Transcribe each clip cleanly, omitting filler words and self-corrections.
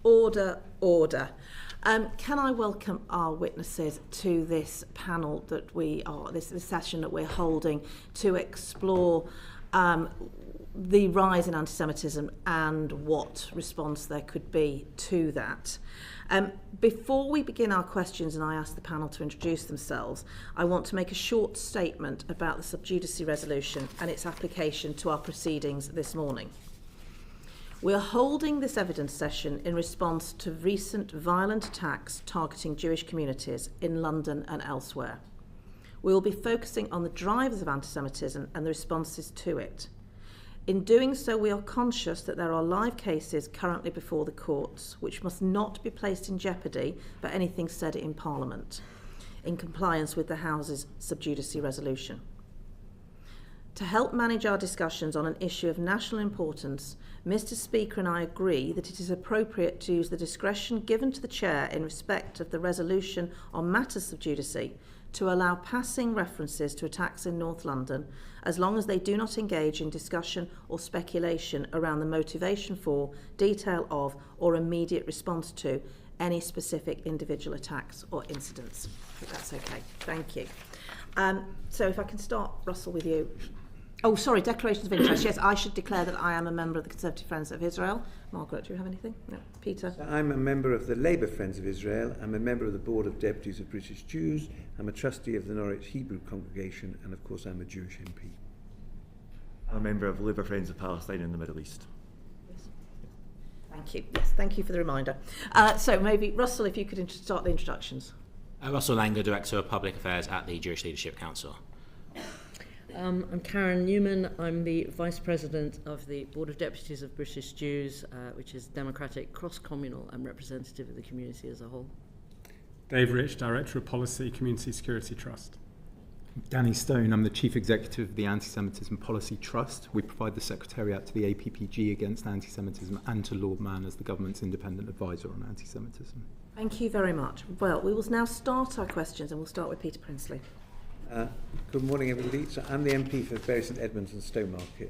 Order, order. Can I welcome our witnesses to this panel that this session that we're holding to explore the rise in anti-Semitism and what response there could be to that. Before we begin our questions and I ask the panel to introduce themselves, I want to make a short statement about the sub judice resolution and its application to our proceedings this morning. We are holding this evidence session in response to recent violent attacks targeting Jewish communities in London and elsewhere. We will be focusing on the drivers of anti-Semitism and the responses to it. In doing so, we are conscious that there are live cases currently before the courts, which must not be placed in jeopardy by anything said in Parliament, in compliance with the House's sub judice resolution. To help manage our discussions on an issue of national importance, Mr. Speaker and I agree that it is appropriate to use the discretion given to the Chair in respect of the resolution on matters sub judice to allow passing references to attacks in North London, as long as they do not engage in discussion or speculation around the motivation for, detail of, or immediate response to any specific individual attacks or incidents. If that's okay. Thank you. So if I can start, Russell, with you. Oh, sorry, declarations of interest. Yes, I should declare that I am a member of the Conservative Friends of Israel. Margaret, do you have anything? No. Peter? So I'm a member of the Labour Friends of Israel. I'm a member of the Board of Deputies of British Jews. I'm a trustee of the Norwich Hebrew Congregation, and of course I'm a Jewish MP. I'm a member of the Labour Friends of Palestine in the Middle East. Yes. Thank you. Yes, thank you for the reminder. So maybe, Russell, if you could start the introductions. Russell Langer, Director of Public Affairs at the Jewish Leadership Council. I'm Karen Newman. I'm the Vice President of the Board of Deputies of British Jews, which is democratic, cross-communal and representative of the community as a whole. Dave Rich, Director of Policy, Community Security Trust. Danny Stone, I'm the Chief Executive of the Antisemitism Policy Trust. We provide the Secretariat to the APPG against anti-Semitism and to Lord Mann as the government's independent advisor on anti-Semitism. Thank you very much. Well, we will now start our questions and we'll start with Peter Prinsley. Good morning, everybody. So I'm the MP for Bury St Edmunds and Stowmarket,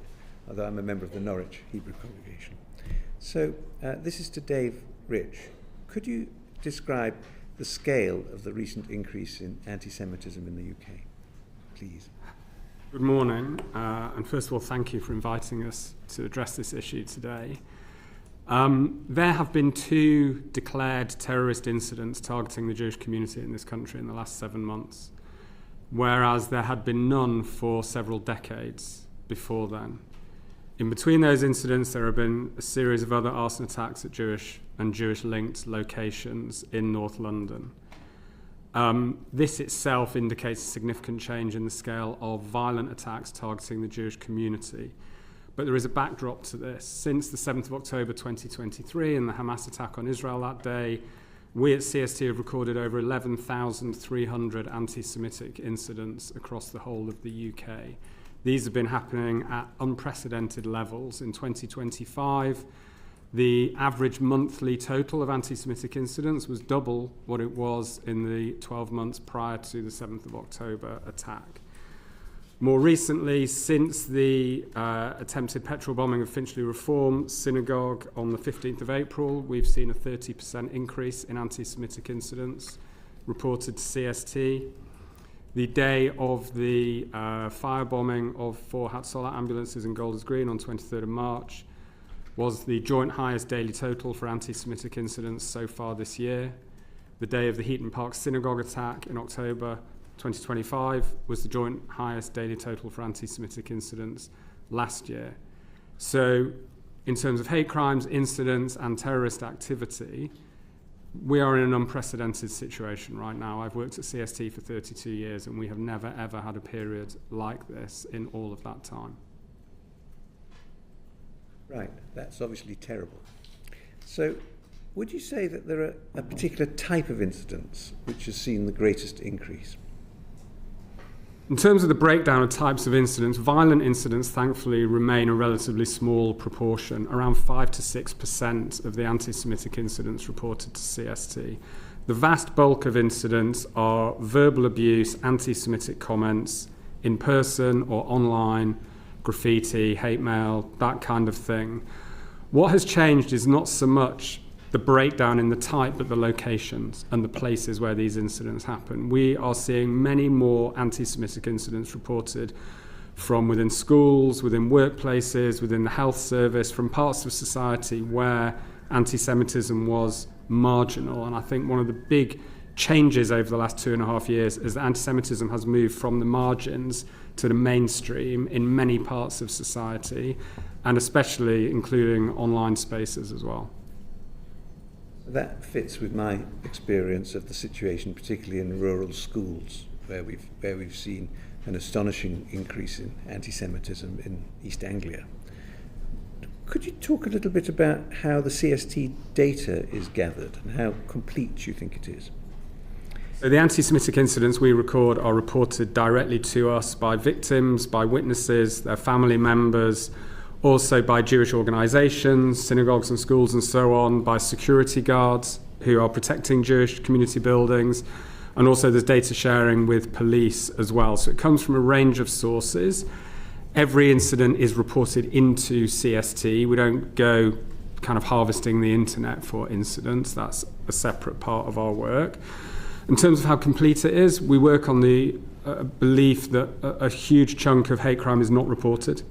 although I'm a member of the Norwich Hebrew Congregation. So this is to Dave Rich. Could you describe the scale of the recent increase in anti-Semitism in the UK, please? Good morning, and first of all, thank you for inviting us to address this issue today. There have been 2 declared terrorist incidents targeting the Jewish community in this country in the last 7 months, whereas there had been none for several decades before then. In between those incidents, there have been a series of other arson attacks at Jewish and Jewish-linked locations in North London. This itself indicates a significant change in the scale of violent attacks targeting the Jewish community. But there is a backdrop to this. Since the 7th of October 2023 and the Hamas attack on Israel that day, we at CST have recorded over 11,300 anti-Semitic incidents across the whole of the UK. These have been happening at unprecedented levels. In 2025, the average monthly total of anti-Semitic incidents was double what it was in the 12 months prior to the 7th of October attack. More recently, since the attempted petrol bombing of Finchley Reform Synagogue on the 15th of April, we've seen a 30% increase in anti-Semitic incidents reported to CST. The day of the firebombing of 4 Hatzalah ambulances in Golders Green on 23rd of March was the joint highest daily total for anti-Semitic incidents so far this year. The day of the Heaton Park Synagogue attack in October 2025 was the joint highest daily total for anti-Semitic incidents last year. So in terms of hate crimes, incidents and terrorist activity, we are in an unprecedented situation right now. I've worked at CST for 32 years and we have never ever had a period like this in all of that time. Right, that's obviously terrible. So would you say that there are a particular type of incidents which has seen the greatest increase? In terms of the breakdown of types of incidents, violent incidents thankfully remain a relatively small proportion, around 5 to 6% of the anti-Semitic incidents reported to CST. The vast bulk of incidents are verbal abuse, anti-Semitic comments, in person or online, graffiti, hate mail, that kind of thing. What has changed is not so much the breakdown in the type, but the locations and the places where these incidents happen. We are seeing many more anti-Semitic incidents reported from within schools, within workplaces, within the health service, from parts of society where anti-Semitism was marginal. And I think one of the big changes over the last 2.5 years is that anti-Semitism has moved from the margins to the mainstream in many parts of society, and especially including online spaces as well. That fits with my experience of the situation, particularly in rural schools, where we've seen an astonishing increase in anti-Semitism in East Anglia. Could you talk a little bit about how the CST data is gathered and how complete you think it is? So the anti-Semitic incidents we record are reported directly to us by victims, by witnesses, their family members, also by Jewish organisations, synagogues and schools and so on, by security guards who are protecting Jewish community buildings, and also there's data sharing with police as well. So it comes from a range of sources. Every incident is reported into CST. We don't go kind of harvesting the internet for incidents. That's a separate part of our work. In terms of how complete it is, we work on the belief that a huge chunk of hate crime is not reported.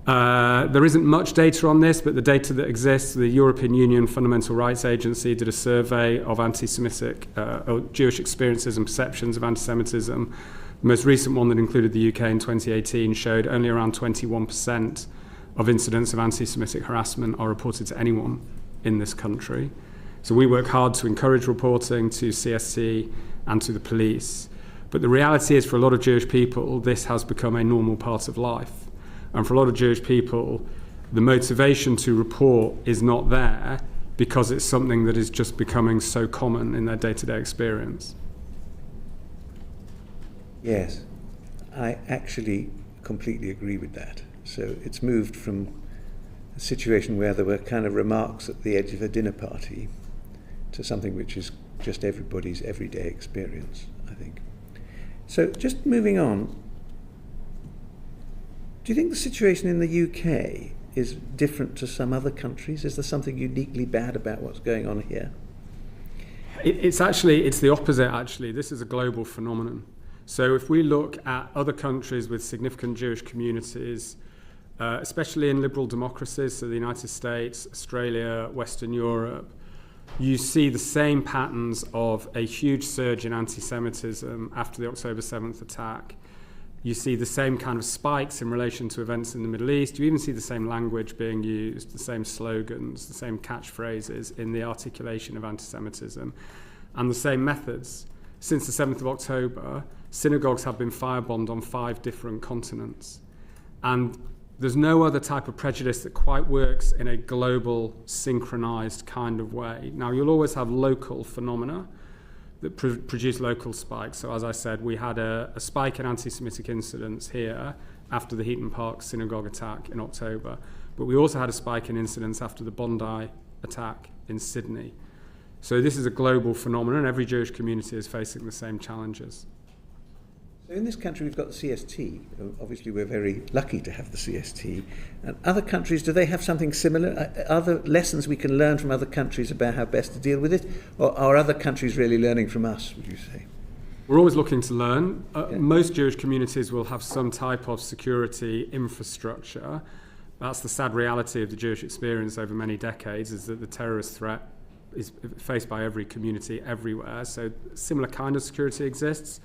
There isn't much data on this, but the data that exists, the European Union Fundamental Rights Agency did a survey of anti-Semitic or Jewish experiences and perceptions of anti-Semitism. The most recent one that included the UK in 2018 showed only around 21% of incidents of anti-Semitic harassment are reported to anyone in this country. So we work hard to encourage reporting to CST and to the police. But the reality is, for a lot of Jewish people, this has become a normal part of life. And for a lot of Jewish people, the motivation to report is not there because it's something that is just becoming so common in their day-to-day experience. Yes, I actually completely agree with that. So it's moved from a situation where there were kind of remarks at the edge of a dinner party to something which is just everybody's everyday experience, I think. So just moving on, do you think the situation in the UK is different to some other countries? Is there something uniquely bad about what's going on here? It's the opposite, actually. This is a global phenomenon. So if we look at other countries with significant Jewish communities, especially in liberal democracies, so the United States, Australia, Western Europe, you see the same patterns of a huge surge in anti-Semitism after the October 7th attack. You see the same kind of spikes in relation to events in the Middle East. You even see the same language being used, the same slogans, the same catchphrases in the articulation of anti-Semitism, and the same methods. Since the 7th of October, synagogues have been firebombed on 5 different continents. And there's no other type of prejudice that quite works in a global, synchronized kind of way. Now, you'll always have local phenomena that produce local spikes. So as I said, we had a spike in anti-Semitic incidents here after the Heaton Park synagogue attack in October. But we also had a spike in incidents after the Bondi attack in Sydney. So this is a global phenomenon. Every Jewish community is facing the same challenges. So in this country, we've got the CST. Obviously, we're very lucky to have the CST. And other countries, do they have something similar? Are there lessons we can learn from other countries about how best to deal with it? Or are other countries really learning from us, would you say? We're always looking to learn. Most Jewish communities will have some type of security infrastructure. That's the sad reality of the Jewish experience over many decades, is that the terrorist threat is faced by every community everywhere. So similar kind of security exists.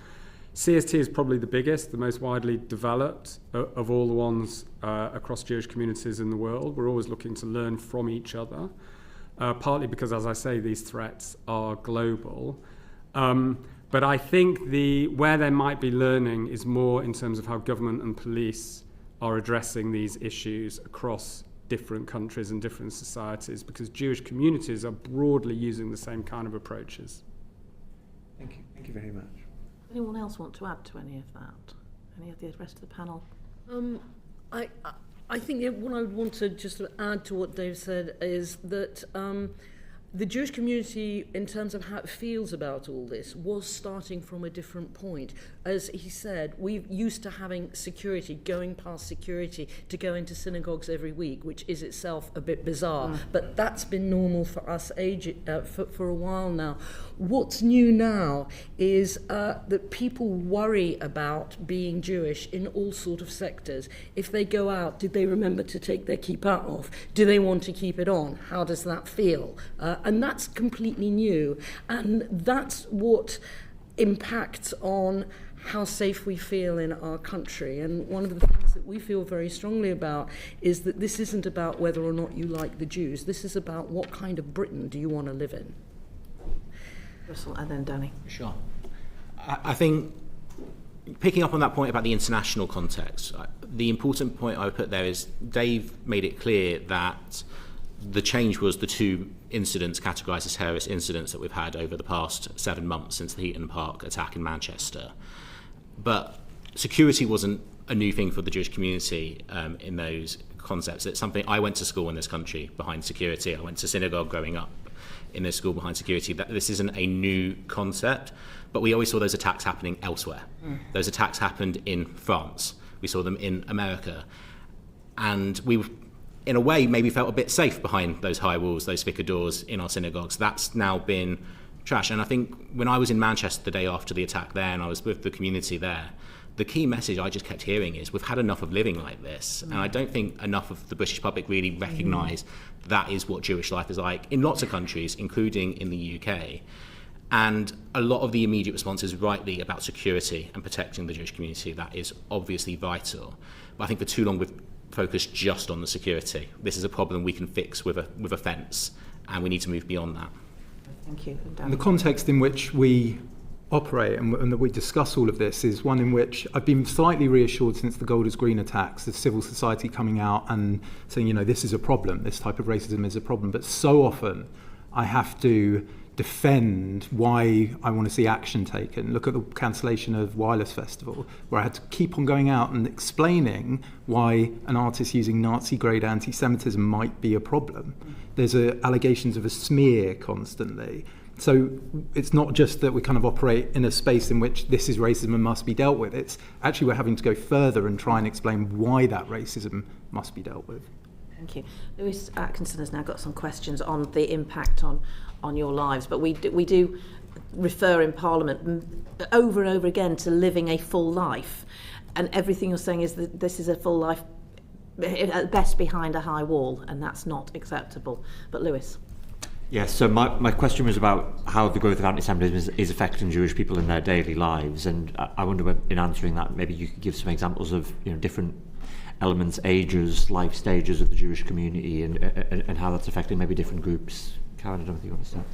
CST is probably the biggest, the most widely developed of all the ones across Jewish communities in the world. We're always looking to learn from each other, partly because, as I say, these threats are global. But I think where there might be learning is more in terms of how government and police are addressing these issues across different countries and different societies, because Jewish communities are broadly using the same kind of approaches. Thank you. Thank you very much. Anyone else want to add to any of that? Any of the rest of the panel? I think what I would want to just add to what Dave said is that the Jewish community, in terms of how it feels about all this, was starting from a different point. As he said, we're used to having security, going past security to go into synagogues every week, which is itself a bit bizarre. But that's been normal for us for a while now. What's new now is that people worry about being Jewish in all sort of sectors. If they go out, did they remember to take their kippah off? Do they want to keep it on? How does that feel? And that's completely new. And that's what impacts on how safe we feel in our country. And one of the things that we feel very strongly about is that this isn't about whether or not you like the Jews. This is about what kind of Britain do you want to live in. Russell, and then Danny. Sure. I think, picking up on that point about the international context, the important point I would put there is Dave made it clear that the change was the two incidents categorised as terrorist incidents that we've had over the past 7 months since the Heaton Park attack in Manchester. But security wasn't a new thing for the Jewish community in those concepts. It's something, I went to school in this country behind security. I went to synagogue growing up in this school behind security. This isn't a new concept, but we always saw those attacks happening elsewhere. Those attacks happened in France. We saw them in America. And we, in a way, maybe felt a bit safe behind those high walls, those thicker doors in our synagogues. That's now been trash. And I think when I was in Manchester the day after the attack there, and I was with the community there, the key message I just kept hearing is we've had enough of living like this. And I don't think enough of the British public really recognise that is what Jewish life is like in lots of countries, including in the UK. And a lot of the immediate response is rightly about security and protecting the Jewish community. That is obviously vital. But I think for too long we've focused just on the security. This is a problem we can fix with a fence, and we need to move beyond that. Thank you. And the context in which we operate and that we discuss all of this is one in which I've been slightly reassured since the Golders Green attacks, the civil society coming out and saying, you know, this is a problem, this type of racism is a problem. But so often I have to defend why I want to see action taken. Look at the cancellation of Wireless Festival, where I had to keep on going out and explaining why an artist using Nazi-grade anti-Semitism might be a problem. There's allegations of a smear constantly. So it's not just that we kind of operate in a space in which this is racism and must be dealt with. It's actually we're having to go further and try and explain why that racism must be dealt with. Thank you. Lewis Atkinson has now got some questions on the impact on your lives, but we do refer in Parliament over and over again to living a full life, and everything you're saying is that this is a full life at best behind a high wall, and that's not acceptable. But Lewis. Yes, so my question was about how the growth of anti-Semitism is affecting Jewish people in their daily lives, and I wonder whether, in answering that, maybe you could give some examples of different elements, ages, life stages of the Jewish community, and how that's affecting maybe different groups. Karen, I don't know if you want to start.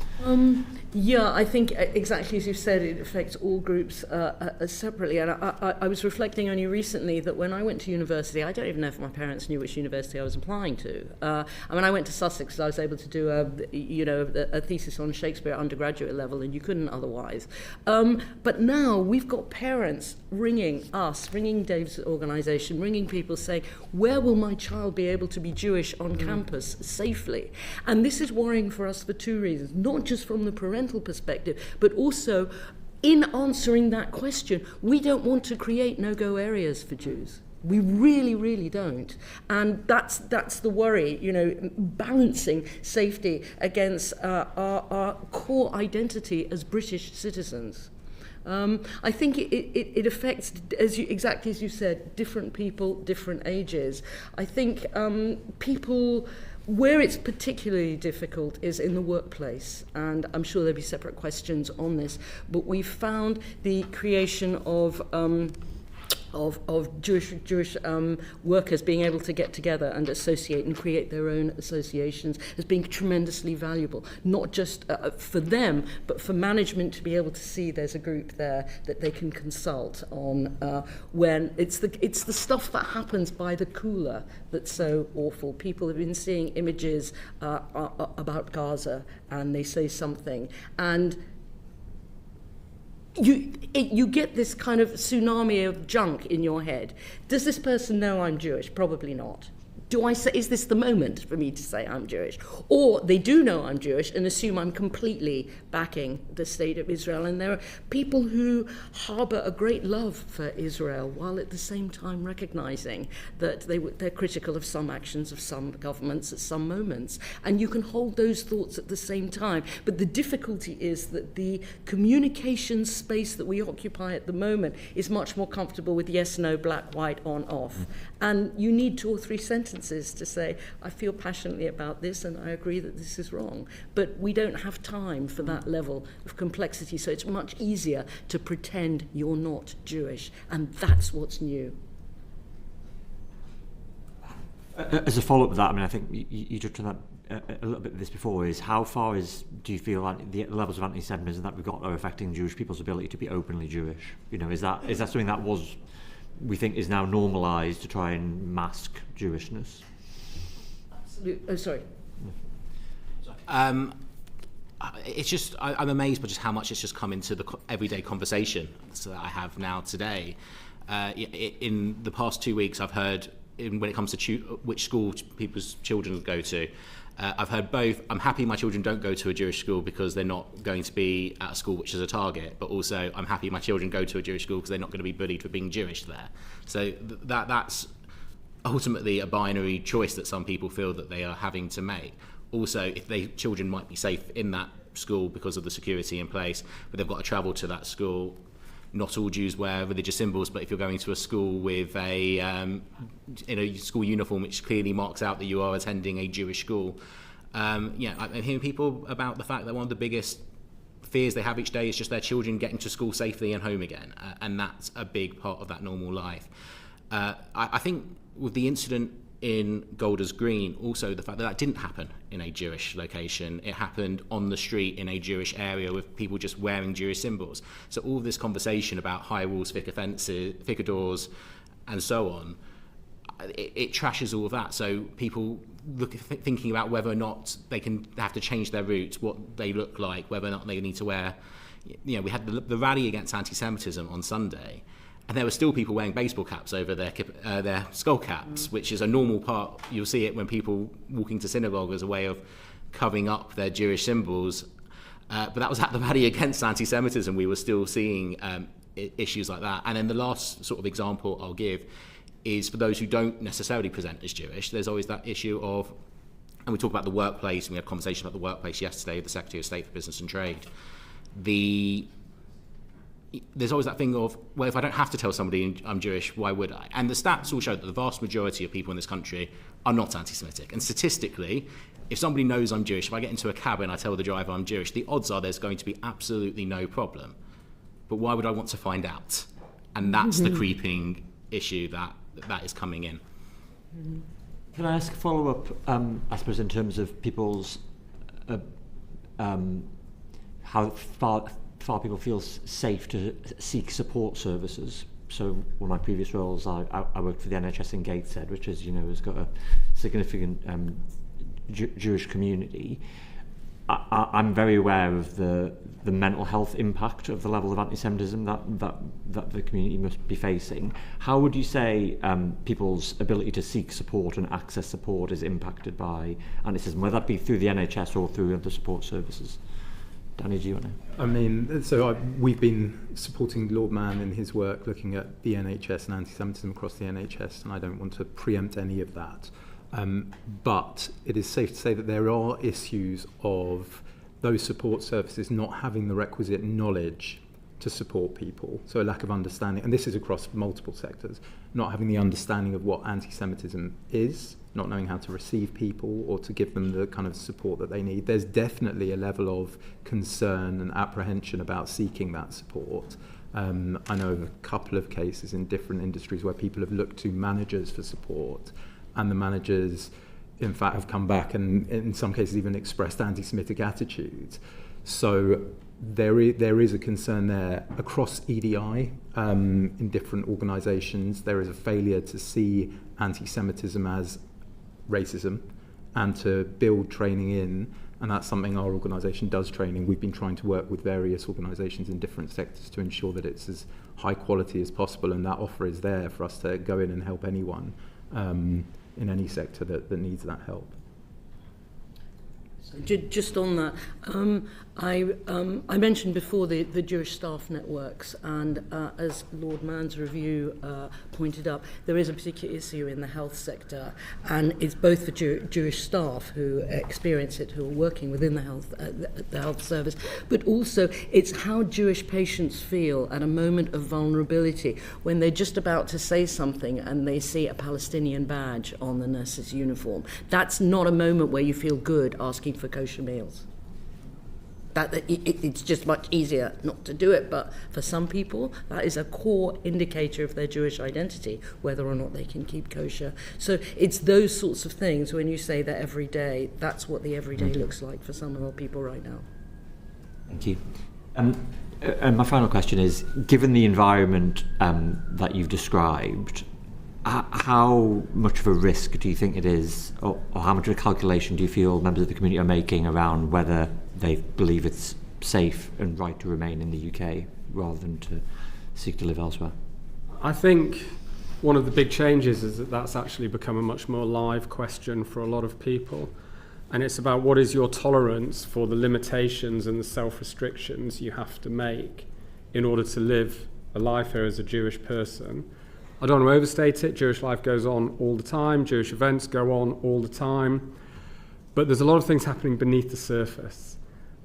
Yeah, I think exactly as you said, it affects all groups separately. And I was reflecting only recently that when I went to university, I don't even know if my parents knew which university I was applying to. I mean, I went to Sussex because I was able to do a thesis on Shakespeare at undergraduate level, and you couldn't otherwise. But now we've got parents ringing us, ringing Dave's organisation, ringing people saying, where will my child be able to be Jewish on campus safely? And this is worrying for us for two reasons, not just from the parental perspective, but also in answering that question, we don't want to create no-go areas for Jews. We really, really don't. And that's the worry, balancing safety against our core identity as British citizens. I think it affects, exactly as you said, different people, different ages. I think people, where it's particularly difficult is in the workplace, and I'm sure there'll be separate questions on this, but we've found the creation of Jewish workers being able to get together and associate and create their own associations as being tremendously valuable, not just for them, but for management to be able to see there's a group there that they can consult on when it's the stuff that happens by the cooler that's so awful. People have been seeing images about Gaza, and they say something, and you get this kind of tsunami of junk in your head. Does this person know I'm Jewish? Probably not. Do I say, is this the moment for me to say I'm Jewish? Or they do know I'm Jewish and assume I'm completely backing the state of Israel. And there are people who harbour a great love for Israel while at the same time recognising that they're critical of some actions of some governments at some moments. And you can hold those thoughts at the same time. But the difficulty is that the communication space that we occupy at the moment is much more comfortable with yes, no, black, white, on, off. And you need 2 or 3 sentences to say, I feel passionately about this and I agree that this is wrong. But we don't have time for that level of complexity, so it's much easier to pretend you're not Jewish, and that's what's new. As a follow-up to that, I mean, I think you touched on that a little bit of this before, is how far do you feel like the levels of anti-Semitism that we've got are affecting Jewish people's ability to be openly Jewish? You know, is that something that we think is now normalised to try and mask Jewishness? Absolutely. Oh, sorry. It's just, I'm amazed by just how much it's just come into the everyday conversation that I have now today. In the past 2 weeks, I've heard, when it comes to which school people's children go to, I've heard both, I'm happy my children don't go to a Jewish school because they're not going to be at a school which is a target, but also I'm happy my children go to a Jewish school because they're not going to be bullied for being Jewish there. So that's ultimately a binary choice that some people feel that they are having to make. Also, if children might be safe in that school because of the security in place, but they've got to travel to that school. Not all Jews wear religious symbols, but if you're going to a school with in a school uniform which clearly marks out that you are attending a Jewish school, I'm hearing people about the fact that one of the biggest fears they have each day is just their children getting to school safely and home again, and that's a big part of that normal life. I think with the incident in Golders Green, also the fact that didn't happen in a Jewish location. It happened on the street in a Jewish area with people just wearing Jewish symbols. So all of this conversation about high walls, thicker fences, thicker doors, and so on, it trashes all of that. So people thinking about whether or not they have to change their route, what they look like, whether or not they need to wear. We had the rally against anti-Semitism on Sunday, and there were still people wearing baseball caps over their skull caps, which is a normal part. You'll see it when people walking to synagogue as a way of covering up their Jewish symbols. But that was at the rally against anti-Semitism. We were still seeing issues like that. And then the last sort of example I'll give is for those who don't necessarily present as Jewish, there's always that issue of, and we talk about the workplace, and we had a conversation about the workplace yesterday with the Secretary of State for Business and Trade. There's always that thing of, well, if I don't have to tell somebody I'm Jewish, why would I? And the stats all show that the vast majority of people in this country are not anti-Semitic. And statistically, if somebody knows I'm Jewish, if I get into a cab and I tell the driver I'm Jewish, the odds are there's going to be absolutely no problem. But why would I want to find out? And that's the creeping issue that is coming in. Can I ask a follow-up, I suppose, in terms of people's how far people feel safe to seek support services? So one of my previous roles, I worked for the NHS in Gateshead, which is, has got a significant Jewish community. I'm very aware of the mental health impact of the level of anti-Semitism that the community must be facing. How would you say people's ability to seek support and access support is impacted by anti-Semitism, whether that be through the NHS or through other support services? Danny, do you want to? I mean, we've been supporting Lord Mann in his work looking at the NHS and anti-Semitism across the NHS, and I don't want to preempt any of that. But it is safe to say that there are issues of those support services not having the requisite knowledge to support people, so a lack of understanding, and this is across multiple sectors, not having the understanding of what anti-Semitism is, not knowing how to receive people or to give them the kind of support that they need. There's definitely a level of concern and apprehension about seeking that support. I know of a couple of cases in different industries where people have looked to managers for support, and the managers, in fact, have come back and in some cases even expressed anti-Semitic attitudes. So there is a concern there across EDI in different organisations. There is a failure to see anti-Semitism as racism and to build training in, and that's something our organisation does training. We've been trying to work with various organisations in different sectors to ensure that it's as high quality as possible, and that offer is there for us to go in and help anyone in any sector that needs that help. Just on that, I mentioned before the Jewish staff networks, and as Lord Mann's review pointed up, there is a particular issue in the health sector, and it's both for Jewish staff who experience it, who are working within the health service, but also it's how Jewish patients feel at a moment of vulnerability when they're just about to say something and they see a Palestinian badge on the nurse's uniform. That's not a moment where you feel good asking for kosher meals. It's just much easier not to do it, but for some people that is a core indicator of their Jewish identity, whether or not they can keep kosher. So it's those sorts of things. When you say that every day, that's what the everyday looks like for some of our people right now. Thank you. And my final question is, given the environment that you've described, how much of a risk do you think it is, or how much of a calculation do you feel members of the community are making around whether they believe it's safe and right to remain in the UK rather than to seek to live elsewhere? I think one of the big changes is that that's actually become a much more live question for a lot of people. And it's about what is your tolerance for the limitations and the self-restrictions you have to make in order to live a life here as a Jewish person. I don't want to overstate it. Jewish life goes on all the time. Jewish events go on all the time. But there's a lot of things happening beneath the surface.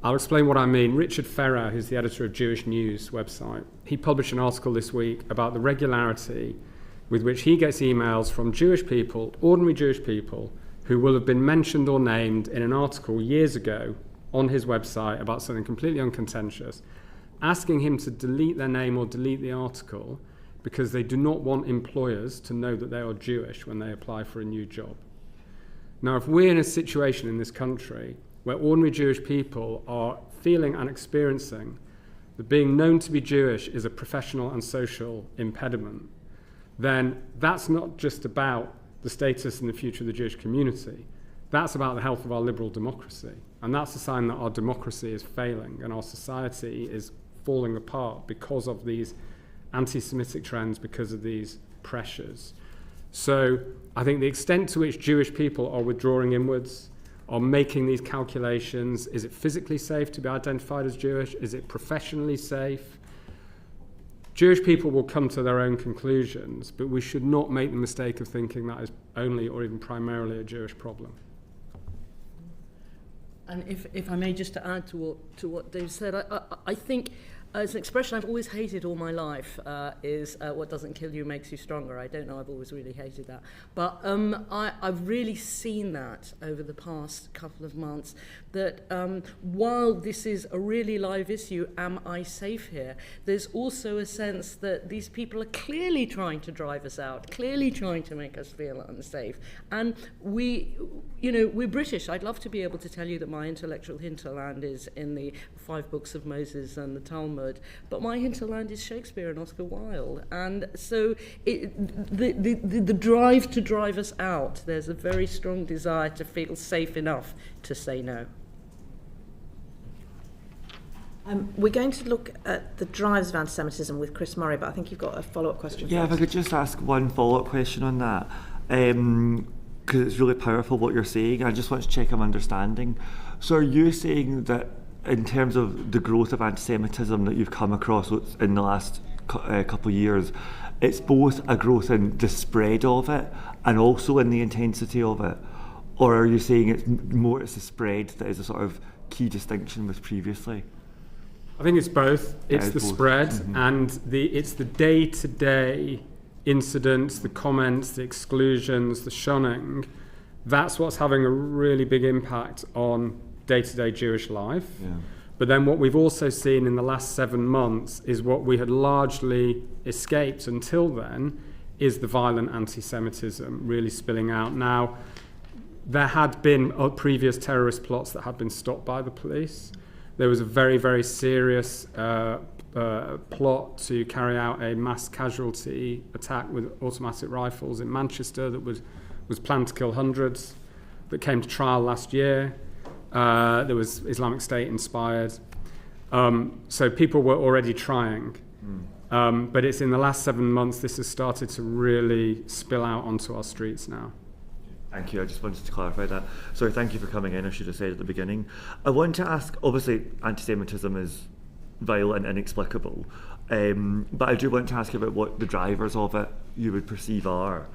I'll explain what I mean. Richard Ferrer, who's the editor of Jewish News website, he published an article this week about the regularity with which he gets emails from Jewish people, ordinary Jewish people, who will have been mentioned or named in an article years ago on his website about something completely uncontentious, asking him to delete their name or delete the article because they do not want employers to know that they are Jewish when they apply for a new job. Now, if we're in a situation in this country where ordinary Jewish people are feeling and experiencing that being known to be Jewish is a professional and social impediment, then that's not just about the status and the future of the Jewish community. That's about the health of our liberal democracy. And that's a sign that our democracy is failing and our society is falling apart because of these anti-Semitic trends, because of these pressures. So I think the extent to which Jewish people are withdrawing inwards, are making these calculations, is it physically safe to be identified as Jewish? Is it professionally safe? Jewish people will come to their own conclusions, but we should not make the mistake of thinking that is only or even primarily a Jewish problem. And if I may just to add to what Dave said, I think as an expression I've always hated all my life is what doesn't kill you makes you stronger. I don't know, I've always really hated that. But I've really seen that over the past couple of months, that while this is a really live issue, am I safe here? There's also a sense that these people are clearly trying to drive us out, clearly trying to make us feel unsafe. And we're British. I'd love to be able to tell you that my intellectual hinterland is in the 5 books of Moses and the Talmud, but my hinterland is Shakespeare and Oscar Wilde. And so the drive to drive us out, there's a very strong desire to feel safe enough to say no. We're going to look at the drives of anti-Semitism with Chris Murray, but I think you've got a follow-up question. Yeah, first. if I could just ask one follow-up question on that, because it's really powerful what you're saying. I just want to check I'm understanding. So are you saying that in terms of the growth of anti-Semitism that you've come across in the last couple of years, it's both a growth in the spread of it and also in the intensity of it? Or are you saying it's the spread that is a sort of key distinction with previously? I think it's both. It's the both. spread, Mm-hmm. and it's the day-to-day incidents, the comments, the exclusions, the shunning. That's what's having a really big impact on day-to-day Jewish life. Yeah. But then what we've also seen in the last 7 months is what we had largely escaped until then, is the violent anti-Semitism really spilling out. Now, there had been previous terrorist plots that had been stopped by the police. There was a very, very serious plot to carry out a mass casualty attack with automatic rifles in Manchester that was planned to kill hundreds, that came to trial last year. There was Islamic State inspired. So people were already trying. But it's in the last 7 months this has started to really spill out onto our streets now. Thank you. I just wanted to clarify that. Sorry, thank you for coming in. I should have said at the beginning. I want to ask, obviously, anti-Semitism is vile and inexplicable, but I do want to ask you about what the drivers of it you would perceive are.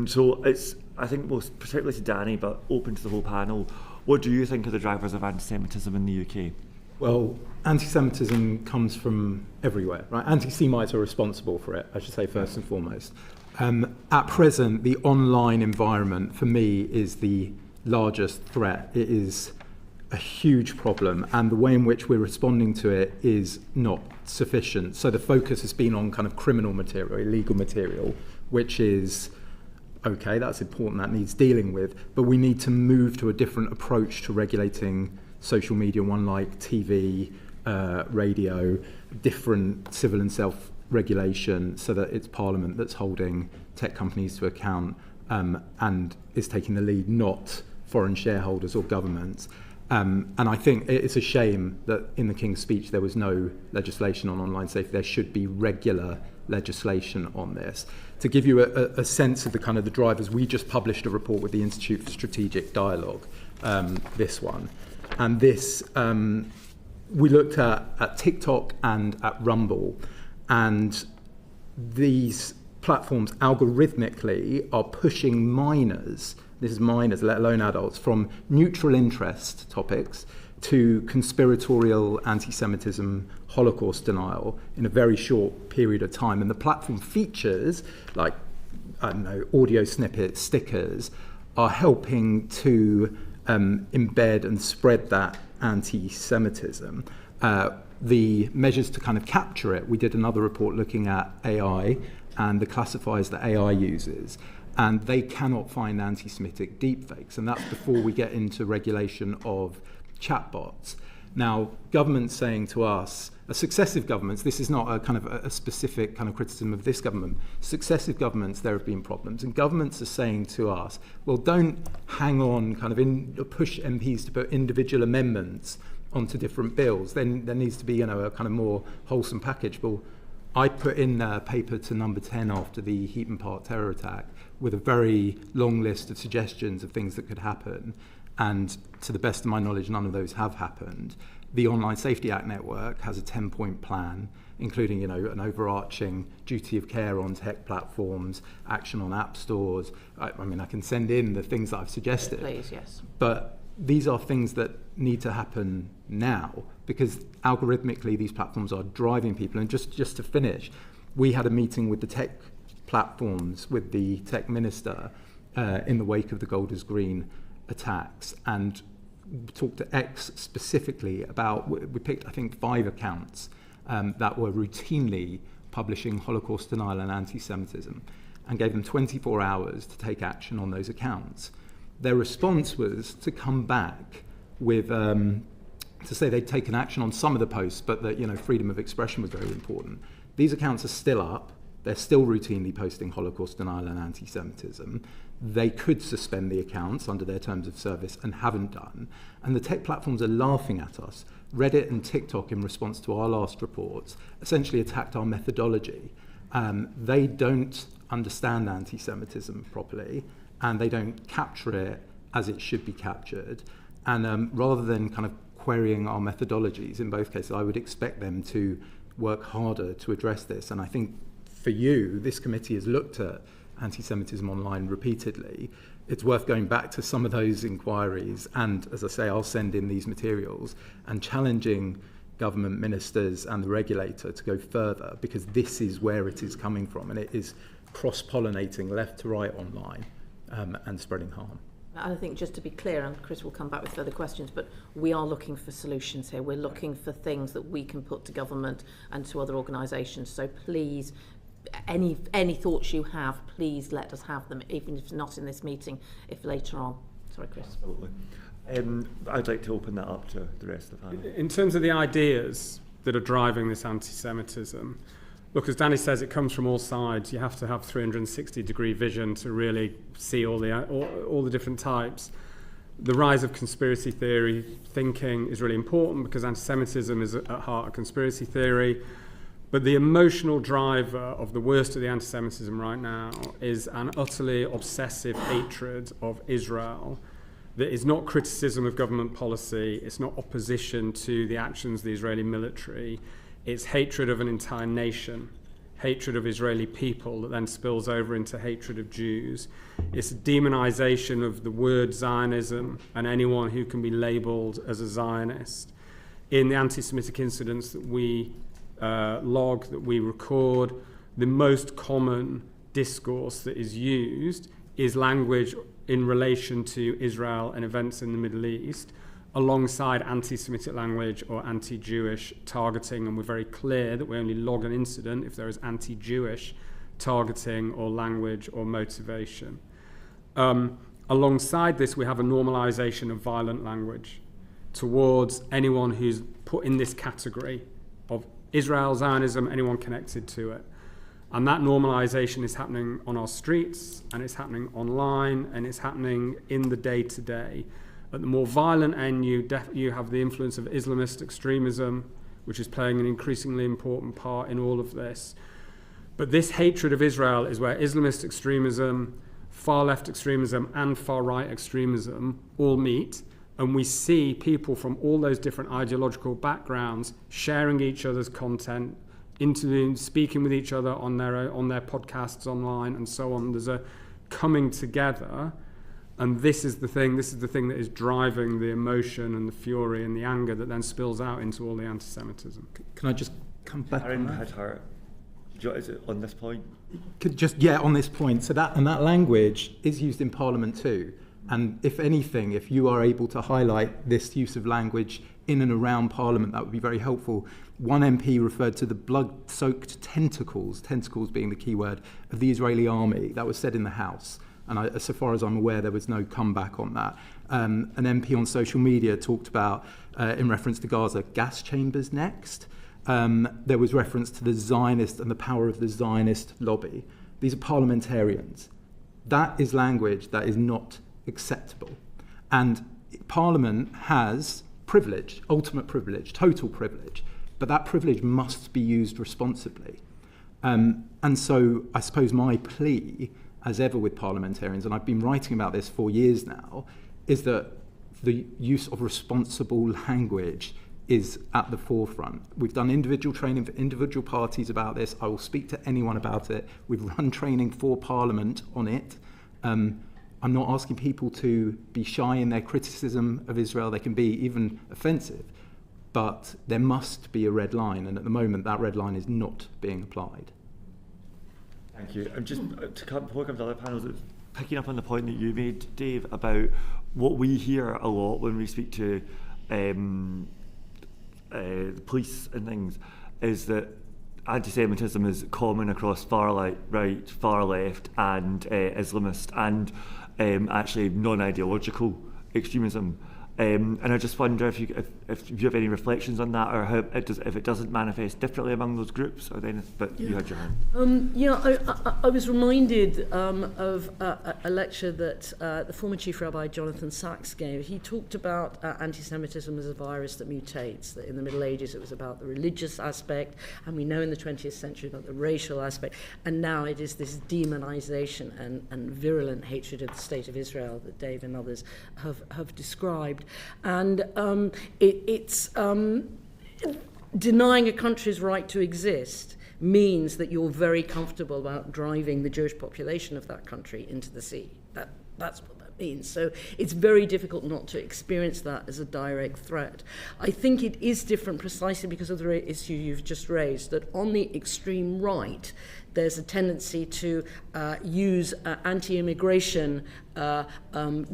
So it's, I think, most particularly to Danny, but open to the whole panel, what do you think are the drivers of anti-Semitism in the UK? Well, anti-Semitism comes from everywhere, right? Anti-Semites are responsible for it, I should say, first and foremost. At present, the online environment, for me, is the largest threat. It is a huge problem, and the way in which we're responding to it is not sufficient. So the focus has been on kind of criminal material, illegal material, which is, okay, that's important, that needs dealing with, but we need to move to a different approach to regulating social media, one like TV, radio, different civil and self-regulation, so that it's Parliament that's holding tech companies to account and is taking the lead, not foreign shareholders or governments. And I think it's a shame that in the King's speech there was no legislation on online safety. There should be regular legislation on this. To give you a sense of the kind of the drivers, we just published a report with the Institute for Strategic Dialogue, this one. And this, we looked at TikTok and at Rumble, and these platforms algorithmically are pushing minors, this is minors, let alone adults, from neutral interest topics to conspiratorial anti-Semitism, Holocaust denial in a very short period of time. And the platform features, like, I don't know, audio snippets, stickers, are helping to embed and spread that anti-Semitism. The measures to kind of capture it, we did another report looking at AI and the classifiers that AI uses, and they cannot find anti-Semitic deepfakes, and that's before we get into regulation of chatbots. Now, governments saying to us, successive governments, this is not a kind of a specific kind of criticism of this government, successive governments, there have been problems, and governments are saying to us, well, don't hang on, kind of push MPs to put individual amendments onto different bills. Then there needs to be, a kind of more wholesome package. Well, I put in a paper to number 10 after the Heaton Park terror attack with a very long list of suggestions of things that could happen. And to the best of my knowledge, none of those have happened. The Online Safety Act network has a 10-point plan, including, an overarching duty of care on tech platforms, action on app stores. I mean, I can send in the things that I've suggested. Please, yes. But these are things that need to happen now, because algorithmically these platforms are driving people. And just to finish, we had a meeting with the tech platforms, with the tech minister in the wake of the Golders Green attacks, and talked to X specifically about, we picked, I think, 5 accounts that were routinely publishing Holocaust denial and anti-Semitism, and gave them 24 hours to take action on those accounts. Their response was to come back with, to say they'd taken action on some of the posts, but that, freedom of expression was very important. These accounts are still up. They're still routinely posting Holocaust denial and anti-Semitism. They could suspend the accounts under their terms of service and haven't done. And the tech platforms are laughing at us. Reddit and TikTok, in response to our last reports, essentially attacked our methodology. They don't understand anti-Semitism properly, and they don't capture it as it should be captured. And rather than kind of querying our methodologies, in both cases, I would expect them to work harder to address this. And I think for you, this committee has looked at anti-Semitism online repeatedly. It's worth going back to some of those inquiries, and as I say, I'll send in these materials, and challenging government ministers and the regulator to go further, because this is where it is coming from, and it is cross-pollinating left to right online and spreading harm. I think, just to be clear, and Chris will come back with further questions, but we are looking for solutions here. We're looking for things that we can put to government and to other organisations. So please, any thoughts you have, please let us have them, even if not in this meeting, if later on. Sorry, Chris. Absolutely. I'd like to open that up to the rest of the panel. In terms of the ideas that are driving this anti-Semitism, look, as Danny says, it comes from all sides. You have to have 360-degree vision to really see all the different types. The rise of conspiracy theory thinking is really important, because anti-Semitism is at heart a conspiracy theory. But the emotional driver of the worst of the anti-Semitism right now is an utterly obsessive hatred of Israel that is not criticism of government policy, it's not opposition to the actions of the Israeli military, it's hatred of an entire nation, hatred of Israeli people that then spills over into hatred of Jews. It's a demonization of the word Zionism and anyone who can be labeled as a Zionist. In the anti-Semitic incidents that we log, that we record, the most common discourse that is used is language in relation to Israel and events in the Middle East, alongside anti-Semitic language or anti-Jewish targeting, and we're very clear that we only log an incident if there is anti-Jewish targeting or language or motivation. Alongside this, we have a normalization of violent language towards anyone who's put in this category of Israel, Zionism, anyone connected to it. And that normalization is happening on our streets, and it's happening online, and it's happening in the day-to-day. At the more violent end, you have the influence of Islamist extremism, which is playing an increasingly important part in all of this. But this hatred of Israel is where Islamist extremism, far-left extremism, and far-right extremism all meet. And we see people from all those different ideological backgrounds sharing each other's content, interviewing, speaking with each other on their podcasts online and so on. There's a coming together, and this is the thing that is driving the emotion and the fury and the anger that then spills out into all the anti-Semitism. Can I just come back on that? Is it on this point? On this point. So that language is used in Parliament too. And if anything, if you are able to highlight this use of language in and around Parliament, that would be very helpful. One MP referred to the blood-soaked tentacles being the key word, of the Israeli army. That was said in the House. And so far as I'm aware, there was no comeback on that. An MP on social media talked about, in reference to Gaza, gas chambers next. There was reference to the Zionist and the power of the Zionist lobby. These are parliamentarians. That is language that is not acceptable. And Parliament has privilege, ultimate privilege, total privilege, but that privilege must be used responsibly. And so I suppose my plea, as ever with parliamentarians, and I've been writing about this for years now, is that the use of responsible language is at the forefront. We've done individual training for individual parties about this. I will speak to anyone about it. We've run training for Parliament on it. I'm not asking people to be shy in their criticism of Israel. They can be even offensive. But there must be a red line, and at the moment that red line is not being applied. Thank you. And just before I come to other panels, picking up on the point that you made, Dave, about what we hear a lot when we speak to the police and things, is that anti-Semitism is common across far right, far left, and Islamist, and actually non-ideological extremism. And I just wonder if you have any reflections on that, or how if it doesn't manifest differently among those groups, or then. But you had your hand. I was reminded of a lecture that the former Chief Rabbi Jonathan Sachs gave. He talked about anti-Semitism as a virus that mutates. That in the Middle Ages it was about the religious aspect, and we know in the 20th century about the racial aspect, and now it is this demonization and virulent hatred of the state of Israel that Dave and others have described. And it's denying a country's right to exist means that you're very comfortable about driving the Jewish population of that country into the sea. That's what that means. So it's very difficult not to experience that as a direct threat. I think it is different precisely because of the issue you've just raised, that on the extreme right, there's a tendency to use anti-immigration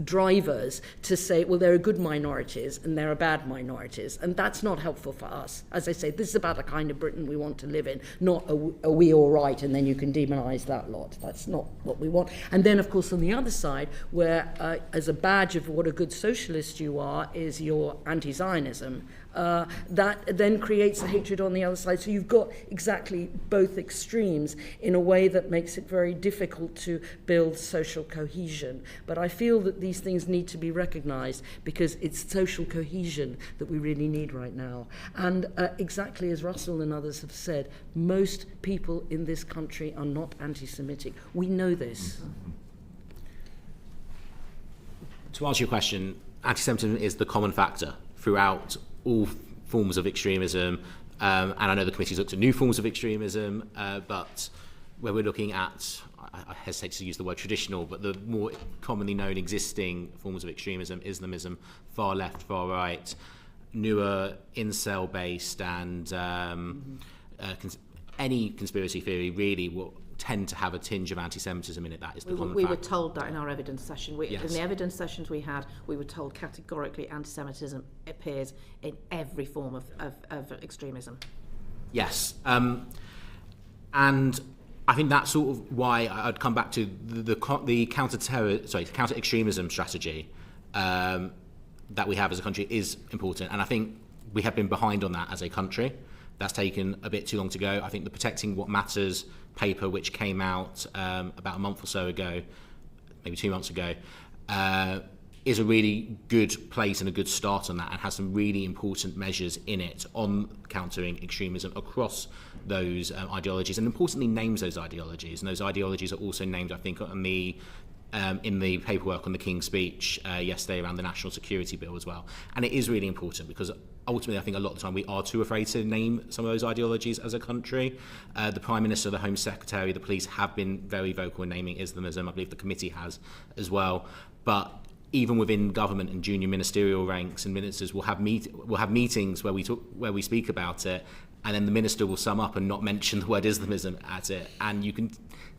drivers to say, well, there are good minorities and there are bad minorities, and that's not helpful for us. As I say, this is about the kind of Britain we want to live in, not are we all right and then you can demonize that lot. That's not what we want. And then, of course, on the other side, where as a badge of what a good socialist you are is your anti-Zionism, that then creates a hatred on the other side. So you've got exactly both extremes in a way that makes it very difficult to build social cohesion. But I feel that these things need to be recognised because it's social cohesion that we really need right now. And exactly as Russell and others have said, most people in this country are not anti-Semitic. We know this. To answer your question, anti-Semitism is the common factor throughout all forms of extremism, and I know the committee's looked at new forms of extremism, but where we're looking at, I hesitate to use the word traditional, but the more commonly known existing forms of extremism, Islamism, far left, far right, newer incel-based, and any conspiracy theory really will tend to have a tinge of anti-Semitism in it. That is the common We fact. were told that in our evidence session. Yes. In the evidence sessions we had, we were told categorically anti-Semitism appears in every form of extremism. Yes, and I think that's sort of why I'd come back to the counter-extremism strategy that we have as a country is important, and I think we have been behind on that as a country. That's taken a bit too long to go. I think the Protecting What Matters paper, which came out about a month or so ago, maybe 2 months ago, is a really good place and a good start on that, and has some really important measures in it on countering extremism across those ideologies, and importantly names those ideologies. And those ideologies are also named, I think, on the in the paperwork on the King's speech yesterday around the National Security Bill as well. And it is really important because ultimately I think a lot of the time we are too afraid to name some of those ideologies as a country. The Prime Minister, the Home Secretary, the police have been very vocal in naming Islamism. I believe the committee has as well. But even within government and junior ministerial ranks, and ministers will have meetings where we speak about it, and then the minister will sum up and not mention the word Islamism at it, and you can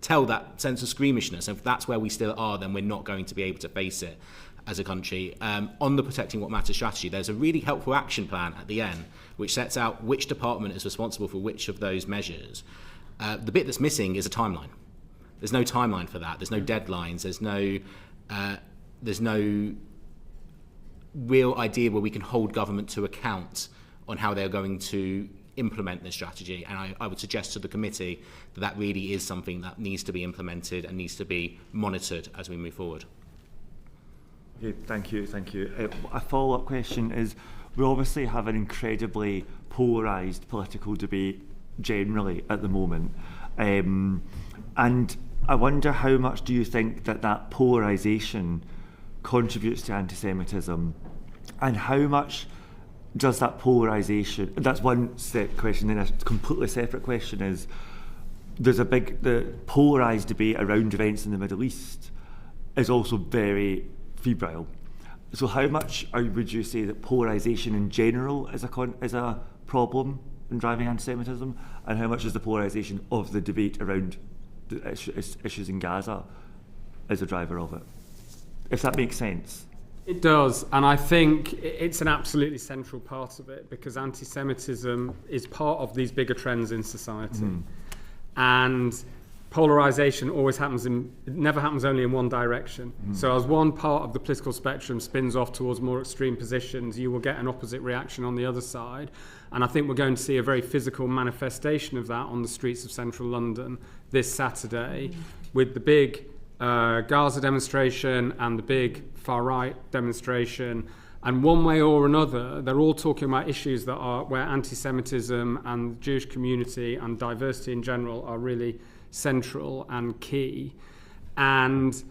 tell that sense of squeamishness. And if that's where we still are, then we're not going to be able to face it as a country. On the Protecting What Matters strategy, there's a really helpful action plan at the end, which sets out which department is responsible for which of those measures. The bit that's missing is a timeline. There's no timeline for that. There's no deadlines. There's no real idea where we can hold government to account on how they're going to implement this strategy. And I would suggest to the committee that that really is something that needs to be implemented and needs to be monitored as we move forward. Okay, thank you. A follow-up question is, we obviously have an incredibly polarised political debate generally at the moment. And I wonder how much do you think that polarisation contributes to anti-Semitism, and how much does that polarisation, that's one set question, then a completely separate question is, there's the polarised debate around events in the Middle East is also very febrile. So how much would you say that polarisation in general is a problem in driving anti-Semitism, and how much is the polarisation of the debate around the issues in Gaza as a driver of it? If that makes sense. It does, and I think it's an absolutely central part of it, because anti-Semitism is part of these bigger trends in society. And polarisation always happens it never happens only in one direction. So as one part of the political spectrum spins off towards more extreme positions, you will get an opposite reaction on the other side. And I think we're going to see a very physical manifestation of that on the streets of central London this Saturday, with the big Gaza demonstration and the big far-right demonstration, and one way or another they're all talking about issues that are where anti-Semitism and the Jewish community and diversity in general are really central and key. And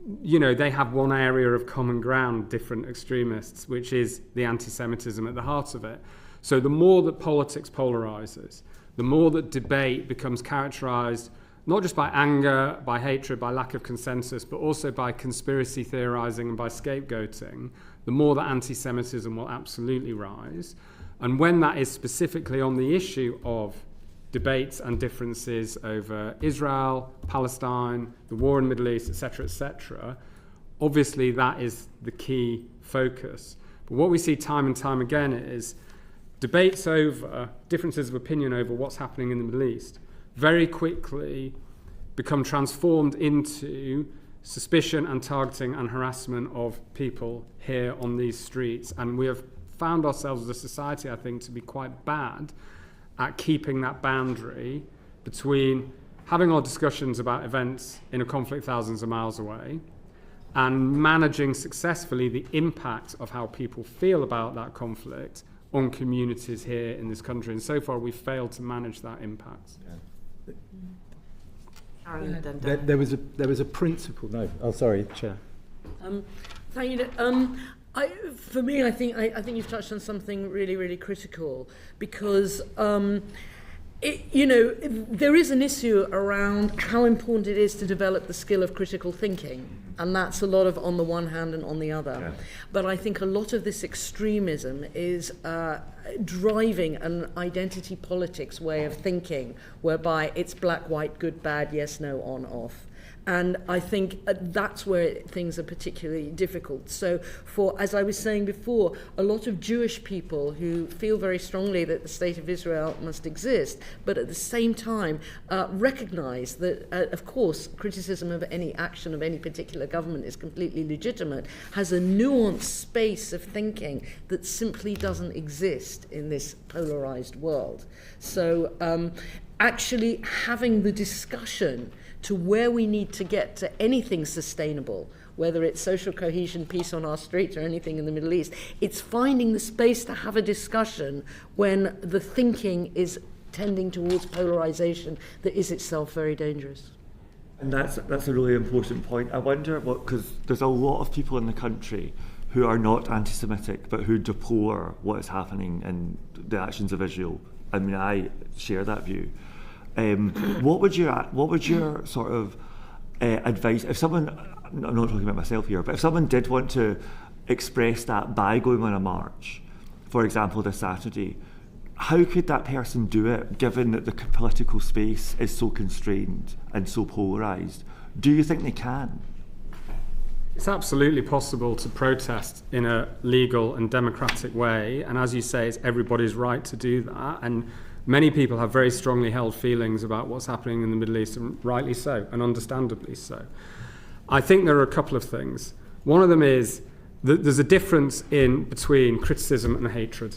they have one area of common ground, different extremists, which is the anti-Semitism at the heart of it. So the more that politics polarises, the more that debate becomes characterised not just by anger, by hatred, by lack of consensus, but also by conspiracy theorising and by scapegoating, the more that anti-Semitism will absolutely rise. And when that is specifically on the issue of debates and differences over Israel, Palestine, the war in the Middle East, etc., obviously that is the key focus. But what we see time and time again is debates over, differences of opinion over what's happening in the Middle East very quickly become transformed into suspicion and targeting and harassment of people here on these streets. And we have found ourselves as a society, I think, to be quite bad at keeping that boundary between having our discussions about events in a conflict thousands of miles away and managing successfully the impact of how people feel about that conflict on communities here in this country. And so far, we've failed to manage that impact. There was a principle. No, oh, sorry, Chair. Thank you. For me, I think you've touched on something really, really critical, because there is an issue around how important it is to develop the skill of critical thinking, and that's a lot of on the one hand and on the other. Yeah. But I think a lot of this extremism is driving an identity politics way of thinking, whereby it's black, white, good, bad, yes, no, on, off. And I think that's where things are particularly difficult. So as I was saying before, a lot of Jewish people who feel very strongly that the state of Israel must exist, but at the same time recognize that, of course, criticism of any action of any particular government is completely legitimate, has a nuanced space of thinking that simply doesn't exist in this polarized world. So actually having the discussion to where we need to get to anything sustainable, whether it's social cohesion, peace on our streets, or anything in the Middle East, it's finding the space to have a discussion when the thinking is tending towards polarization that is itself very dangerous. And that's a really important point. I wonder because there's a lot of people in the country who are not anti-Semitic, but who deplore what is happening in the actions of Israel. I mean, I share that view. What would your sort of advice, if someone, I'm not talking about myself here, but if someone did want to express that by going on a march, for example, this Saturday, how could that person do it, given that the political space is so constrained and so polarised? Do you think they can? It's absolutely possible to protest in a legal and democratic way, and as you say, it's everybody's right to do that. And many people have very strongly held feelings about what's happening in the Middle East, and rightly so, and understandably so. I think there are a couple of things. One of them is that there's a difference between criticism and hatred.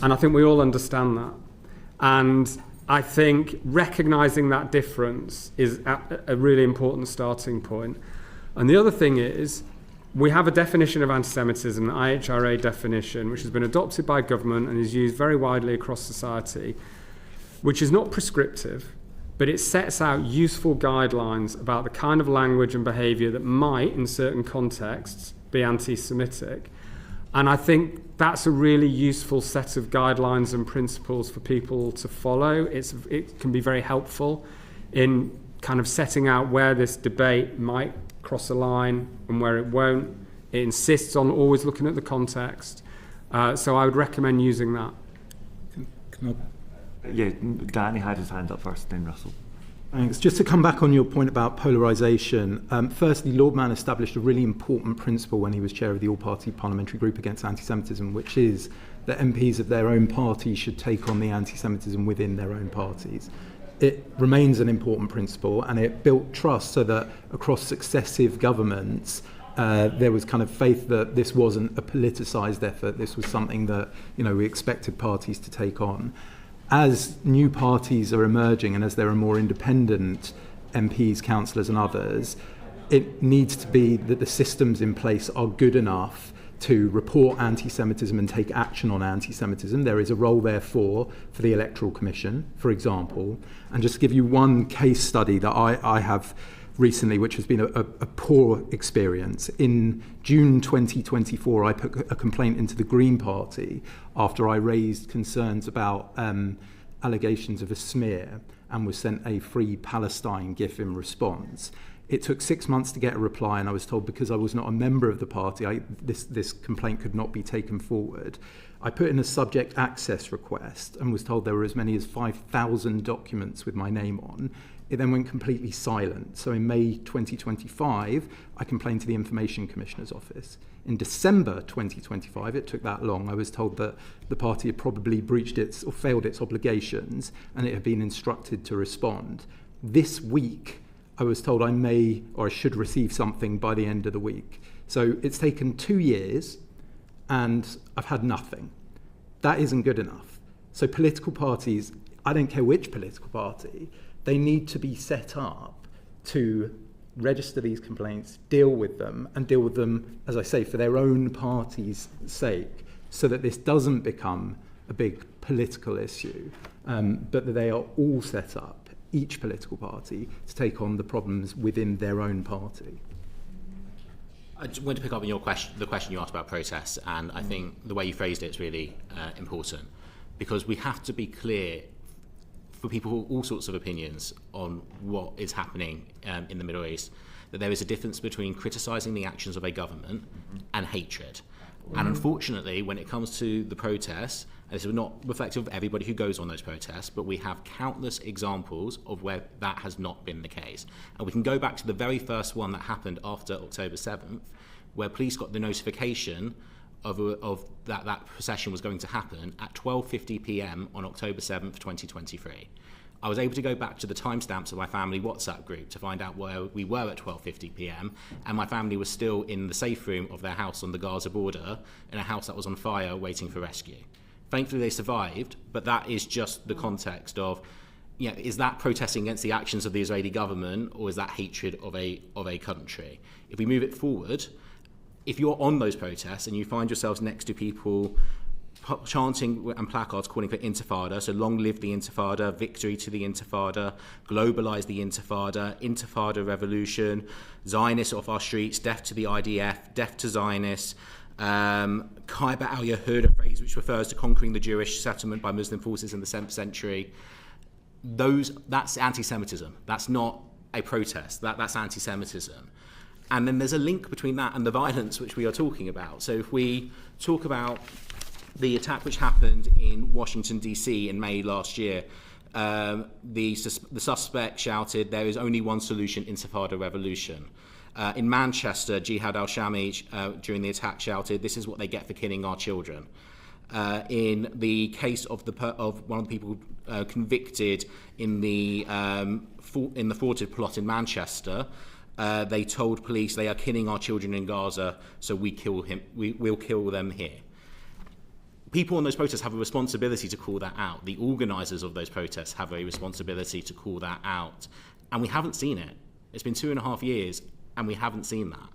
And I think we all understand that. And I think recognising that difference is a really important starting point. And the other thing is, we have a definition of anti-Semitism, the IHRA definition, which has been adopted by government and is used very widely across society, which is not prescriptive, but it sets out useful guidelines about the kind of language and behaviour that might, in certain contexts, be anti-Semitic. And I think that's a really useful set of guidelines and principles for people to follow. It can be very helpful in kind of setting out where this debate might cross a line and where it won't. It insists on always looking at the context. So I would recommend using that. Yeah, Danny had his hand up first, then Russell. Thanks. Just to come back on your point about polarisation, firstly, Lord Mann established a really important principle when he was chair of the All-Party Parliamentary Group Against Antisemitism, which is that MPs of their own party should take on the antisemitism within their own parties. It remains an important principle, and it built trust so that across successive governments, there was kind of faith that this wasn't a politicised effort. This was something that, we expected parties to take on. As new parties are emerging and as there are more independent MPs, councillors and others, it needs to be that the systems in place are good enough to report anti-Semitism and take action on anti-Semitism. There is a role, therefore, for the Electoral Commission, for example. And just to give you one case study that I have recently, which has been a poor experience. In June 2024, I put a complaint into the Green Party after I raised concerns about allegations of a smear and was sent a Free Palestine GIF in response. It took 6 months to get a reply, and I was told because I was not a member of the party, this complaint could not be taken forward. I put in a subject access request and was told there were as many as 5,000 documents with my name on. It then went completely silent. So in May 2025, I complained to the Information Commissioner's Office. In December 2025, it took that long, I was told that the party had probably breached its or failed its obligations and it had been instructed to respond. This week, I was told I may or I should receive something by the end of the week. So it's taken 2 years and I've had nothing. That isn't good enough. So political parties, I don't care which political party, they need to be set up to register these complaints, deal with them, as I say, for their own party's sake, so that this doesn't become a big political issue, but that they are all set up, each political party, to take on the problems within their own party. I just want to pick up on the question you asked about protests, and I think the way you phrased it is really important, because we have to be clear for people with all sorts of opinions on what is happening in the Middle East, that there is a difference between criticising the actions of a government and hatred. And unfortunately, when it comes to the protests, and this is not reflective of everybody who goes on those protests, but we have countless examples of where that has not been the case. And we can go back to the very first one that happened after October 7th, where police got the notification of that procession was going to happen at 12:50 p.m. on October 7th, 2023. I was able to go back to the timestamps of my family WhatsApp group to find out where we were at 12:50 p.m. and my family was still in the safe room of their house on the Gaza border, in a house that was on fire waiting for rescue. Thankfully they survived, but that is just the context of, is that protesting against the actions of the Israeli government, or is that hatred of a country? If we move it forward, if you're on those protests and you find yourselves next to people chanting and placards calling for intifada, so long live the intifada, victory to the intifada, globalise the intifada, intifada revolution, Zionists off our streets, death to the IDF, death to Zionists, Kaiba al-Yahuda phrase which refers to conquering the Jewish settlement by Muslim forces in the 7th century, that's anti-Semitism. That's not a protest, that's anti-Semitism. And then there's a link between that and the violence which we are talking about. So if we talk about the attack which happened in Washington, D.C. in May last year, the suspect shouted, "There is only one solution, intifada revolution." In Manchester, Jihad al-Shami, during the attack, shouted, "This is what they get for killing our children." In the case of one of the people convicted in the thwarted plot in Manchester, they told police, "They are killing our children in Gaza, so we'll kill them here." People on those protests have a responsibility to call that out. The organisers of those protests have a responsibility to call that out. And we haven't seen it. It's been 2.5 years and we haven't seen that.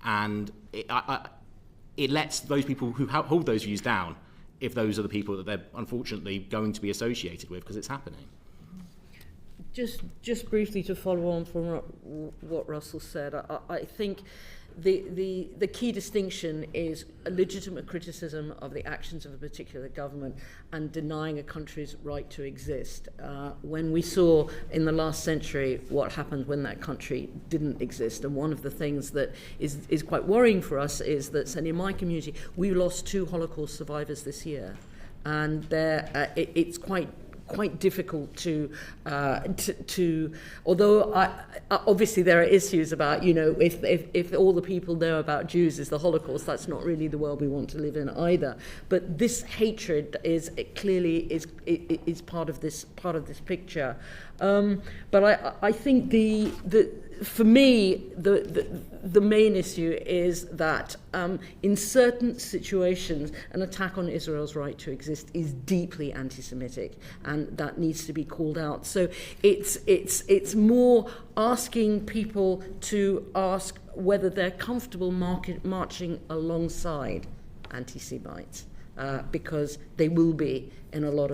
And it lets those people who hold those views down, if those are the people that they're unfortunately going to be associated with, because it's happening. Just briefly to follow on from what Russell said, I think the key distinction is a legitimate criticism of the actions of a particular government and denying a country's right to exist. When we saw in the last century what happened when that country didn't exist, and one of the things that is quite worrying for us is that, certainly in my community, we lost 2 Holocaust survivors this year, and it's quite difficult to although obviously there are issues about, if all the people know about Jews is the Holocaust, that's not really the world we want to live in either. But this hatred is part of this picture. But I think for me the main issue is that in certain situations an attack on Israel's right to exist is deeply anti-Semitic, and that needs to be called out. So it's more asking people to ask whether they're comfortable marching alongside anti-Semites. Because they will be in a lot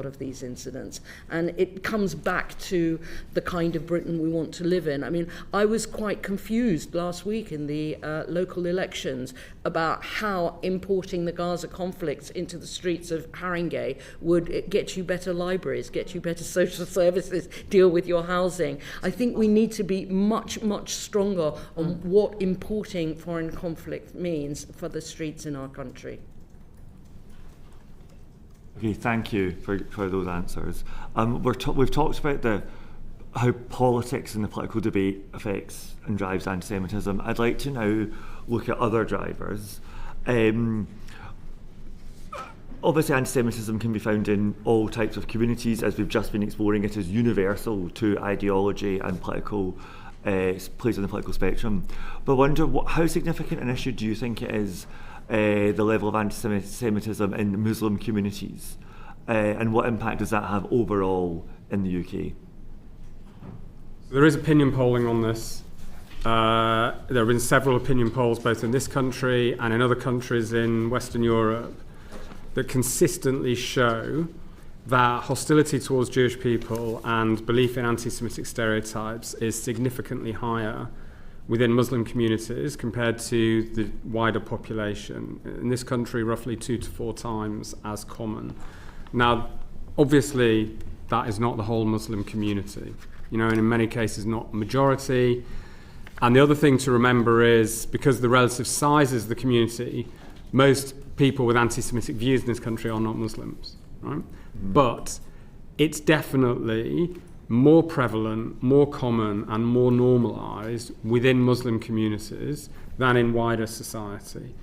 of these incidents, and it comes back to the kind of Britain we want to live in. I mean, I was quite confused last week in the local elections about how importing the Gaza conflicts into the streets of Haringey would get you better libraries, get you better social services, deal with your housing. I think we need to be much stronger on what importing foreign conflict means for the streets in our country. Okay, thank you for those answers. We've talked about how politics and the political debate affects and drives anti-Semitism. I'd like to now look at other drivers. Obviously, anti-Semitism can be found in all types of communities, as we've just been exploring. It is universal to ideology and political plays on the political spectrum. But I wonder, how significant an issue do you think it is the level of anti-Semitism in Muslim communities? And what impact does that have overall in the UK? There is opinion polling on this. There have been several opinion polls both in this country and in other countries in Western Europe that consistently show that hostility towards Jewish people and belief in anti-Semitic stereotypes is significantly higher within Muslim communities compared to the wider population. In this country, roughly 2 to 4 times as common. Now, obviously, that is not the whole Muslim community, and in many cases not a majority. And the other thing to remember is, because of the relative sizes of the community, most people with anti-Semitic views in this country are not Muslims, right? But it's definitely more prevalent, more common, and more normalised within Muslim communities than in wider society.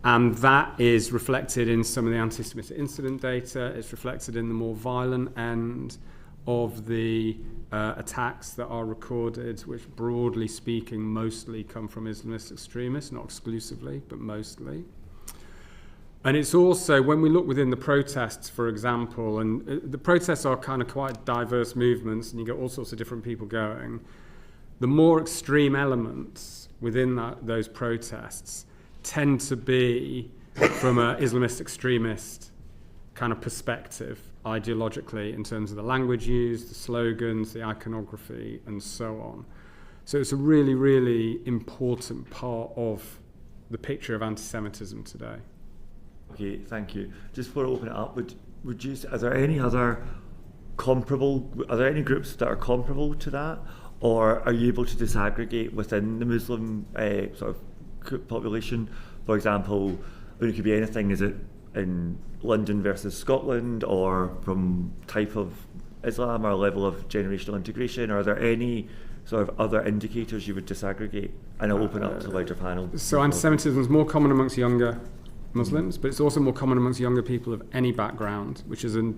And that is reflected in some of the anti-Semitic incident data. It's reflected in the more violent end of the attacks that are recorded, which broadly speaking mostly come from Islamist extremists, not exclusively, but mostly. And it's also, when we look within the protests, for example, and the protests are kind of quite diverse movements, and you get all sorts of different people going, the more extreme elements within those protests tend to be from an Islamist extremist kind of perspective, ideologically, in terms of the language used, the slogans, the iconography, and so on. So it's a really, really important part of the picture of anti-Semitism today. Okay, thank you. Just before I open it up, would you? Are there any groups that are comparable to that, or are you able to disaggregate within the Muslim sort of population? For example, it could be anything. Is it in London versus Scotland, or from type of Islam or level of generational integration? Or are there any sort of other indicators you would disaggregate? And I'll open up to the wider panel. So anti-Semitism is more common amongst younger Muslims, but it's also more common amongst younger people of any background, which is a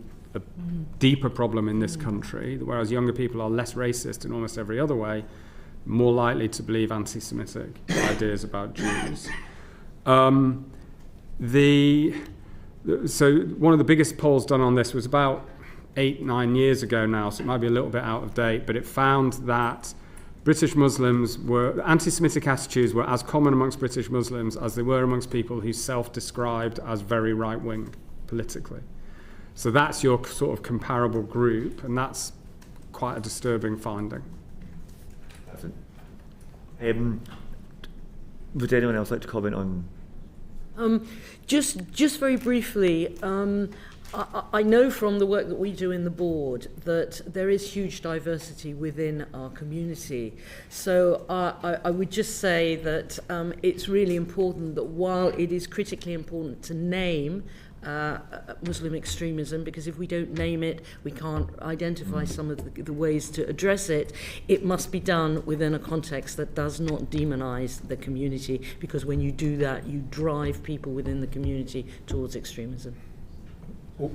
deeper problem in this country, whereas younger people are less racist in almost every other way, more likely to believe anti-Semitic ideas about Jews. So one of the biggest polls done on this was about 8-9 years ago now, so it might be a little bit out of date, but it found that British Muslims anti-Semitic attitudes were as common amongst British Muslims as they were amongst people who self-described as very right-wing politically. So that's your sort of comparable group, and that's quite a disturbing finding. Would anyone else like to comment on? Just very briefly, I know from the work that we do in the board that there is huge diversity within our community. So I would just say that it's really important that while it is critically important to name Muslim extremism, because if we don't name it, we can't identify some of the ways to address it. It must be done within a context that does not demonize the community, because when you do that, you drive people within the community towards extremism.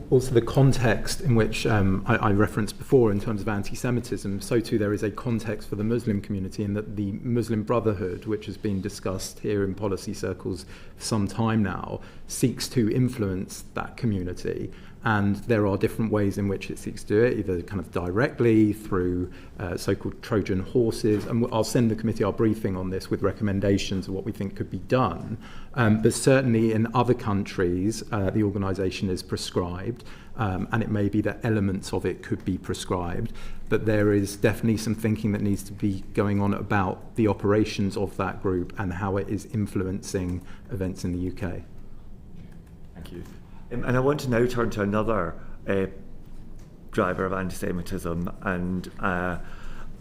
Also, the context in which I referenced before in terms of anti-Semitism, so too there is a context for the Muslim community, in that the Muslim Brotherhood, which has been discussed here in policy circles for some time now, seeks to influence that community. And there are different ways in which it seeks to do it, either kind of directly through so-called Trojan horses. And I'll send the committee our briefing on this with recommendations of what we think could be done. But certainly in other countries, the organisation is prescribed, and it may be that elements of it could be prescribed. But there is definitely some thinking that needs to be going on about the operations of that group and how it is influencing events in the UK. Thank you. And I want to now turn to another driver of anti-Semitism, and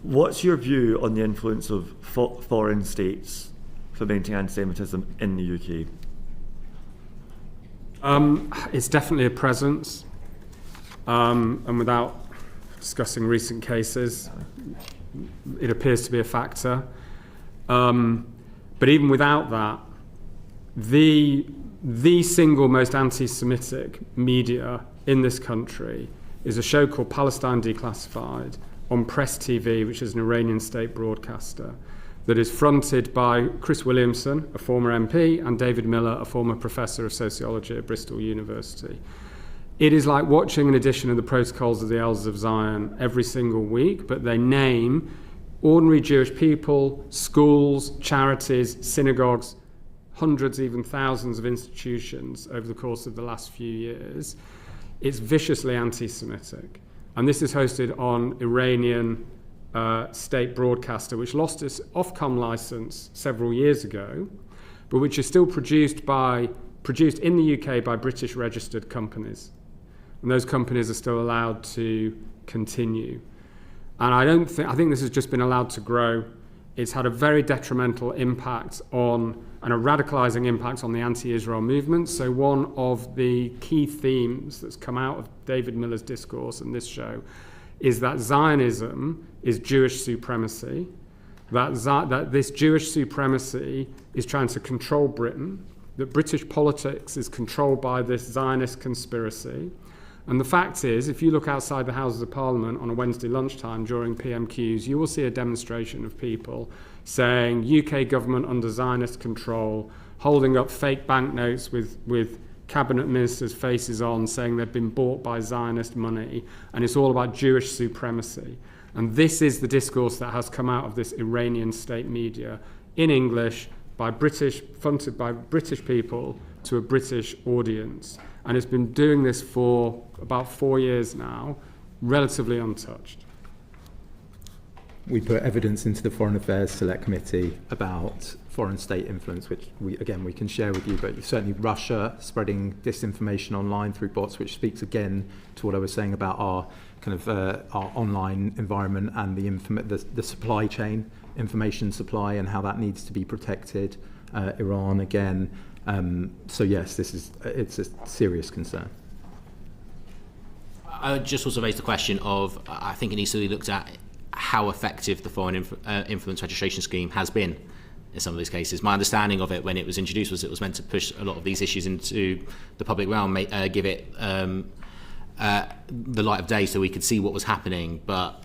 what's your view on the influence of foreign states fomenting anti-Semitism in the UK? It's definitely a presence, and without discussing recent cases, it appears to be a factor. But even without that, the single most anti-Semitic media in this country is a show called Palestine Declassified on Press TV, which is an Iranian state broadcaster, that is fronted by Chris Williamson, a former MP, and David Miller, a former professor of sociology at Bristol University. It is like watching an edition of the Protocols of the Elders of Zion every single week, but they name ordinary Jewish people, schools, charities, synagogues, hundreds, even thousands of institutions over the course of the last few years. It's viciously anti-Semitic. And this is hosted on Iranian state broadcaster, which lost its Ofcom license several years ago, but which is still produced in the UK by British registered companies. And those companies are still allowed to continue. And I think this has just been allowed to grow. It's had a very detrimental impact on, and a radicalizing impact on the anti-Israel movement. So one of the key themes that's come out of David Miller's discourse and this show is that Zionism is Jewish supremacy, that this Jewish supremacy is trying to control Britain, that British politics is controlled by this Zionist conspiracy. And the fact is, if you look outside the Houses of Parliament on a Wednesday lunchtime during PMQs, you will see a demonstration of people saying UK government under Zionist control, holding up fake banknotes with cabinet ministers' faces on, saying they've been bought by Zionist money, and it's all about Jewish supremacy. And this is the discourse that has come out of this Iranian state media in English, fronted by British people to a British audience. And it's been doing this for about 4 years now, relatively untouched. We put evidence into the Foreign Affairs Select Committee about foreign state influence, which we can share with you, but certainly Russia spreading disinformation online through bots, which speaks again to what I was saying about our our online environment and the supply chain, information supply, and how that needs to be protected. Iran again. So yes, it's a serious concern. I would just also raise the question of, I think it needs to be looked at how effective the foreign influence registration scheme has been in some of these cases. My understanding of it when it was introduced was it was meant to push a lot of these issues into the public realm, give it the light of day so we could see what was happening. But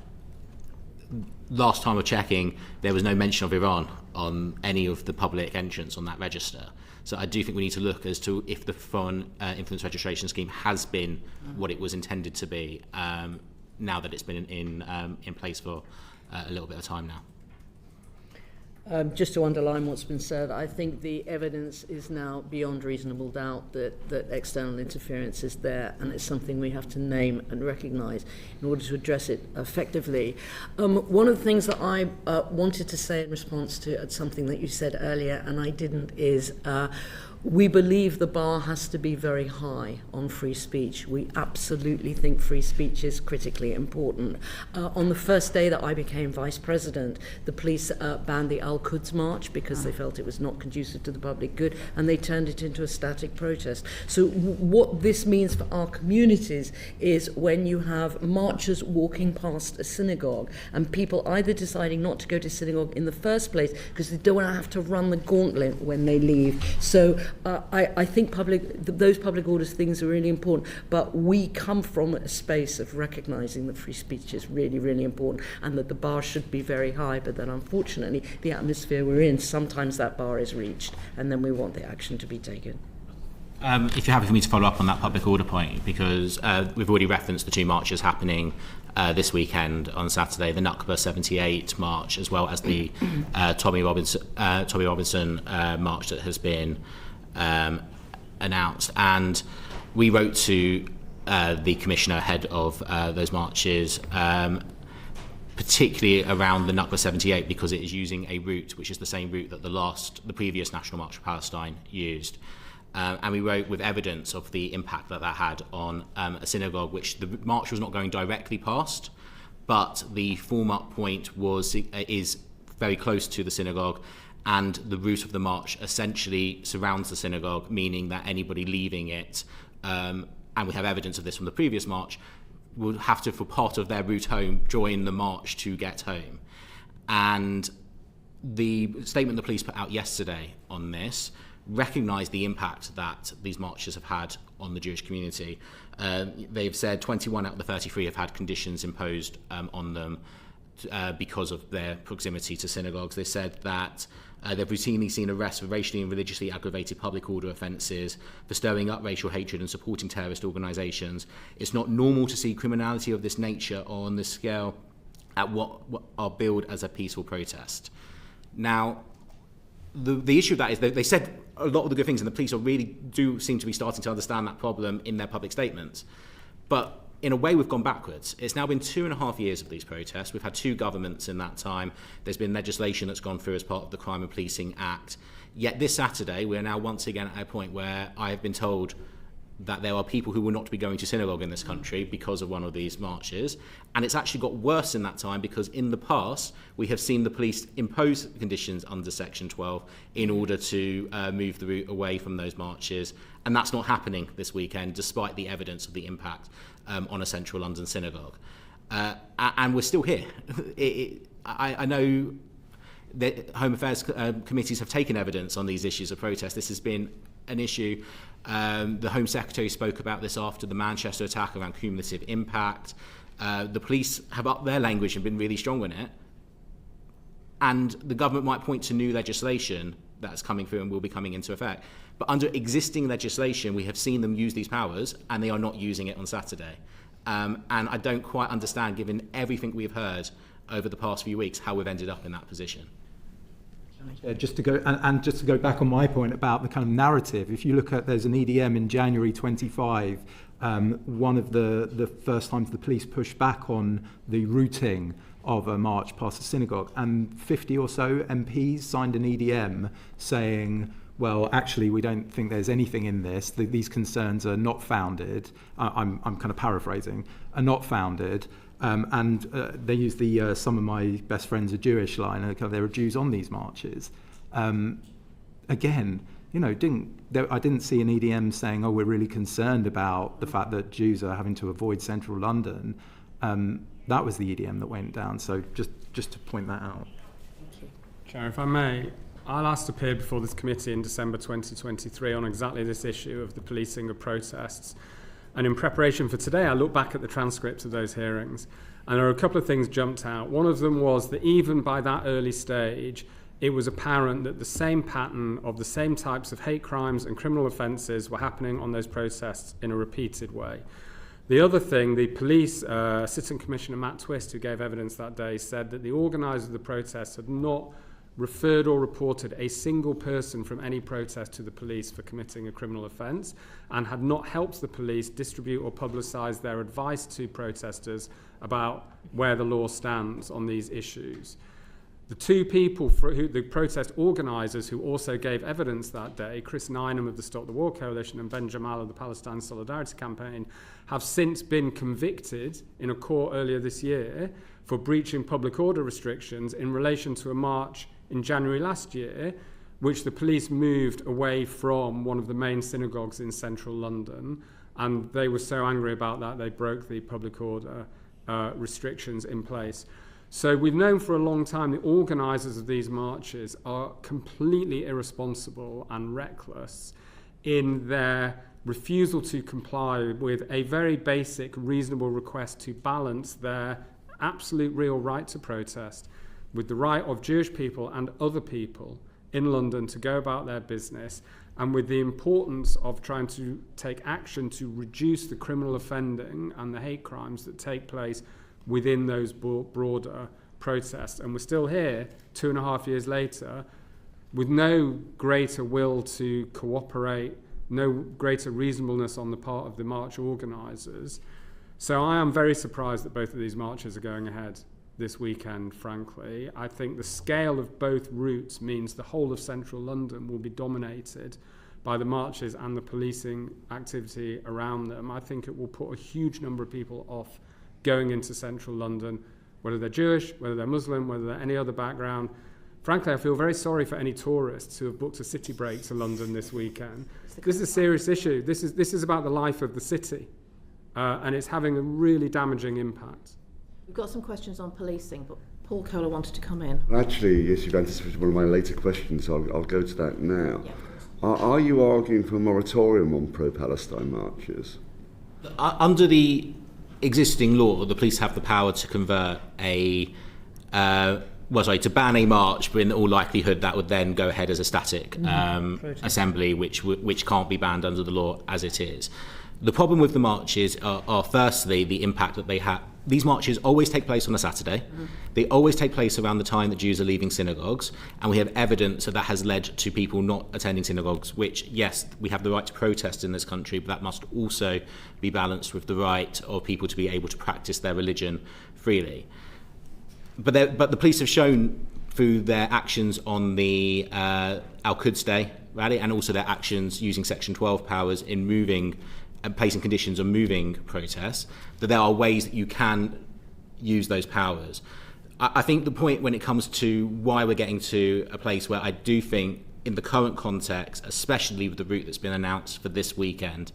last time of checking, there was no mention of Iran on any of the public entrants on that register. So I do think we need to look as to if the foreign influence registration scheme has been what it was intended to be, now that it's been in place for a little bit of time now. Just to underline what's been said, I think the evidence is now beyond reasonable doubt that external interference is there, and it's something we have to name and recognise in order to address it effectively. One of the things that I wanted to say in response to something that you said earlier, and I didn't, is we believe the bar has to be very high on free speech. We absolutely think free speech is critically important. On the first day that I became vice president, the police banned the Al-Quds March because they felt it was not conducive to the public good, and they turned it into a static protest. So what this means for our communities is when you have marchers walking past a synagogue and people either deciding not to go to synagogue in the first place because they don't want to have to run the gauntlet when they leave. So I think those public orders things are really important, but we come from a space of recognising that free speech is really, really important and that the bar should be very high, but that unfortunately the atmosphere we're in, sometimes that bar is reached and then we want the action to be taken. If you're happy for me to follow up on that public order point, because we've already referenced the two marches happening this weekend on Saturday, the Nakba 78 march, as well as the Tommy Robinson march that has been announced. And we wrote to the Commissioner ahead of those marches, particularly around the Nakba 78, because it is using a route which is the same route that the previous National March for Palestine used. And we wrote with evidence of the impact that had on a synagogue, which the march was not going directly past, but the form-up point is very close to the synagogue, and the route of the march essentially surrounds the synagogue, meaning that anybody leaving it, and we have evidence of this from the previous march, would have to, for part of their route home, join the march to get home. And the statement the police put out yesterday on this recognised the impact that these marches have had on the Jewish community. They've said 21 out of the 33 have had conditions imposed on them. because of their proximity to synagogues. They said that they've routinely seen arrests for racially and religiously aggravated public order offences, for stirring up racial hatred and supporting terrorist organisations. It's not normal to see criminality of this nature on this scale at what are billed as a peaceful protest. Now, the issue of that is they said a lot of the good things, and the police do seem to be starting to understand that problem in their public statements. But in a way, we've gone backwards. It's now been 2.5 years of these protests. We've had 2 governments in that time. There's been legislation that's gone through as part of the Crime and Policing Act. Yet this Saturday, we're now once again at a point where I have been told that there are people who will not be going to synagogue in this country because of one of these marches. And it's actually got worse in that time, because in the past, we have seen the police impose conditions under Section 12 in order to move the route away from those marches. And that's not happening this weekend, despite the evidence of the impact on a central London synagogue. And we're still here. I know that Home Affairs committees have taken evidence on these issues of protest. This has been an issue. The Home Secretary spoke about this after the Manchester attack around cumulative impact. The police have upped their language and been really strong on it. And the government might point to new legislation that's coming through and will be coming into effect. But under existing legislation, we have seen them use these powers, and they are not using it on Saturday. And I don't quite understand, given everything we've heard over the past few weeks, how we've ended up in that position. Just to go back on my point about the kind of narrative, if you look at, there's an EDM in January 25, one of the first times the police pushed back on the routing of a march past a synagogue, and 50 or so MPs signed an EDM saying, well, actually, we don't think there's anything in this. These concerns are not founded. I'm kind of paraphrasing, are not founded. And they use the some of my best friends are Jewish line, and there are Jews on these marches. Again, I didn't see an EDM saying, oh, we're really concerned about the fact that Jews are having to avoid central London. That was the EDM that went down. So just to point that out. Thank you. Chair, if I may, I last appeared before this committee in December 2023 on exactly this issue of the policing of protests. And in preparation for today, I looked back at the transcripts of those hearings, and there are a couple of things jumped out. One of them was that even by that early stage, it was apparent that the same pattern of the same types of hate crimes and criminal offences were happening on those protests in a repeated way. The other thing, the police, Assistant Commissioner Matt Twist, who gave evidence that day, said that the organisers of the protests had not referred or reported a single person from any protest to the police for committing a criminal offence, and had not helped the police distribute or publicise their advice to protesters about where the law stands on these issues. The 2 people, the protest organisers who also gave evidence that day, Chris Nineham of the Stop the War Coalition and Ben Jamal of the Palestine Solidarity Campaign, have since been convicted in a court earlier this year for breaching public order restrictions in relation to a march in January last year, which the police moved away from one of the main synagogues in central London, and they were so angry about that they broke the public order restrictions in place. So we've known for a long time the organisers of these marches are completely irresponsible and reckless in their refusal to comply with a very basic, reasonable request to balance their absolute real right to protest with the right of Jewish people and other people in London to go about their business, and with the importance of trying to take action to reduce the criminal offending and the hate crimes that take place within those broader protests. And we're still here 2.5 years later with no greater will to cooperate, no greater reasonableness on the part of the march organisers. So I am very surprised that both of these marches are going ahead this weekend, frankly. I think the scale of both routes means the whole of central London will be dominated by the marches and the policing activity around them. I think it will put a huge number of people off going into central London, whether they're Jewish, whether they're Muslim, whether they're any other background. Frankly, I feel very sorry for any tourists who have booked a city break to London this weekend. This is a serious issue. This is about the life of the city, and it's having a really damaging impact. We've got some questions on policing, but Paul Kohler wanted to come in. Actually, yes, you've anticipated one of my later questions, so I'll go to that now. Yeah. Are you arguing for a moratorium on pro-Palestine marches? Under the existing law, the police have the power to convert a to ban a march, but in all likelihood that would then go ahead as a static assembly, which can't be banned under the law as it is. The problem with the marches are firstly the impact that they have. These marches always take place on a Saturday. They always take place around the time that Jews are leaving synagogues, and we have evidence that has led to people not attending synagogues, which, yes, we have the right to protest in this country, but that must also be balanced with the right of people to be able to practice their religion freely. But the police have shown through their actions on the Al-Quds Day rally, and also their actions using Section 12 powers in moving and placing conditions on moving protests, that there are ways that you can use those powers. I think the point when it comes to why we're getting to a place where I do think in the current context, especially with the route that's been announced for this weekend,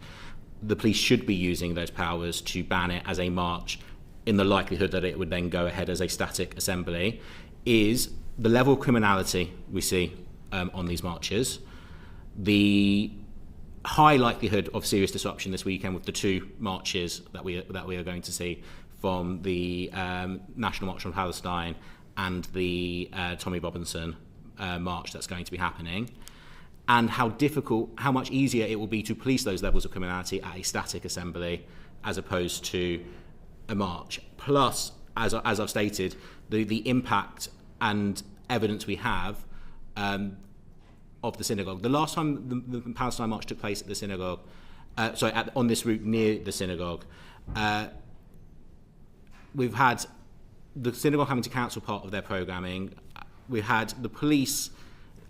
the police should be using those powers to ban it as a march in the likelihood that it would then go ahead as a static assembly, is the level of criminality we see on these marches, the high likelihood of serious disruption this weekend with the two marches that we are going to see from the National March on Palestine and the Tommy Robinson march that's going to be happening, and how much easier it will be to police those levels of criminality at a static assembly as opposed to a march. Plus, as I've stated, the impact and evidence we have of the synagogue. The last time the Palestine march took place at the synagogue, on this route near the synagogue, we've had the synagogue having to cancel part of their programming. We had the police,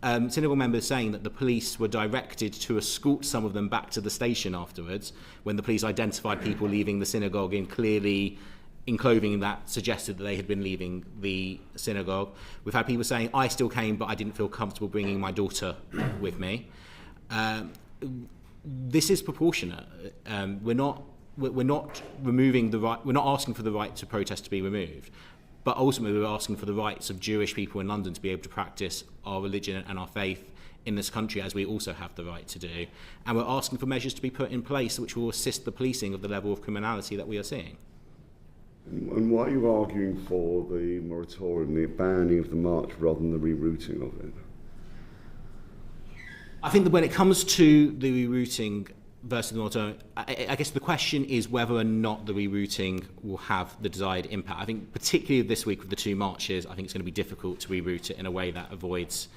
synagogue members saying that the police were directed to escort some of them back to the station afterwards when the police identified people leaving the synagogue in clothing that suggested that they had been leaving the synagogue. We've had people saying, I still came, but I didn't feel comfortable bringing my daughter with me. This is proportionate. We're not removing the right. We're not asking for the right to protest to be removed, but ultimately we're asking for the rights of Jewish people in London to be able to practice our religion and our faith in this country, as we also have the right to do. And we're asking for measures to be put in place which will assist the policing of the level of criminality that we are seeing. And why are you arguing for the moratorium, the banning of the march, rather than the rerouting of it? I think that when it comes to the rerouting versus the moratorium, I guess the question is whether or not the rerouting will have the desired impact. I think particularly this week with the two marches, I think it's going to be difficult to reroute it in a way that avoids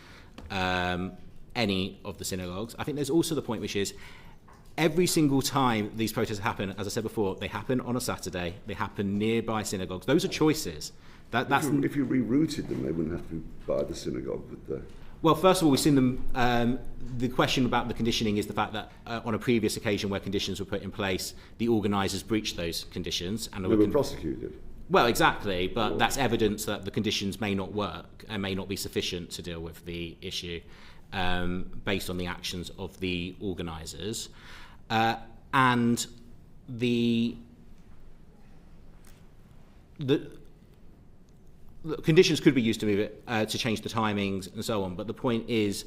any of the synagogues. I think there's also the point which is every single time these protests happen, as I said before, they happen on a Saturday, they happen nearby synagogues. Those are choices. If you rerouted them, they wouldn't have to be by the synagogue, would they? Well, first of all, we've seen them. The question about the conditioning is the fact that on a previous occasion where conditions were put in place, the organisers breached those conditions. And they were prosecuted. Well, exactly, but that's evidence that the conditions may not work and may not be sufficient to deal with the issue based on the actions of the organisers. And the conditions could be used to move it, to change the timings and so on. But the point is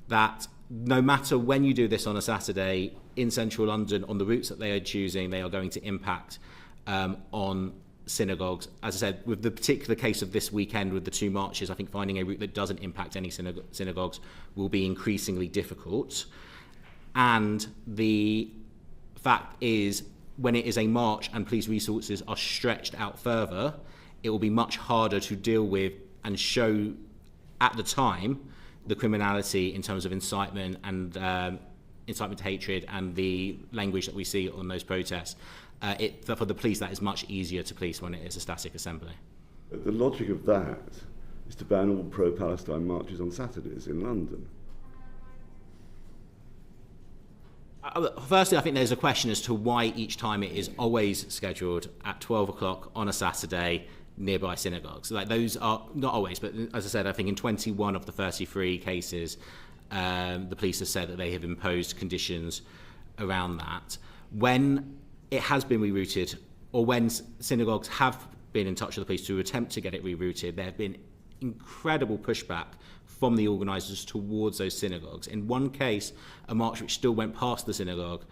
that no matter when you do this on a Saturday in central London, on the routes that they are choosing, they are going to impact on synagogues. As I said, with the particular case of this weekend with the two marches, I think finding a route that doesn't impact any synagogues will be increasingly difficult. And the fact is, when it is a march and police resources are stretched out further, it will be much harder to deal with and show at the time the criminality in terms of incitement and incitement to hatred and the language that we see on those protests. For the police, that is much easier to police when it is a static assembly. But the logic of that is to ban all pro-Palestine marches on Saturdays in London. Firstly, I think there's a question as to why each time it is always scheduled at 12 o'clock on a Saturday nearby synagogues. Like, those are not always, but as I said, I think in 21 of the 33 cases, the police have said that they have imposed conditions around that. When it has been rerouted, or when synagogues have been in touch with the police to attempt to get it rerouted, there have been incredible pushback from the organisers towards those synagogues. In one case, a march which still went past the synagogue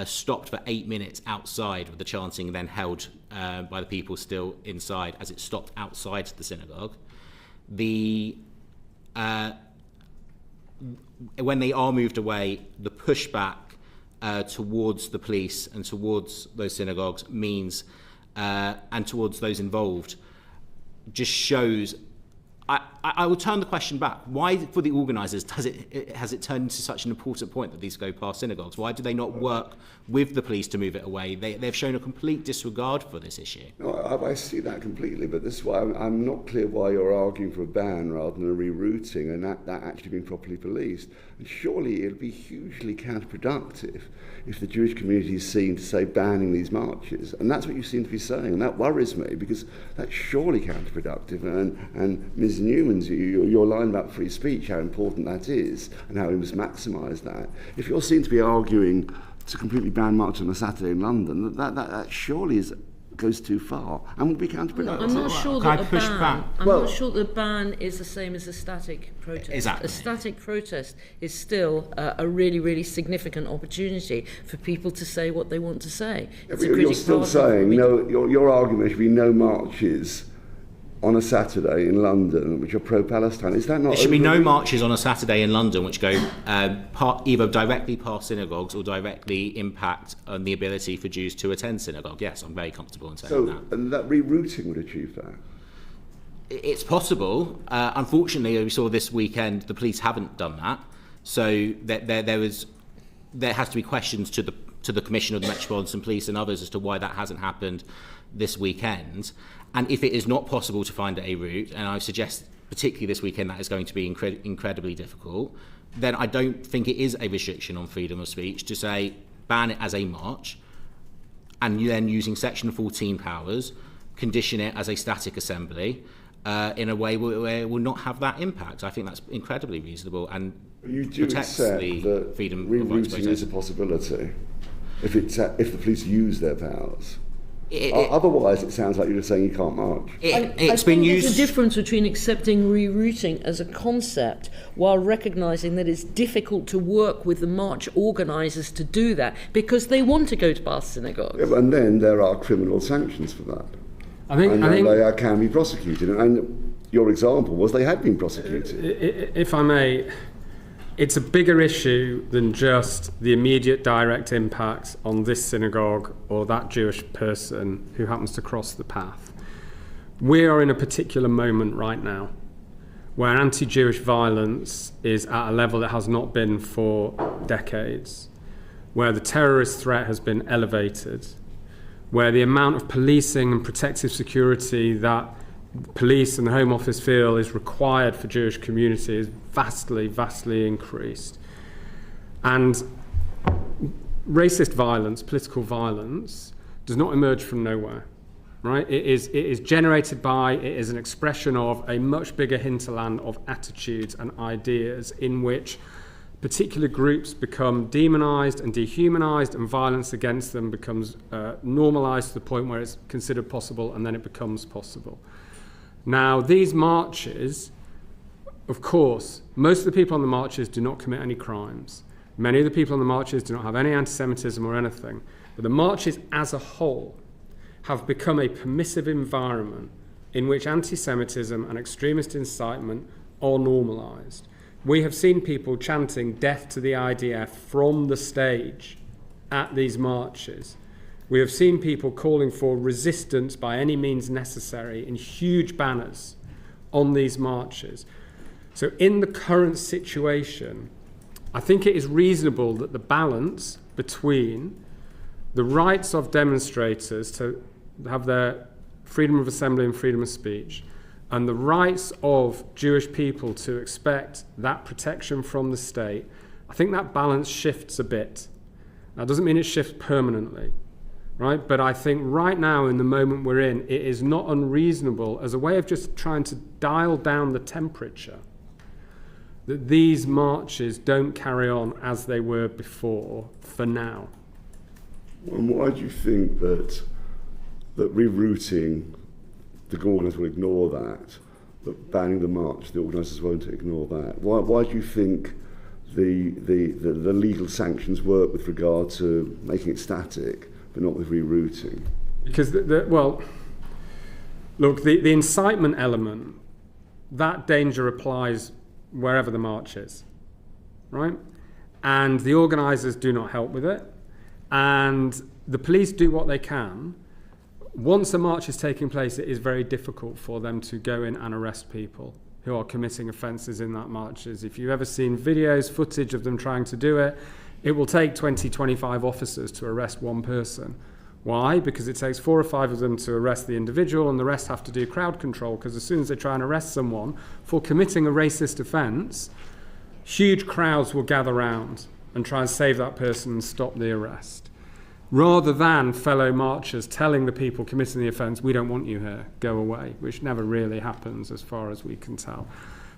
stopped for 8 minutes outside, with the chanting then held by the people still inside as it stopped outside the synagogue. when they are moved away, the pushback towards the police and towards those synagogues means, and towards those involved, just shows. I will turn the question back. Why, for the organisers, has it turned into such an important point that these go past synagogues? Why do they not work with the police to move it away? They've shown a complete disregard for this issue. No, I see that completely, but this is why I'm not clear why you're arguing for a ban rather than a rerouting and that actually being properly policed. And surely it'll be hugely counterproductive if the Jewish community is seen to say banning these marches. And that's what you seem to be saying, and that worries me, because that's surely counterproductive. And Ms. Newman's, your line about free speech, how important that is, and how we must maximise that. If you're seen to be arguing to completely ban march on a Saturday in London, that surely goes too far and will be counterproductive. I'm not sure Can I that push back? I'm not sure the ban is the same as a static protest. Exactly. A static protest is still a really, really significant opportunity for people to say what they want to say. Yeah, but you're still saying your argument should be no marches on a Saturday in London which are pro-Palestine. Is that not? There should be no marches on a Saturday in London which go either directly past synagogues or directly impact on the ability for Jews to attend synagogue. Yes, I'm very comfortable in saying that. And that rerouting would achieve that? It's possible. Unfortunately, we saw this weekend the police haven't done that. So there has to be questions to the Commissioner of the Metropolitan Police and others as to why that hasn't happened this weekend. And if it is not possible to find a route, and I suggest particularly this weekend that is going to be incredibly difficult, then I don't think it is a restriction on freedom of speech to say ban it as a march, and then using Section 14 powers, condition it as a static assembly in a way where it will not have that impact. I think that's incredibly reasonable and you do protects accept the that freedom of rerouting is a possibility if the police use their powers. Otherwise, it sounds like you're just saying you can't march. It's been used. There's a difference between accepting rerouting as a concept while recognising that it's difficult to work with the march organisers to do that because they want to go to past synagogues. Yeah, and then there are criminal sanctions for that. I think they can be prosecuted. And your example was they had been prosecuted. If I may, it's a bigger issue than just the immediate direct impact on this synagogue or that Jewish person who happens to cross the path. We are in a particular moment right now where anti-Jewish violence is at a level it has not been for decades, where the terrorist threat has been elevated, where the amount of policing and protective security that police and the Home Office feel is required for Jewish community is vastly increased. And racist violence, political violence, does not emerge from nowhere, right? It is generated by, it is an expression of a much bigger hinterland of attitudes and ideas in which particular groups become demonized and dehumanized, and violence against them becomes normalized to the point where it's considered possible, and then it becomes possible. Now, these marches, of course, most of the people on the marches do not commit any crimes. Many of the people on the marches do not have any anti-Semitism or anything. But the marches as a whole have become a permissive environment in which anti-Semitism and extremist incitement are normalised. We have seen people chanting death to the IDF from the stage at these marches. We have seen people calling for resistance by any means necessary in huge banners on these marches. So in the current situation, I think it is reasonable that the balance between the rights of demonstrators to have their freedom of assembly and freedom of speech and the rights of Jewish people to expect that protection from the state, I think that balance shifts a bit. That doesn't mean it shifts permanently. Right? But I think right now, in the moment we're in, it is not unreasonable as a way of just trying to dial down the temperature that these marches don't carry on as they were before for now. And why do you think that rerouting, the organisers will ignore that banning the march, the organisers won't ignore that? Why do you think the legal sanctions work with regard to making it static, but not with rerouting? Because, look, the incitement element that danger applies wherever the march is, right? And the organisers do not help with it, and the police do what they can. Once a march is taking place, it is very difficult for them to go in and arrest people who are committing offences in that marches. If you've ever seen videos, footage of them trying to do it, it will take 20, 25 officers to arrest one person. Why? Because it takes 4 or 5 of them to arrest the individual, and the rest have to do crowd control, because as soon as they try and arrest someone for committing a racist offence, huge crowds will gather round and try and save that person and stop the arrest. Rather than fellow marchers telling the people committing the offence, we don't want you here, go away, which never really happens as far as we can tell.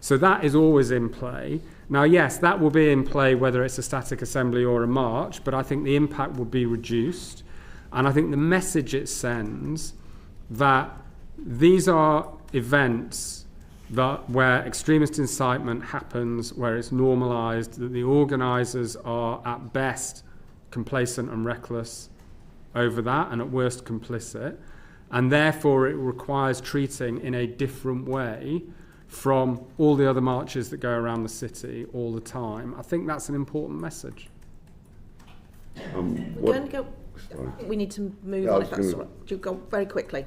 So that is always in play. Now, yes, that will be in play whether it's a static assembly or a march, but I think the impact will be reduced. And I think the message it sends that these are events where extremist incitement happens, where it's normalised, that the organisers are at best complacent and reckless over that, and at worst complicit, and therefore it requires treating in a different way from all the other marches that go around the city all the time. I think that's an important message. We need to move on, if that's all right. Do go very quickly.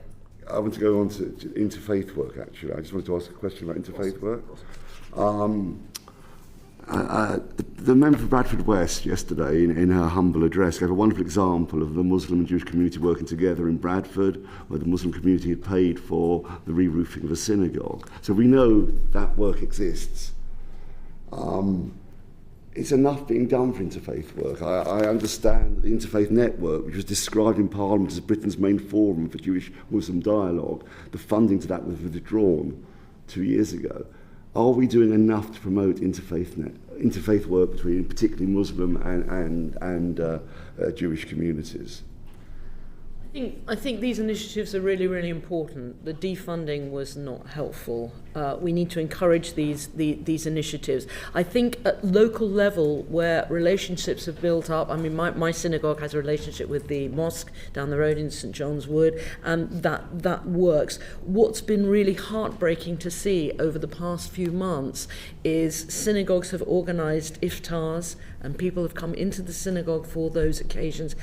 I want to go on to interfaith work, actually. I just wanted to ask a question about interfaith work. The member for Bradford West yesterday, in her humble address, gave a wonderful example of the Muslim and Jewish community working together in Bradford, where the Muslim community had paid for the re-roofing of a synagogue. So we know that work exists. It's enough being done for interfaith work. I understand that the Interfaith Network, which was described in Parliament as Britain's main forum for Jewish-Muslim dialogue, the funding to that was withdrawn 2 years ago. Are we doing enough to promote interfaith work between particularly Muslim and Jewish communities? I think these initiatives are really, really important. The defunding was not helpful. We need to encourage these initiatives. I think at local level, where relationships have built up, I mean, my synagogue has a relationship with the mosque down the road in St John's Wood, and that works. What's been really heartbreaking to see over the past few months is synagogues have organised iftars, and people have come into the synagogue for those occasions,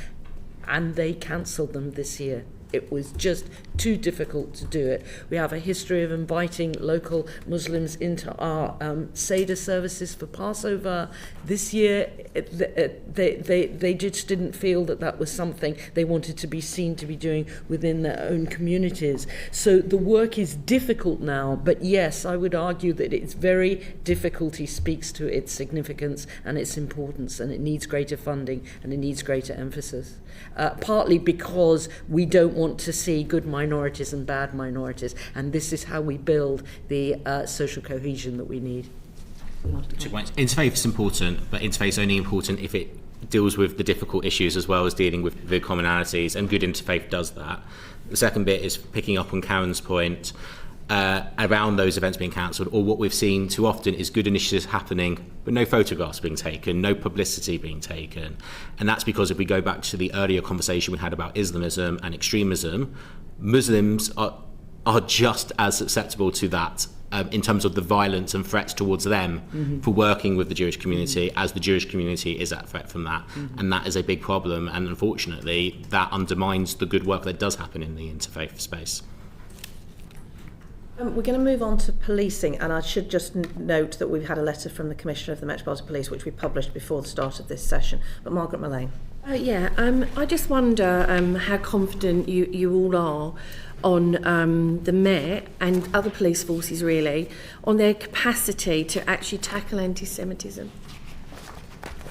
and they cancelled them this year. It was just too difficult to do it. We have a history of inviting local Muslims into our Seder services for Passover. This year, they just didn't feel that was something they wanted to be seen to be doing within their own communities. So the work is difficult now, but yes, I would argue that its very difficulty speaks to its significance and its importance, and it needs greater funding and it needs greater emphasis. Partly because we don't want to see good minorities and bad minorities, and this is how we build the social cohesion that we need. Interfaith is important, but interfaith is only important if it deals with the difficult issues as well as dealing with the commonalities, and good interfaith does that. The second bit is picking up on Karen's point around those events being cancelled, or what we've seen too often is good initiatives happening but no photographs being taken, no publicity being taken. And that's because if we go back to the earlier conversation we had about Islamism and extremism, Muslims are just as susceptible to that in terms of the violence and threats towards them for working with the Jewish community as the Jewish community is at threat from that. And that is a big problem, and unfortunately that undermines the good work that does happen in the interfaith space. We're going to move on to policing, and I should just note that we've had a letter from the Commissioner of the Metropolitan Police, which we published before the start of this session. But Margaret Mullane. I just wonder how confident you all are on the Met and other police forces, really, on their capacity to actually tackle anti-Semitism.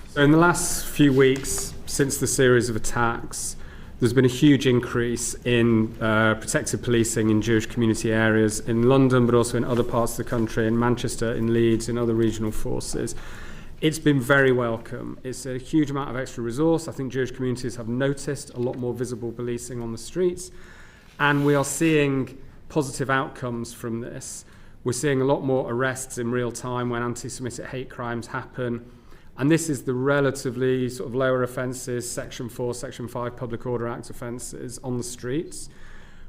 So in the last few weeks, since the series of attacks, there's been a huge increase in protective policing in Jewish community areas in London, but also in other parts of the country, in Manchester, in Leeds, in other regional forces. It's been very welcome. It's a huge amount of extra resource. I think Jewish communities have noticed a lot more visible policing on the streets, and we are seeing positive outcomes from this. We're seeing a lot more arrests in real time when anti-Semitic hate crimes happen. And this is the relatively sort of lower offences, Section 4, Section 5 Public Order Act offences on the streets.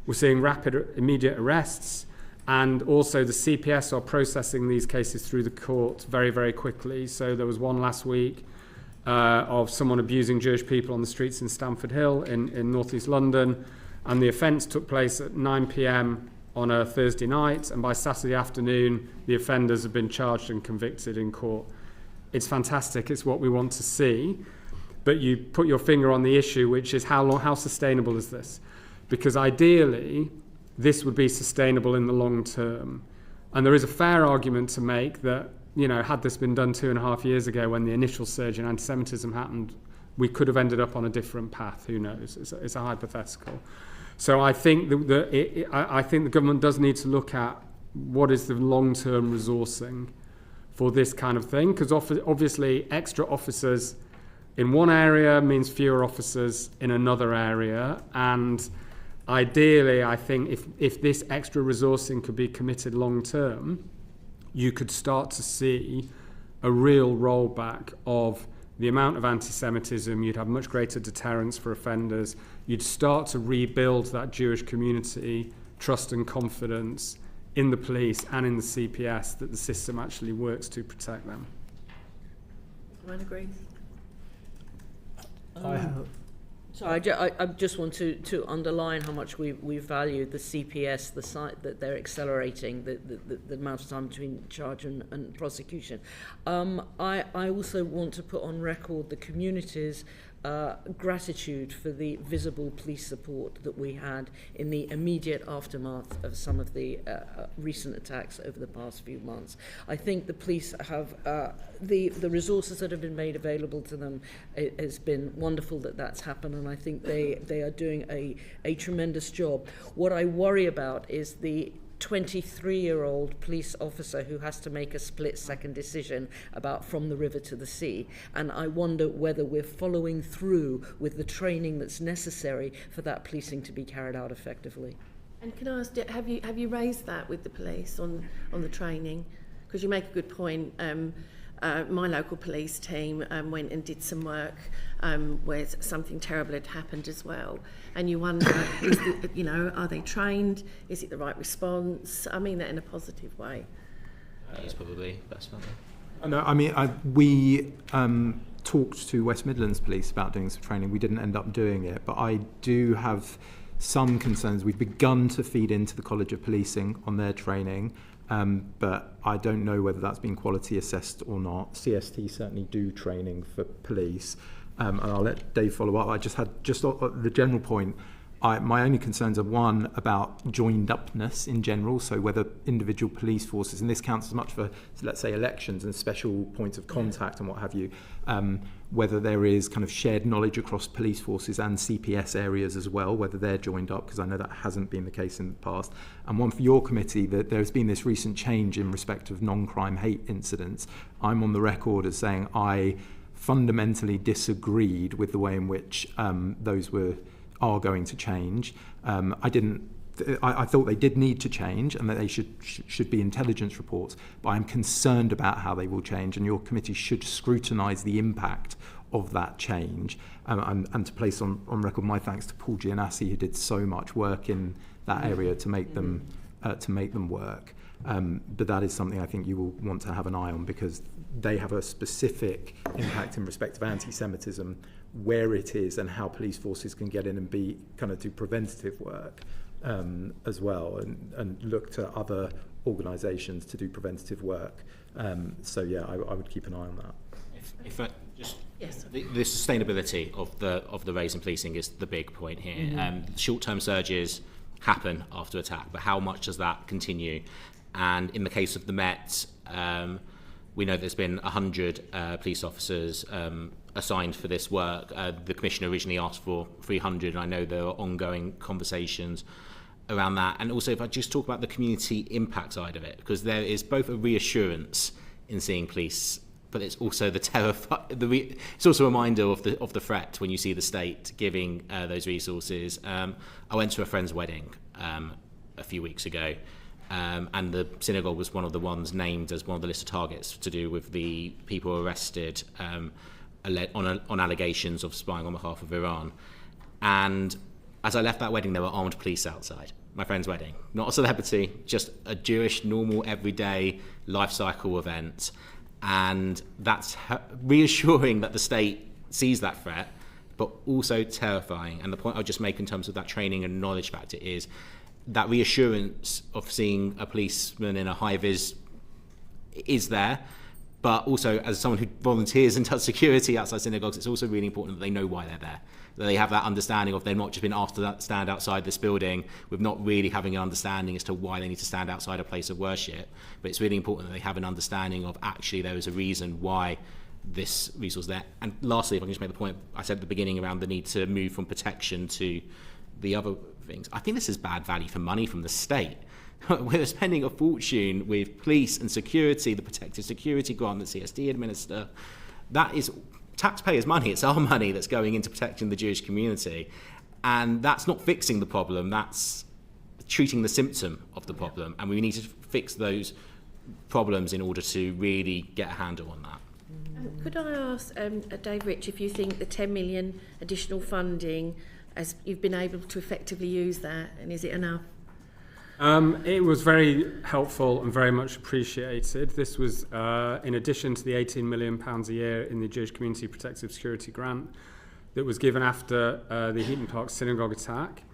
We're seeing rapid, immediate arrests, And also the CPS are processing these cases through the court very, very quickly. So there was one last week of someone abusing Jewish people on the streets in Stamford Hill in northeast London, and the offence took place at 9 p.m. on a Thursday night, and by Saturday afternoon the offenders have been charged and convicted in court. It's fantastic, it's what we want to see, but you put your finger on the issue, which is how sustainable is this? Because ideally this would be sustainable in the long term, and there is a fair argument to make that, you know, had this been done 2.5 years ago when the initial surge in anti-Semitism happened, we could have ended up on a different path. Who knows? It's a hypothetical. So I think I think the government does need to look at what is the long-term resourcing for this kind of thing, because obviously extra officers in one area means fewer officers in another area, and ideally I think if this extra resourcing could be committed long-term, you could start to see a real rollback of the amount of anti-Semitism. You'd have much greater deterrence for offenders. You'd start to rebuild that Jewish community, trust and confidence in the police and in the CPS that the system actually works to protect them. Everyone agree? So I just want to underline how much we value the CPS, the site that they're accelerating the amount of time between charge and prosecution. I also want to put on record the community's gratitude for the visible police support that we had in the immediate aftermath of some of the recent attacks over the past few months. I think the police have the resources that have been made available to them. It has been wonderful that that's happened, and I think they are doing a tremendous job. What I worry about is the 23-year-old police officer who has to make a split-second decision about from the river to the sea, and I wonder whether we're following through with the training that's necessary for that policing to be carried out effectively. And can I ask, have you raised that with the police on the training? Because you make a good point. My local police team went and did some work where something terrible had happened as well, and you wonder, are they trained? Is it the right response? I mean that in a positive way. It's probably best one. No, I mean, we talked to West Midlands Police about doing some training. We didn't end up doing it, but I do have some concerns. We've begun to feed into the College of Policing on their training, but I don't know whether that's been quality assessed or not. CST certainly do training for police, and I'll let Dave follow up. I just had the general point. My only concerns are, one, about joined-upness in general, so whether individual police forces, and this counts as much for, let's say, elections and special points of contact and what have you, whether there is kind of shared knowledge across police forces and CPS areas as well, whether they're joined up, because I know that hasn't been the case in the past. And one for your committee, that there's been this recent change in respect of non-crime hate incidents. I'm on the record as saying I fundamentally disagreed with the way in which those are going to change. I thought they did need to change and that they should be intelligence reports, but I'm concerned about how they will change, and your committee should scrutinise the impact of that change. And to place on record my thanks to Paul Gianassi, who did so much work in that area to make them work. But that is something I think you will want to have an eye on, because they have a specific impact in respect of anti-Semitism, where it is and how police forces can get in and be kind of do preventative work as well, and look to other organisations to do preventative work. So yeah, I would keep an eye on that. If I just Yes. the sustainability of the raise in policing is the big point here. Mm-hmm. Short-term surges happen after attack, but how much does that continue? And in the case of the Met, we know there's been 100 police officers assigned for this work. The Commissioner originally asked for 300, and I know there are ongoing conversations around that. And also, if I just talk about the community impact side of it, because there is both a reassurance in seeing police, but it's also it's also a reminder of the threat when you see the state giving those resources. I went to a friend's wedding a few weeks ago, and the synagogue was one of the ones named as one of the list of targets to do with the people arrested on allegations of spying on behalf of Iran. And as I left that wedding, there were armed police outside. my friend's wedding. Not a celebrity, just a Jewish, normal, everyday life cycle event. And that's reassuring that the state sees that threat, but also terrifying. And the point I'll just make in terms of that training and knowledge factor is that reassurance of seeing a policeman in a high-vis is there, but also as someone who volunteers and does security outside synagogues, it's also really important that they know why they're there. That they have that understanding of they've not just been asked to stand outside this building with not really having an understanding as to why they need to stand outside a place of worship, but it's really important that they have an understanding of actually there is a reason why this resource there. And lastly, if I can just make the point I said at the beginning around the need to move from protection to the other things, I think this is bad value for money from the state. We're spending a fortune with police and security, the protective security grant that CSD administer. That is taxpayers' money. It's our money that's going into protecting the Jewish community. And that's not fixing the problem, that's treating the symptom of the problem. And we need to fix those problems in order to really get a handle on that. Could I ask Dave Rich if you think the 10 million additional funding, as you've been able to effectively use that, and is it enough? It was very helpful and very much appreciated. This was in addition to the £18 million a year in the Jewish Community Protective Security Grant that was given after the Heaton Park synagogue attack,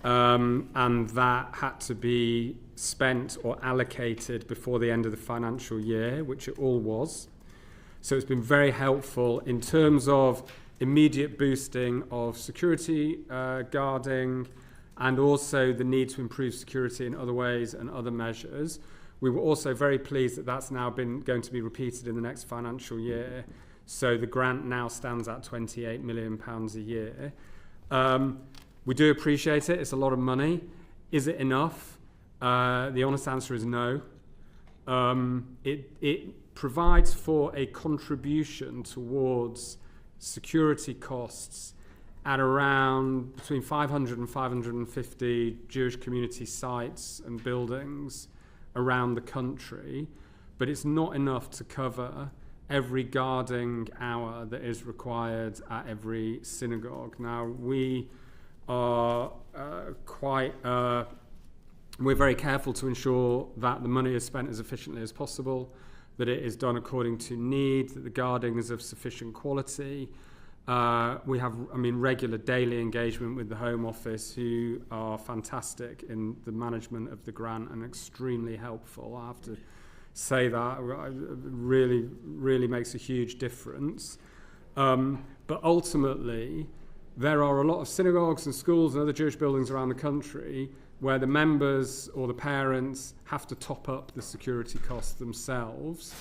and that had to be spent or allocated before the end of the financial year, which it all was. So it's been very helpful in terms of immediate boosting of security guarding, and also the need to improve security in other ways and other measures. We were also very pleased that that's now going to be repeated in the next financial year. So the grant now stands at £28 million a year. We do appreciate it. It's a lot of money. Is it enough? The honest answer is no. It provides for a contribution towards security costs at around between 500 and 550 Jewish community sites and buildings around the country, but it's not enough to cover every guarding hour that is required at every synagogue. Now, we are we're very careful to ensure that the money is spent as efficiently as possible, that it is done according to need, that the guarding is of sufficient quality. We have, regular daily engagement with the Home Office, who are fantastic in the management of the grant and extremely helpful. I have to say that really, really makes a huge difference. But ultimately, there are a lot of synagogues and schools and other Jewish buildings around the country where the members or the parents have to top up the security costs themselves,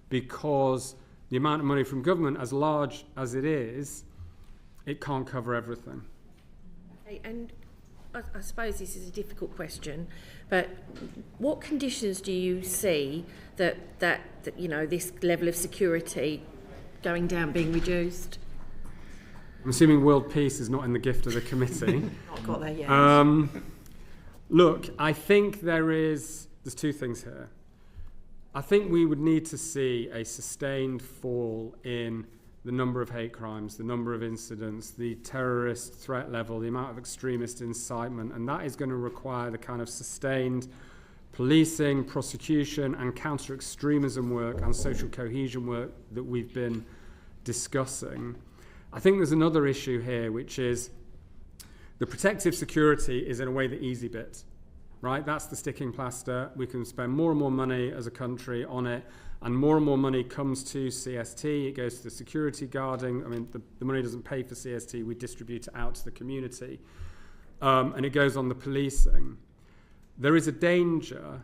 because the amount of money from government, as large as it is, it can't cover everything. Okay, and I suppose this is a difficult question, but what conditions do you see that this level of security going down, being reduced? I'm assuming world peace is not in the gift of the committee. Not got there yet. Look, I think there's two things here. I think we would need to see a sustained fall in the number of hate crimes, the number of incidents, the terrorist threat level, the amount of extremist incitement, and that is going to require the kind of sustained policing, prosecution, and counter-extremism work and social cohesion work that we've been discussing. I think there's another issue here, which is the protective security is in a way the easy bit, right? That's the sticking plaster. We can spend more and more money as a country on it, and more money comes to CST. It goes to the security guarding. The money doesn't pay for CST. We distribute it out to the community. And it goes on the policing. There is a danger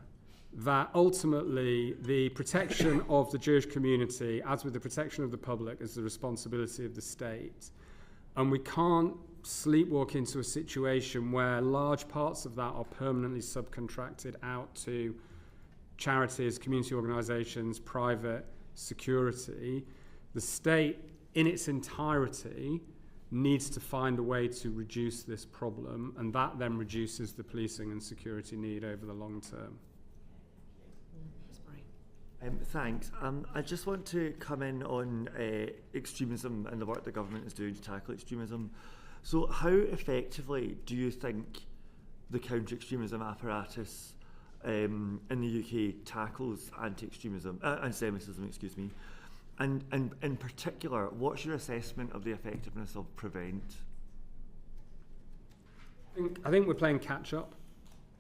that ultimately the protection of the Jewish community, as with the protection of the public, is the responsibility of the state. And we can't sleepwalk into a situation where large parts of that are permanently subcontracted out to charities, community organisations, private security. The state in its entirety needs to find a way to reduce this problem, and that then reduces the policing and security need over the long term. Thanks. I just want to come in on extremism and the work the government is doing to tackle extremism. So how effectively do you think the counter-extremism apparatus in the UK tackles anti-Semitism, excuse me, and in particular, what's your assessment of the effectiveness of Prevent? I think we're playing catch-up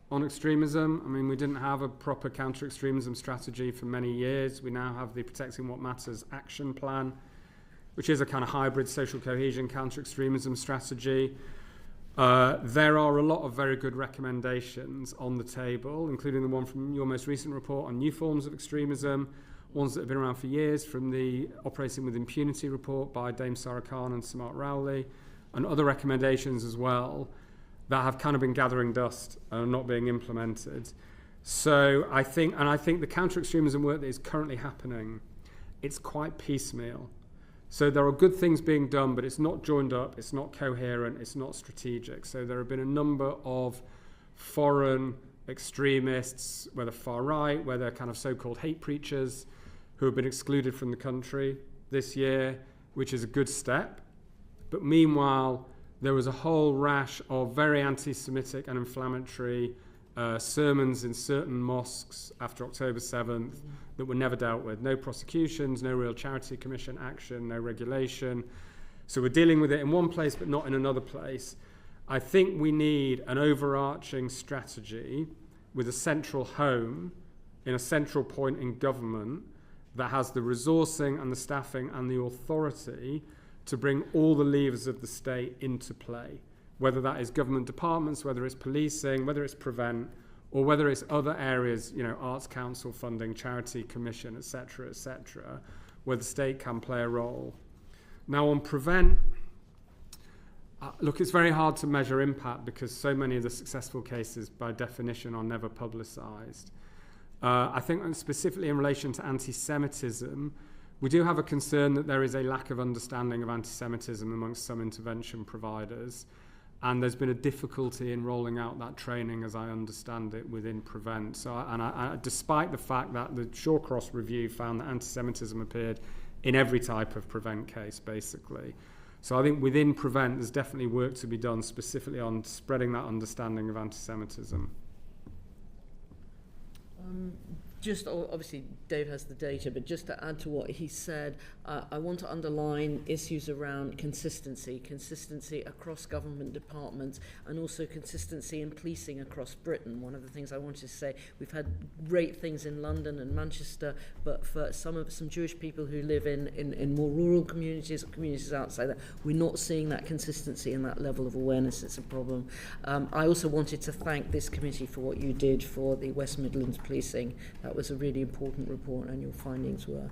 on extremism. I mean, we didn't have a proper counter-extremism strategy for many years. We now have the Protecting What Matters action plan, which is a kind of hybrid social cohesion counter-extremism strategy. There are a lot of very good recommendations on the table, including the one from your most recent report on new forms of extremism, ones that have been around for years, from the Operating with Impunity report by Dame Sarah Khan and Samart Rowley, and other recommendations as well that have kind of been gathering dust and are not being implemented. So I think the counter-extremism work that is currently happening, it's quite piecemeal. So there are good things being done, but it's not joined up, it's not coherent, it's not strategic. So there have been a number of foreign extremists, whether far right, whether kind of so-called hate preachers, who have been excluded from the country this year, which is a good step. But meanwhile, there was a whole rash of very anti-Semitic and inflammatory sermons in certain mosques after October 7th that were never dealt with. No prosecutions, no real charity commission action, no regulation. So we're dealing with it in one place but not in another place. I think we need an overarching strategy with a central home in a central point in government that has the resourcing and the staffing and the authority to bring all the levers of the state into play, whether that is government departments, whether it's policing, whether it's Prevent, or whether it's other areas, Arts Council funding, charity commission, etc., where the state can play a role. Now on Prevent, look, it's very hard to measure impact because so many of the successful cases, by definition, are never publicised. I think specifically in relation to anti-Semitism, we do have a concern that there is a lack of understanding of anti-Semitism amongst some intervention providers, and there's been a difficulty in rolling out that training, as I understand it, within Prevent. So, despite the fact that the Shawcross review found that anti-Semitism appeared in every type of Prevent case, basically. So I think within Prevent, there's definitely work to be done specifically on spreading that understanding of anti-Semitism. Just obviously Dave has the data, but just to add to what he said, I want to underline issues around consistency across government departments, and also consistency in policing across Britain. One of the things I wanted to say, we've had great things in London and Manchester, but for some Jewish people who live in more rural communities or communities outside that, we're not seeing that consistency and that level of awareness. It's a problem. I also wanted to thank this committee for what you did for the West Midlands policing. That was a really important report, and your findings were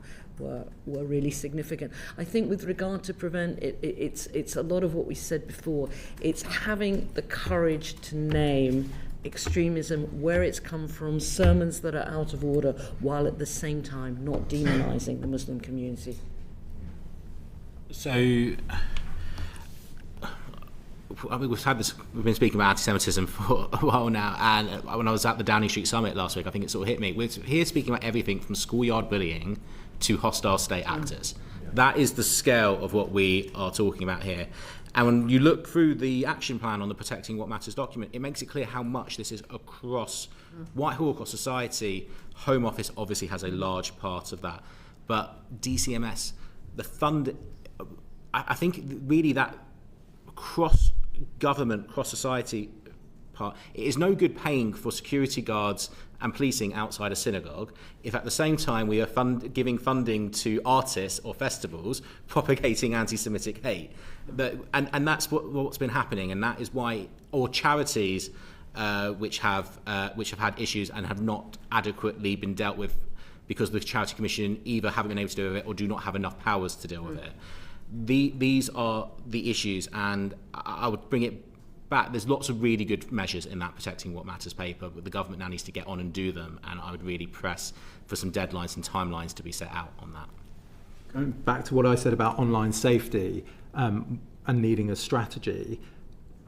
really significant. I think with regard to Prevent, it's a lot of what we said before. It's having the courage to name extremism, where it's come from, sermons that are out of order, while at the same time not demonising the Muslim community. So, I mean, we've been speaking about anti-Semitism for a while now, and when I was at the Downing Street Summit last week, I think it sort of hit me. We're here speaking about everything from schoolyard bullying to hostile state actors. Yeah. That is the scale of what we are talking about here. And when you look through the action plan on the Protecting What Matters document, it makes it clear how much this is across Whitehall, across society. Home Office obviously has a large part of that. But DCMS, the fund, I think really that cross-government, cross-society part, it is no good paying for security guards and policing outside a synagogue if at the same time we are giving funding to artists or festivals propagating anti-Semitic hate. And that's what's been happening, and that is why, or charities which have had issues and have not adequately been dealt with because the Charity Commission either haven't been able to deal with it or do not have enough powers to deal with it. These are the issues, and I would bring it back. There's lots of really good measures in that Protecting What Matters paper, but the government now needs to get on and do them, and I would really press for some deadlines and timelines to be set out on that. Going back to what I said about online safety and needing a strategy,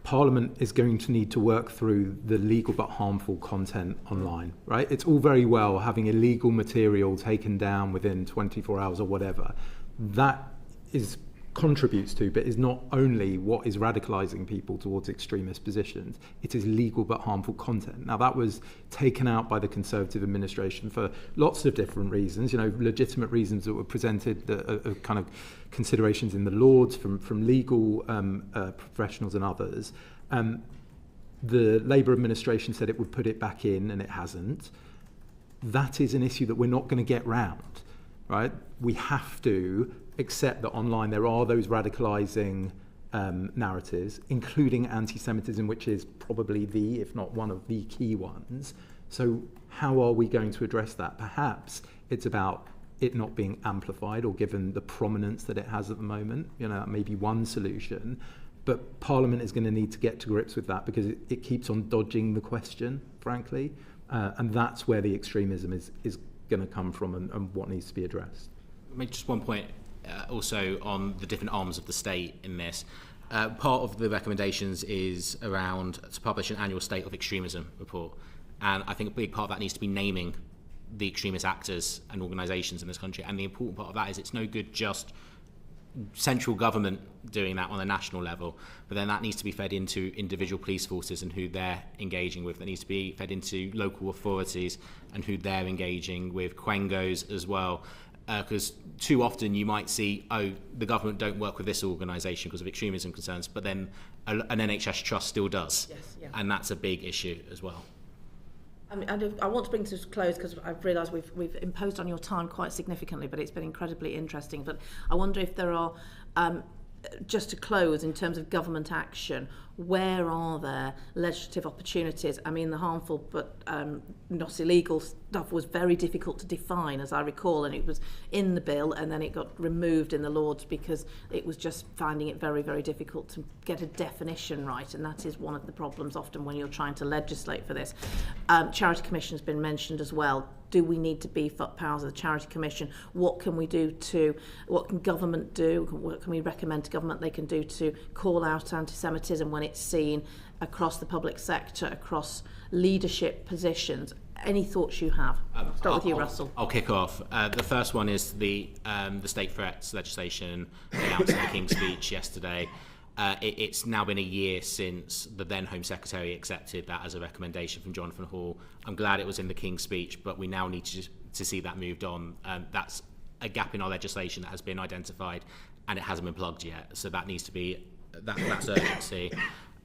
Parliament is going to need to work through the legal but harmful content online, right? It's all very well having illegal material taken down within 24 hours or whatever. That is contributes to, but is not only what is radicalising people towards extremist positions, it is legal but harmful content. Now, that was taken out by the Conservative administration for lots of different reasons, legitimate reasons that were presented, that kind of considerations in the Lords from legal professionals and others. The Labour administration said it would put it back in, and it hasn't. That is an issue that we're not going to get round, right? We have to accept that online there are those radicalising narratives, including anti-Semitism, which is probably the, if not one of the key ones. So how are we going to address that? Perhaps it's about it not being amplified or given the prominence that it has at the moment. That may be one solution. But Parliament is going to need to get to grips with that, because it keeps on dodging the question, frankly. And that's where the extremism is going to come from, and what needs to be addressed. Make just one point also on the different arms of the state in this. Part of the recommendations is around to publish an annual state of extremism report. And I think a big part of that needs to be naming the extremist actors and organisations in this country. And the important part of that is it's no good just central government doing that on a national level, but then that needs to be fed into individual police forces and who they're engaging with. That needs to be fed into local authorities and who they're engaging with, Quengos as well, because too often you might see, the government don't work with this organisation because of extremism concerns, but then an NHS trust still does. Yes, yeah. And that's a big issue as well. I want to bring this to close, because I've realised we've imposed on your time quite significantly, but it's been incredibly interesting. But I wonder if there are, just to close, in terms of government action, where are there legislative opportunities? I mean, the harmful but not illegal stuff was very difficult to define, as I recall, and it was in the bill, and then it got removed in the Lords because it was just finding it very, very difficult to get a definition right, and that is one of the problems often when you're trying to legislate for this. Charity Commission has been mentioned as well. Do we need to beef up powers of the Charity Commission? What can we do what can government do? What can we recommend to government they can do to call out anti-Semitism when it's seen across the public sector, across leadership positions? Any thoughts you have? Start with you, Russell. I'll kick off. The first one is the state threats legislation announced in the King's speech yesterday. It's now been a year since the then Home Secretary accepted that as a recommendation from Jonathan Hall. I'm glad it was in the King's speech, but we now need to see that moved on. That's a gap in our legislation that has been identified, and it hasn't been plugged yet. So that needs to be, that's urgency.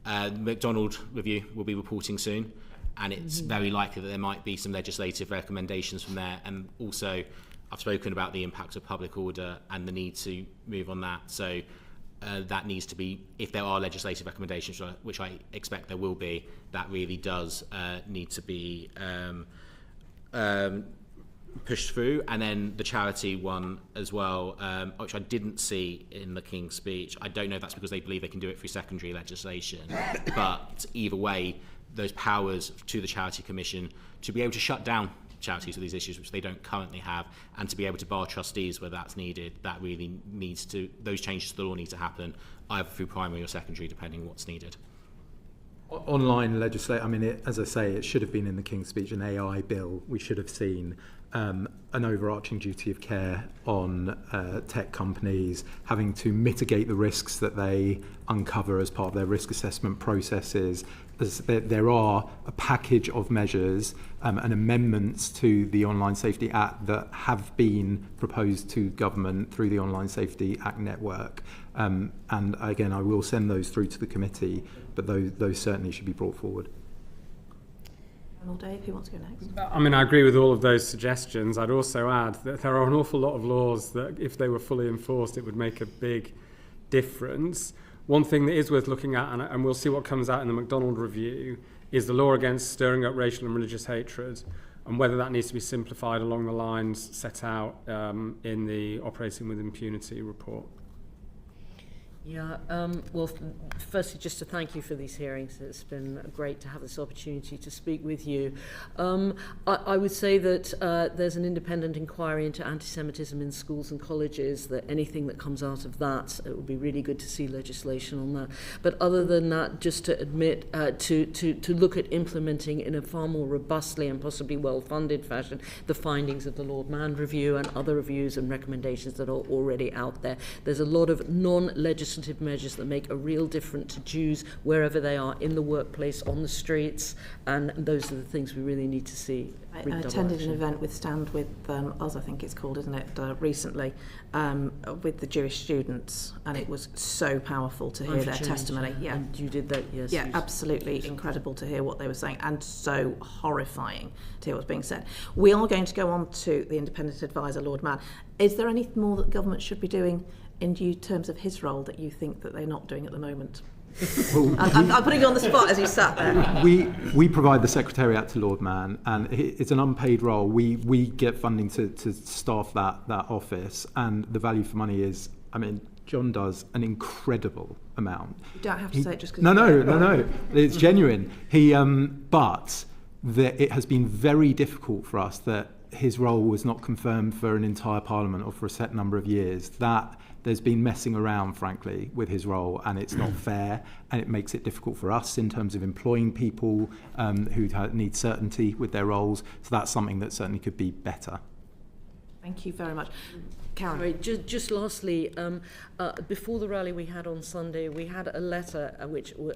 The McDonald review will be reporting soon, and it's very likely that there might be some legislative recommendations from there. And also, I've spoken about the impact of public order and the need to move on that. So that needs to be, if there are legislative recommendations, which I expect there will be, that really does need to be pushed through. And then the charity one as well, which I didn't see in the King's speech. I don't know if that's because they believe they can do it through secondary legislation, but either way, those powers to the Charity Commission to be able to shut down charities with these issues, which they don't currently have, and to be able to bar trustees where that's needed, that really needs to, those changes to the law need to happen either through primary or secondary, depending on what's needed. Online legislation, I mean, as I say, it should have been in the King's speech, an AI bill. We should have seen an overarching duty of care on tech companies having to mitigate the risks that they uncover as part of their risk assessment processes. There are a package of measures and amendments to the Online Safety Act that have been proposed to government through the Online Safety Act network. And again, I will send those through to the committee, but those certainly should be brought forward. Dave, who wants to go next? I mean, I agree with all of those suggestions. I'd also add that there are an awful lot of laws that, if they were fully enforced, it would make a big difference. One thing that is worth looking at, and we'll see what comes out in the McDonald review, is the law against stirring up racial and religious hatred, and whether that needs to be simplified along the lines set out in the Operating with Impunity report. Yeah, well, firstly, just to thank you for these hearings. It's been great to have this opportunity to speak with you. I would say that there's an independent inquiry into anti-Semitism in schools and colleges, that anything that comes out of that, it would be really good to see legislation on that. But other than that, just to admit, to look at implementing in a far more robustly and possibly well-funded fashion the findings of the Lord Mann review and other reviews and recommendations that are already out there. There's a lot of non-legislative measures that make a real difference to Jews wherever they are, in the workplace, on the streets, and those are the things we really need to see. I attended an event with Stand With Us, I think it's called, isn't it, recently, with the Jewish students, and it was so powerful to hear their testimony. Yeah, and you did that, yes. Yeah, absolutely incredible to hear what they were saying, and so horrifying to hear what's being said. We are going to go on to the independent advisor, Lord Mann. Is there anything more that the government should be doing in terms of his role that you think that they're not doing at the moment? Well, I'm putting you on the spot as you sat there. We provide the secretariat to Lord Mann, and it's an unpaid role. We get funding to staff that office, and the value for money is, I mean, John does an incredible amount. You don't have to say it just because. No. It's genuine. But it has been very difficult for us that his role was not confirmed for an entire parliament or for a set number of years. That there's been messing around, frankly, with his role, and it's not fair, and it makes it difficult for us in terms of employing people who need certainty with their roles. So that's something that certainly could be better. Thank you very much. Karen. Sorry, just lastly, before the rally we had on Sunday, we had a letter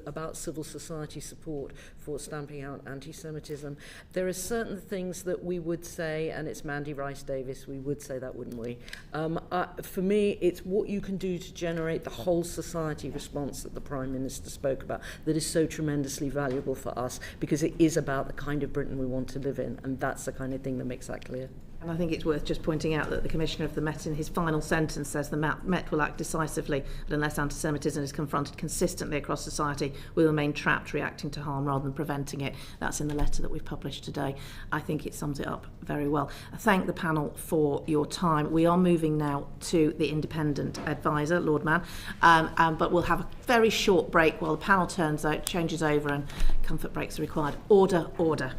about civil society support for stamping out anti-Semitism. There are certain things that we would say, and it's Mandy Rice-Davies, we would say that, wouldn't we? For me, it's what you can do to generate the whole society response that the Prime Minister spoke about that is so tremendously valuable for us, because it is about the kind of Britain we want to live in, and that's the kind of thing that makes that clear. And I think it's worth just pointing out that the Commissioner of the Met in his final sentence says the Met will act decisively, but unless anti-Semitism is confronted consistently across society, we will remain trapped reacting to harm rather than preventing it. That's in the letter that we've published today. I think it sums it up very well. I thank the panel for your time. We are moving now to the independent advisor, Lord Mann, but we'll have a very short break while the panel changes over and comfort breaks are required. Order.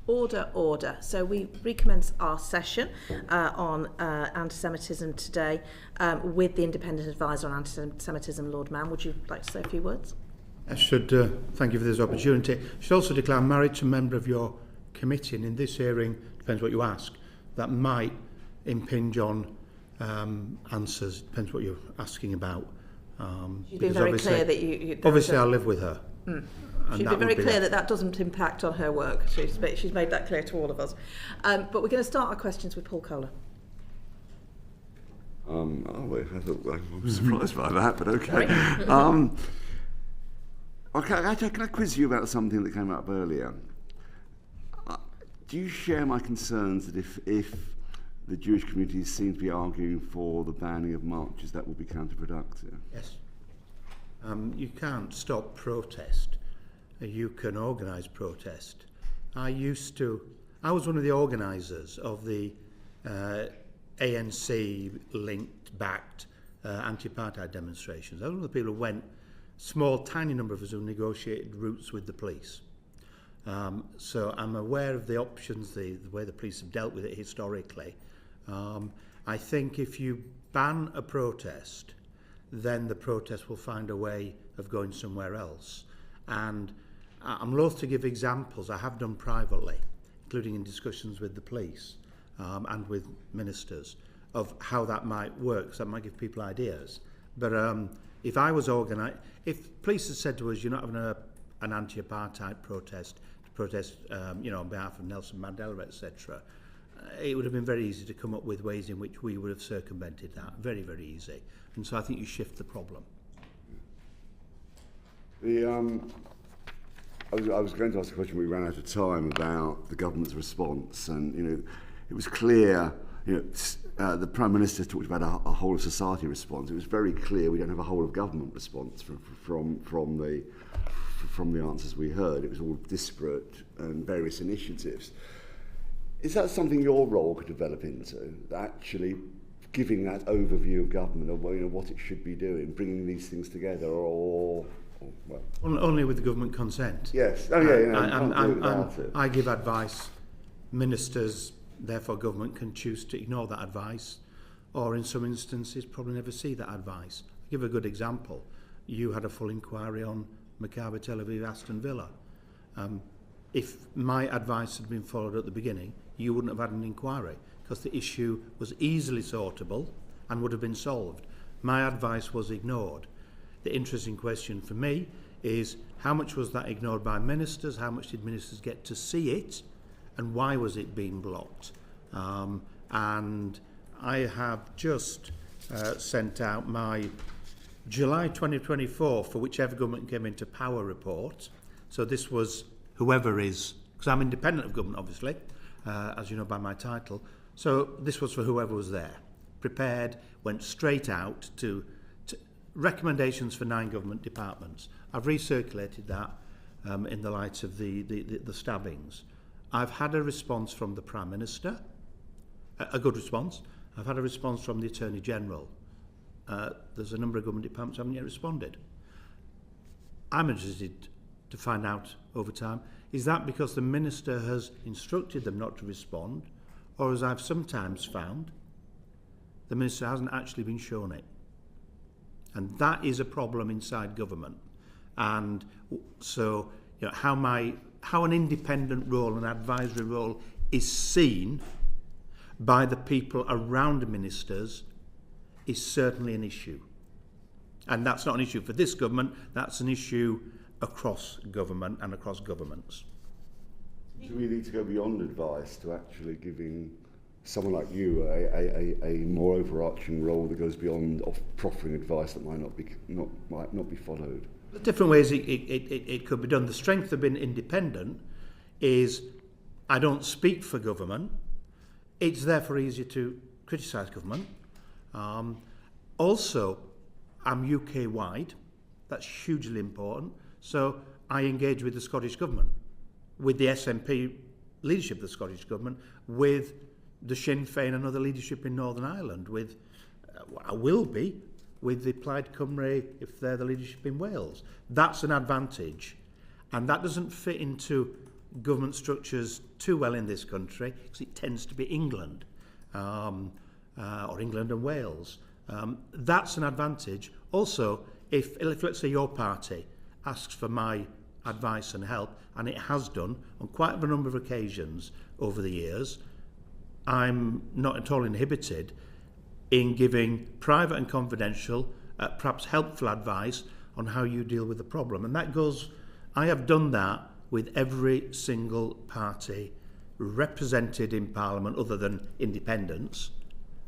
Order, order. So we recommence our session on anti-Semitism today with the Independent Advisor on Anti-Semitism, Lord Mann. Would you like to say a few words? I should thank you for this opportunity. I should also declare I'm married to a member of your committee, and in this hearing, depends what you ask, that might impinge on answers, depends what you're asking about. You've been very clear that you obviously I live with her. She's been very clear that doesn't impact on her work. She's made that clear to all of us. But we're going to start our questions with Paul Kohler. I'm surprised by that, but okay. Can I quiz you about something that came up earlier? Do you share my concerns that if the Jewish community seem to be arguing for the banning of marches, that will be counterproductive? Yes. You can't stop protest. You can organise protest. I was one of the organisers of the ANC-linked, backed anti-apartheid demonstrations. I was one of the people who went, small, tiny number of us who negotiated routes with the police. So I'm aware of the options, the way the police have dealt with it historically. I think if you ban a protest, then the protest will find a way of going somewhere else. And I'm loath to give examples. I have done privately, including in discussions with the police and with ministers, of how that might work. So that might give people ideas. But if I was if police had said to us, you're not having an anti-apartheid protest, on behalf of Nelson Mandela, etc., it would have been very easy to come up with ways in which we would have circumvented that. Very, very easy. And so I think you shift the problem. I was going to ask a question, we ran out of time, about the government's response, and it was clear. The Prime Minister talked about a whole of society response. It was very clear we don't have a whole of government response from the answers we heard. It was all disparate and various initiatives. Is that something your role could develop into? Actually giving that overview of government of what it should be doing, bringing these things together, or well, only with the government consent. Yes. I give advice. Ministers, therefore government, can choose to ignore that advice, or in some instances probably never see that advice. I'll give a good example. You had a full inquiry on Maccabi Tel Aviv Aston Villa. If my advice had been followed at the beginning, you wouldn't have had an inquiry, because the issue was easily sortable and would have been solved. My advice was ignored. The interesting question for me is, how much was that ignored by ministers? How much did ministers get to see it? And why was it being blocked? And I have just sent out my July 2024 for whichever government came into power report. So this was whoever is, because I'm independent of government, obviously, as you know by my title. So this was for whoever was there. Prepared, went straight out to recommendations for 9 government departments. I've recirculated that in the light of the stabbings. I've had a response from the Prime Minister, a good response. I've had a response from the Attorney General. There's a number of government departments who haven't yet responded. I'm interested to find out over time, is that because the Minister has instructed them not to respond, or as I've sometimes found, the Minister hasn't actually been shown it? And that is a problem inside government. And so, how an independent role, an advisory role, is seen by the people around ministers is certainly an issue. And that's not an issue for this government, that's an issue across government and across governments. Do we need to go beyond advice to actually giving someone like you a more overarching role that goes beyond proffering advice that might not be followed? The different ways it could be done. The strength of being independent is I don't speak for government. It's therefore easier to criticise government. Also, I'm UK-wide. That's hugely important. So I engage with the Scottish Government, with the SNP leadership of the Scottish Government, with the Sinn Féin and other leadership in Northern Ireland, with, I will be, with the Plaid Cymru if they're the leadership in Wales. That's an advantage. And that doesn't fit into government structures too well in this country, because it tends to be England, or England and Wales. That's an advantage. Also, if let's say your party asks for my advice and help, and it has done on quite a number of occasions over the years, I'm not at all inhibited in giving private and confidential, perhaps helpful advice on how you deal with the problem. And that goes, I have done that with every single party represented in Parliament other than independents,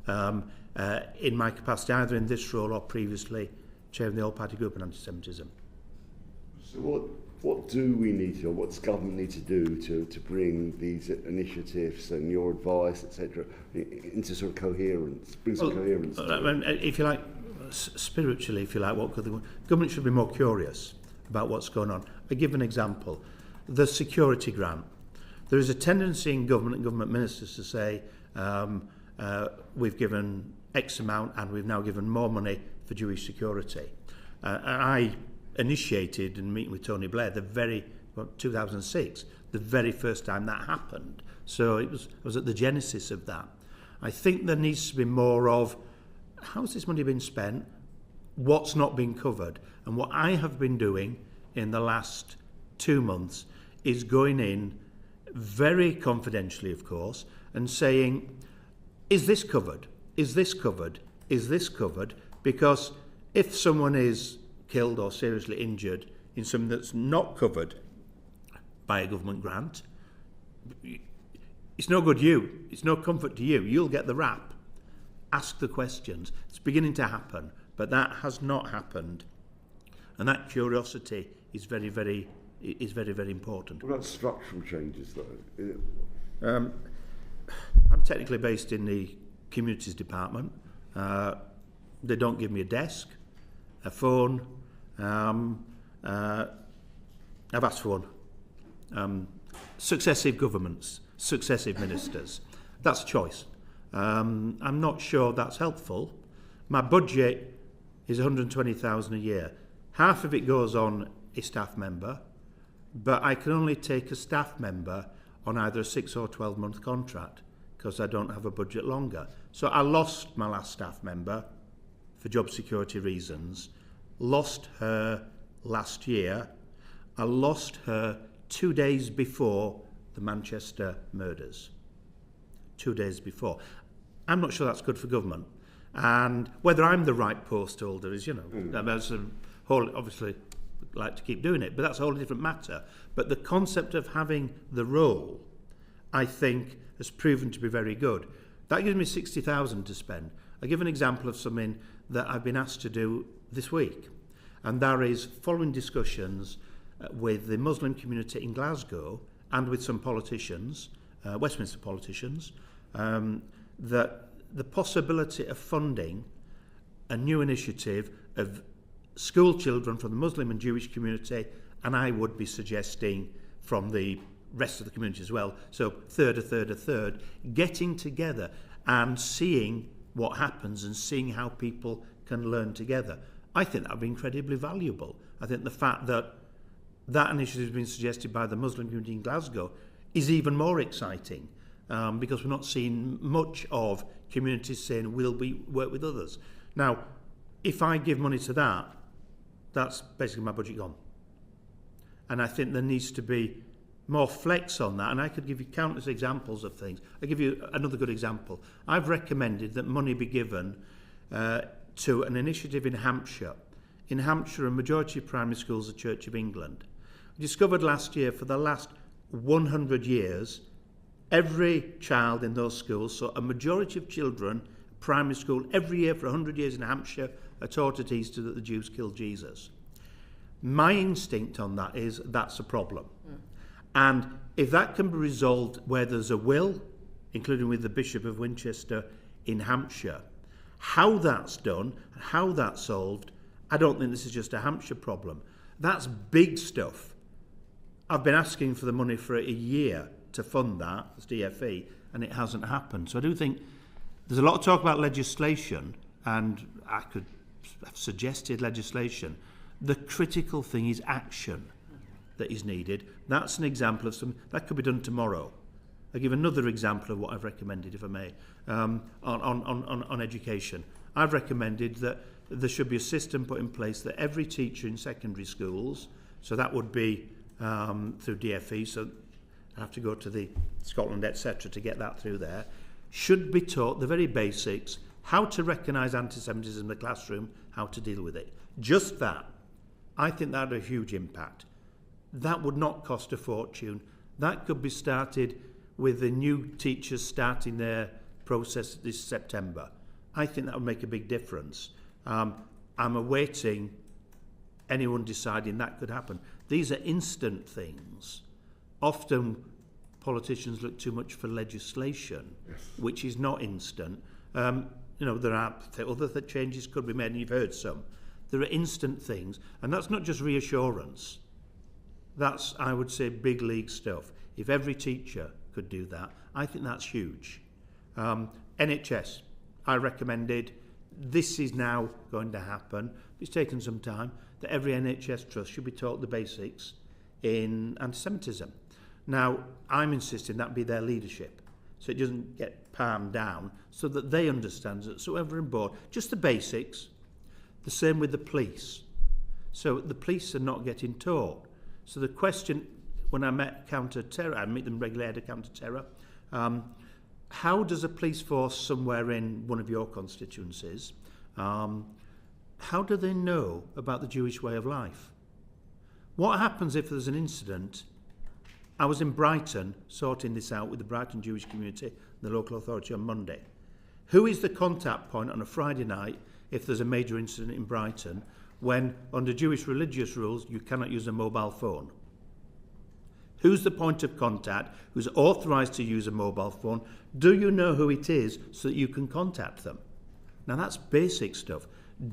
in my capacity either in this role or previously chairing the all-party group on anti-Semitism. So what do we need to, or what's government need to do to bring these initiatives and your advice, etc., into sort of coherence, bring some coherence to it? If you like, spiritually, if you like, what could the government should be more curious about what's going on. I give an example. The security grant. There is a tendency in government and government ministers to say, we've given X amount and we've now given more money for Jewish security. And I initiated in meeting with Tony Blair 2006, the very first time that happened. So I was at the genesis of that. I think there needs to be more of, how's this money been spent? What's not been covered? And what I have been doing in the last 2 months is going in very confidentially, of course, and saying, is this covered? Is this covered? Is this covered? Because if someone is killed or seriously injured in something that's not covered by a government grant, it's no good you. It's no comfort to you. You'll get the rap. Ask the questions. It's beginning to happen, but that has not happened. And that curiosity is very, very important. What about structural changes, though? I'm technically based in the Communities Department. They don't give me a desk, a phone. I've asked for one. Successive governments, successive ministers. That's a choice. I'm not sure that's helpful. My budget is 120,000 a year. Half of it goes on a staff member, but I can only take a staff member on either a 6 or 12-month contract because I don't have a budget longer. So I lost my last staff member for job security reasons, lost her last year. I lost her 2 days before the Manchester murders. 2 days before. I'm not sure that's good for government. And whether I'm the right post holder is, that's a whole, obviously, like to keep doing it, but that's a whole different matter. But the concept of having the role, I think, has proven to be very good. That gives me 60,000 to spend. I give an example of something that I've been asked to do this week, and that is following discussions with the Muslim community in Glasgow and with some politicians, Westminster politicians, that the possibility of funding a new initiative of school children from the Muslim and Jewish community, and I would be suggesting from the rest of the community as well, so a third, getting together and seeing what happens and seeing how people can learn together. I think that would be incredibly valuable. I think the fact that that initiative has been suggested by the Muslim community in Glasgow is even more exciting, because we're not seeing much of communities saying we'll work with others. Now, if I give money to that, that's basically my budget gone. And I think there needs to be more flex on that, and I could give you countless examples of things. I'll give you another good example. I've recommended that money be given to an initiative in Hampshire. In Hampshire, a majority of primary schools are Church of England. We discovered last year, for the last 100 years, every child in those schools, so a majority of children, primary school, every year for 100 years in Hampshire, are taught at Easter that the Jews killed Jesus. My instinct on that is that's a problem. And if that can be resolved where there's a will, including with the Bishop of Winchester in Hampshire, how that's done, how that's solved, I don't think this is just a Hampshire problem. That's big stuff. I've been asking for the money for a year to fund that, as DFE, and it hasn't happened. So I do think there's a lot of talk about legislation, and I could have suggested legislation. The critical thing is action. that is needed. That's an example of something that could be done tomorrow. I'll give another example of what I've recommended, if I may, on education. I've recommended that there should be a system put in place that every teacher in secondary schools, so that would be through DFE, so I have to go to the Scotland, etc., to get that through there, should be taught the very basics, how to recognise anti-Semitism in the classroom, how to deal with it. Just that. I think that had a huge impact. That would not cost a fortune. That could be started with the new teachers starting their process this September. I think that would make a big difference. I'm awaiting anyone deciding that could happen. These are instant things. Often politicians look too much for legislation, which is not instant. There are other changes could be made, and you've heard some. There are instant things, and that's not just reassurance. That's, I would say, big league stuff. If every teacher could do that, I think that's huge. NHS, I recommended, this is now going to happen. It's taken some time, that every NHS trust should be taught the basics in anti-Semitism. Now, I'm insisting that be their leadership, so it doesn't get palmed down, so that they understand it, so everyone on board, just the basics. The same with the police. So the police are not getting taught. So the question, when I met counter-terror, I meet them regularly at counter-terror, how does a police force somewhere in one of your constituencies, how do they know about the Jewish way of life? What happens if there's an incident? I was in Brighton sorting this out with the Brighton Jewish community, the local authority on Monday. Who is the contact point on a Friday night if there's a major incident in Brighton when, under Jewish religious rules, you cannot use a mobile phone? Who's the point of contact? Who's authorised to use a mobile phone? Do you know who it is so that you can contact them? Now, that's basic stuff.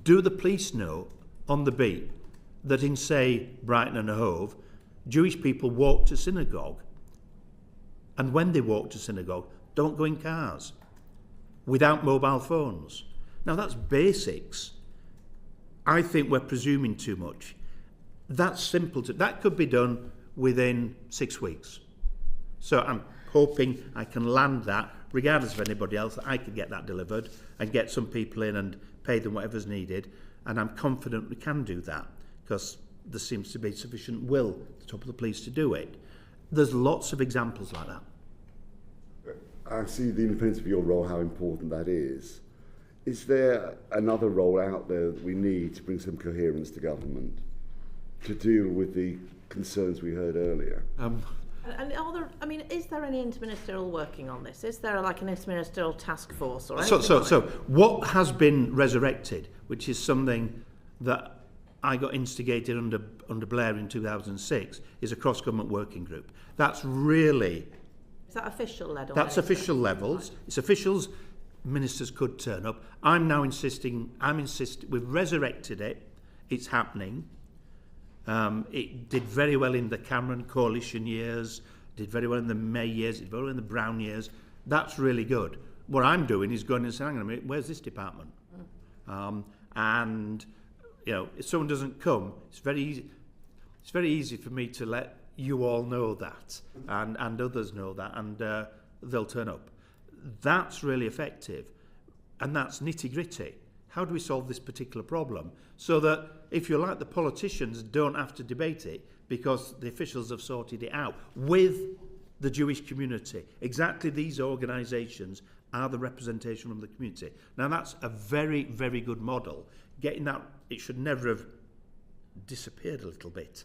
Do the police know on the beat that in, say, Brighton and Hove, Jewish people walk to synagogue, and when they walk to synagogue, don't go in cars without mobile phones? Now, that's basics. I think we're presuming too much. That's simple. That could be done within 6 weeks. So I'm hoping I can land that, regardless of anybody else, that I could get that delivered and get some people in and pay them whatever's needed. And I'm confident we can do that, because there seems to be sufficient will at the top of the police to do it. There's lots of examples like that. I see the independence of your role, how important that is. Is there another role out there that we need to bring some coherence to government to deal with the concerns we heard earlier? And are there, is there any interministerial working on this? Is there like an interministerial task force or anything? So what has been resurrected, which is something that I got instigated under Blair in 2006, is a cross-government working group. That's really... Is that official level? That's official levels. It's officials. Ministers could turn up. I'm insisting, we've resurrected it. It's happening. It did very well in the Cameron coalition years, did very well in the May years, did very well in the Brown years. That's really good. What I'm doing is going and saying, hang on a minute, where's this department? And, if someone doesn't come, it's very easy for me to let you all know that, and others know that, and they'll turn up. That's really effective, and that's nitty-gritty. How do we solve this particular problem? So that, if you like, the politicians don't have to debate it because the officials have sorted it out with the Jewish community. Exactly these organisations are the representation of the community. Now, that's a very, very good model. Getting that, it should never have disappeared a little bit.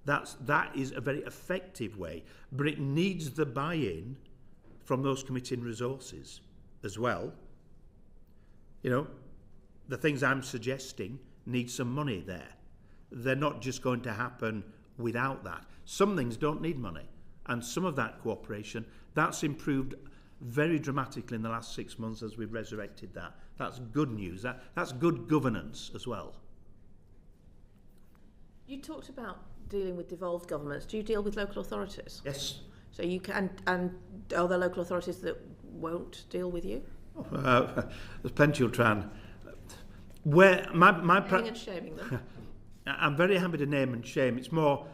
That is a very effective way, but it needs the buy-in from those committing resources as well. The things I'm suggesting need some money there. They're not just going to happen without that. Some things don't need money, and some of that cooperation, that's improved very dramatically in the last 6 months as we've resurrected that. That's good news. That's good governance as well. You talked about dealing with devolved governments. Do you deal with local authorities? Yes. So you can, and are there local authorities that won't deal with you? There's plenty who'll try and... Where my naming and shaming them. I'm very happy to name and shame. It's more,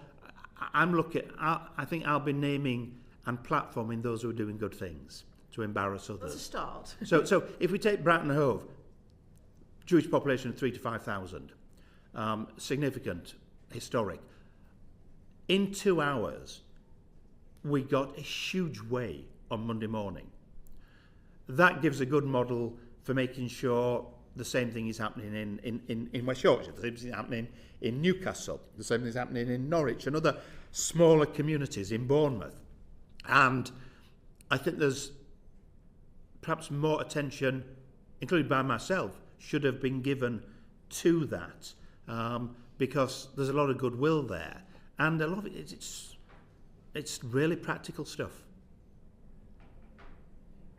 I think I'll be naming and platforming those who are doing good things to embarrass others. That's a start. So if we take Bratton Hove, Jewish population of 3,000 to 5,000, significant, historic. In 2 hours, we got a huge way on Monday morning. That gives a good model for making sure the same thing is happening in West Yorkshire, the same thing is happening in Newcastle, the same thing is happening in Norwich and other smaller communities in Bournemouth. And I think there's perhaps more attention, including by myself, should have been given to that, because there's a lot of goodwill there, and a lot of it's really practical stuff.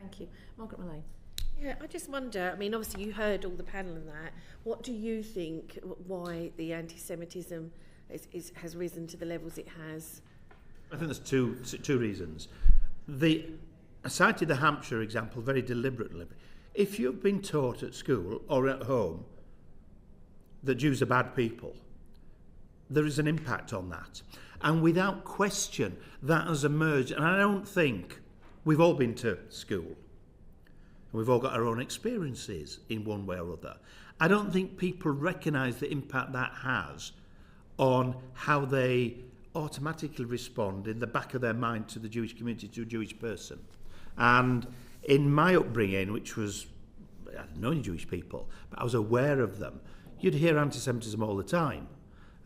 Thank you. Margaret Mullane. Yeah, I just wonder, I mean, obviously you heard all the panel on that. What do you think why the anti-Semitism has risen to the levels it has? I think there's two reasons. I cited the Hampshire example very deliberately. If you've been taught at school or at home that Jews are bad people, there is an impact on that. And without question, that has emerged. And I don't think we've all been to school. We've all got our own experiences in one way or other. I don't think people recognise the impact that has on how they automatically respond in the back of their mind to the Jewish community, to a Jewish person. And in my upbringing, which was, I didn't know any Jewish people, but I was aware of them, you'd hear anti-Semitism all the time.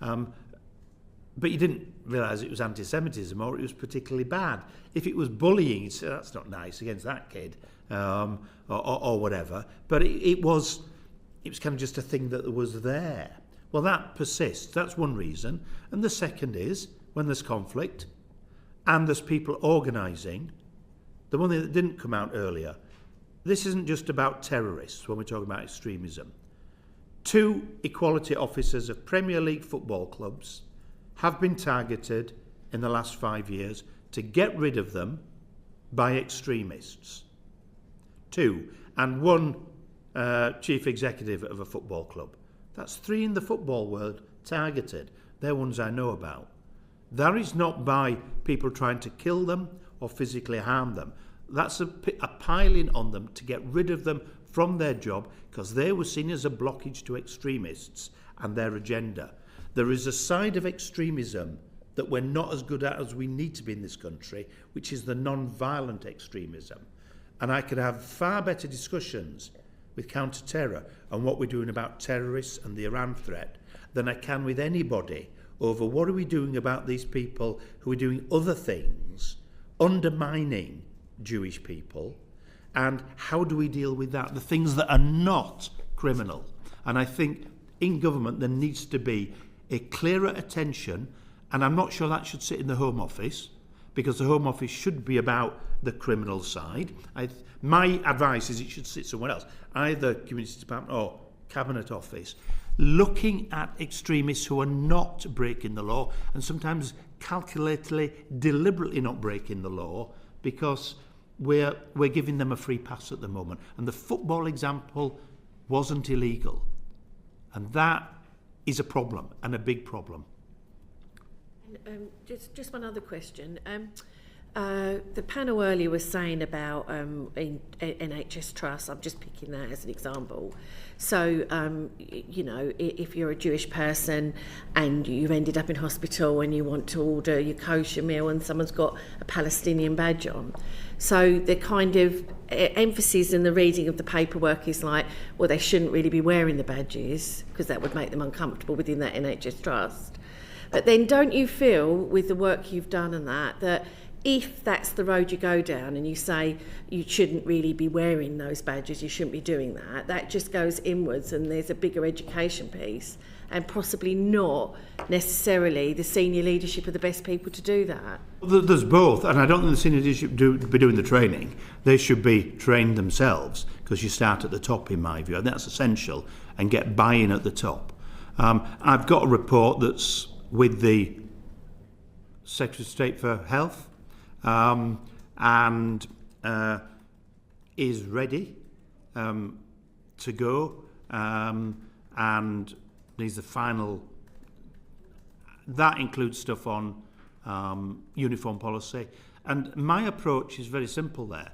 But you didn't realise it was anti-Semitism or it was particularly bad. If it was bullying, you'd say, that's not nice against that kid, or whatever. But it was kind of just a thing that was there. Well, that persists. That's one reason. And the second is, when there's conflict and there's people organising, the one thing that didn't come out earlier, this isn't just about terrorists when we're talking about extremism. 2 equality officers of Premier League football clubs have been targeted in the last 5 years to get rid of them by extremists. 2, and 1 chief executive of a football club. That's 3 in the football world targeted. They're ones I know about. That is not by people trying to kill them or physically harm them. That's a piling on them to get rid of them from their job because they were seen as a blockage to extremists and their agenda. There is a side of extremism that we're not as good at as we need to be in this country, which is the non-violent extremism. And I could have far better discussions with counter-terror and what we're doing about terrorists and the Iran threat than I can with anybody over what are we doing about these people who are doing other things, undermining Jewish people, and how do we deal with that, the things that are not criminal. And I think in government there needs to be a clearer attention, and I'm not sure that should sit in the Home Office, because the Home Office should be about the criminal side. My advice is it should sit somewhere else, either Community Department or Cabinet Office, looking at extremists who are not breaking the law, and sometimes calculatedly, deliberately not breaking the law, because we're giving them a free pass at the moment. And the football example wasn't illegal. And that is a problem, and a big problem. Just one other question. The panel earlier was saying about in NHS Trust, I'm just picking that as an example. So, you know, if you're a Jewish person and you've ended up in hospital and you want to order your kosher meal and someone's got a Palestinian badge on. So the kind of emphasis in the reading of the paperwork is like, well, they shouldn't really be wearing the badges because that would make them uncomfortable within that NHS Trust. But then don't you feel, with the work you've done and that if that's the road you go down and you say you shouldn't really be wearing those badges, you shouldn't be doing that just goes inwards and there's a bigger education piece and possibly not necessarily the senior leadership are the best people to do that? There's both, and I don't think the senior leadership be doing the training. They should be trained themselves because you start at the top, in my view. I think that's essential, and get buy-in at the top. I've got a report that's with the Secretary of State for Health, and is ready to go, and needs the final. That includes stuff on uniform policy. And my approach is very simple there.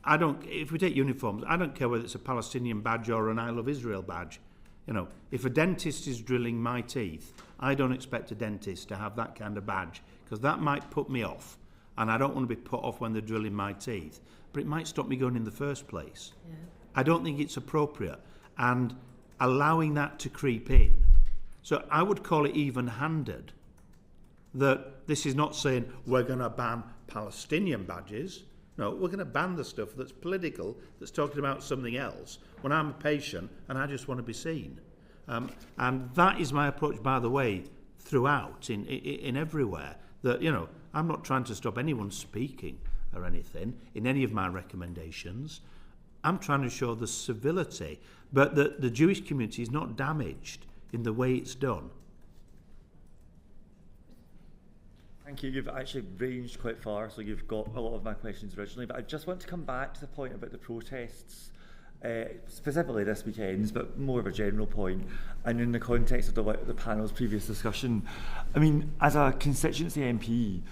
If we take uniforms, I don't care whether it's a Palestinian badge or an I Love Israel badge. You know, if a dentist is drilling my teeth, I don't expect a dentist to have that kind of badge, because that might put me off. And I don't want to be put off when they're drilling my teeth. But it might stop me going in the first place. Yeah. I don't think it's appropriate. And allowing that to creep in. So I would call it even-handed. That this is not saying we're going to ban Palestinian badges. No, we're going to ban the stuff that's political, that's talking about something else, when I'm a patient and I just want to be seen. And that is my approach, by the way, throughout, in everywhere. That, you know, I'm not trying to stop anyone speaking or anything in any of my recommendations. I'm trying to show the civility, but that the Jewish community is not damaged in the way it's done. Thank you. You've actually ranged quite far, so you've got a lot of my questions originally, but I just want to come back to the point about the protests, specifically this weekend, but more of a general point, and in the context of the panel's previous discussion. I mean, as a constituency MP,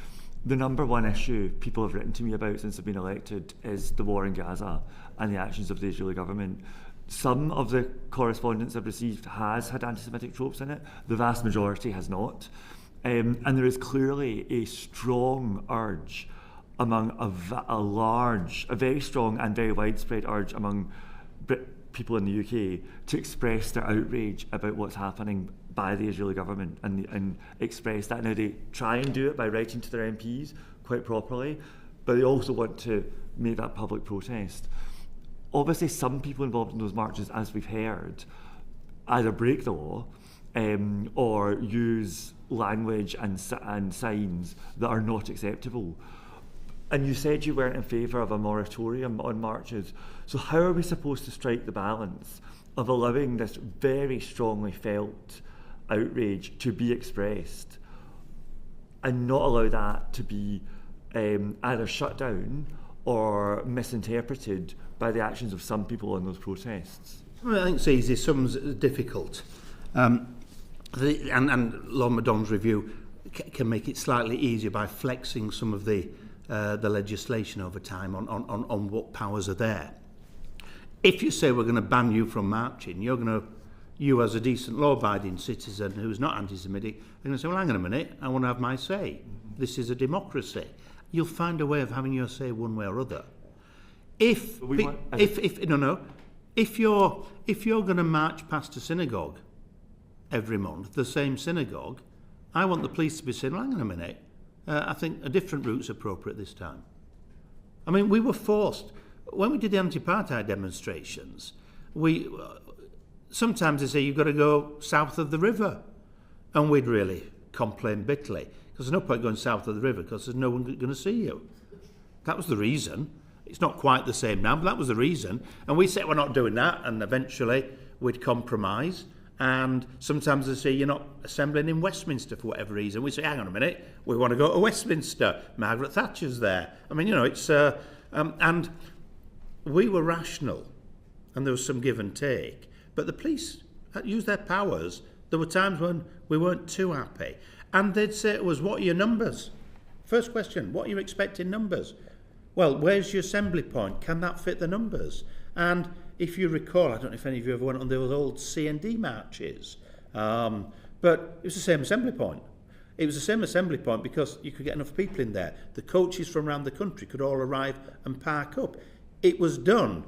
the number one issue people have written to me about since I've been elected is the war in Gaza and the actions of the Israeli government. Some of the correspondence I've received has had anti-Semitic tropes in it, the vast majority has not. And there is clearly a strong urge among a very strong and very widespread urge among people in the UK to express their outrage about what's happening by the Israeli government and express that. Now, they try and do it by writing to their MPs quite properly, but they also want to make that public protest. Obviously, some people involved in those marches, as we've heard, either break the law or use language and signs that are not acceptable. And you said you weren't in favour of a moratorium on marches. So how are we supposed to strike the balance of allowing this very strongly felt outrage to be expressed and not allow that to be either shut down or misinterpreted by the actions of some people on those protests? Well, I think it's easy, some's difficult. And Lord Madon's review can make it slightly easier by flexing some of the legislation over time on what powers are there. If you say we're going to ban you from marching, you as a decent law-abiding citizen who's not anti-Semitic, are going to say, well, hang on a minute, I want to have my say. This is a democracy. You'll find a way of having your say one way or other. If you're going to march past a synagogue every month, the same synagogue, I want the police to be saying, well, hang on a minute, I think a different route's appropriate this time. I mean, we were forced, when we did the anti-apartheid demonstrations, sometimes they say you've got to go south of the river, and we'd really complain bitterly, because there's no point going south of the river because there's no one going to see you. That was the reason. It's not quite the same now, but that was the reason. And we said we're not doing that, and eventually we'd compromise. And sometimes they say you're not assembling in Westminster for whatever reason. We say, hang on a minute, we want to go to Westminster. Margaret Thatcher's there. I mean, it's and we were rational, and there was some give and take. But the police used their powers. There were times when we weren't too happy, and they'd say to us, "What are your numbers?" First question: what are you expecting numbers? Well, where's your assembly point? Can that fit the numbers? And if you recall, I don't know if any of you ever went on those old C&D marches, but it was the same assembly point. It was the same assembly point because you could get enough people in there. The coaches from around the country could all arrive and park up. It was done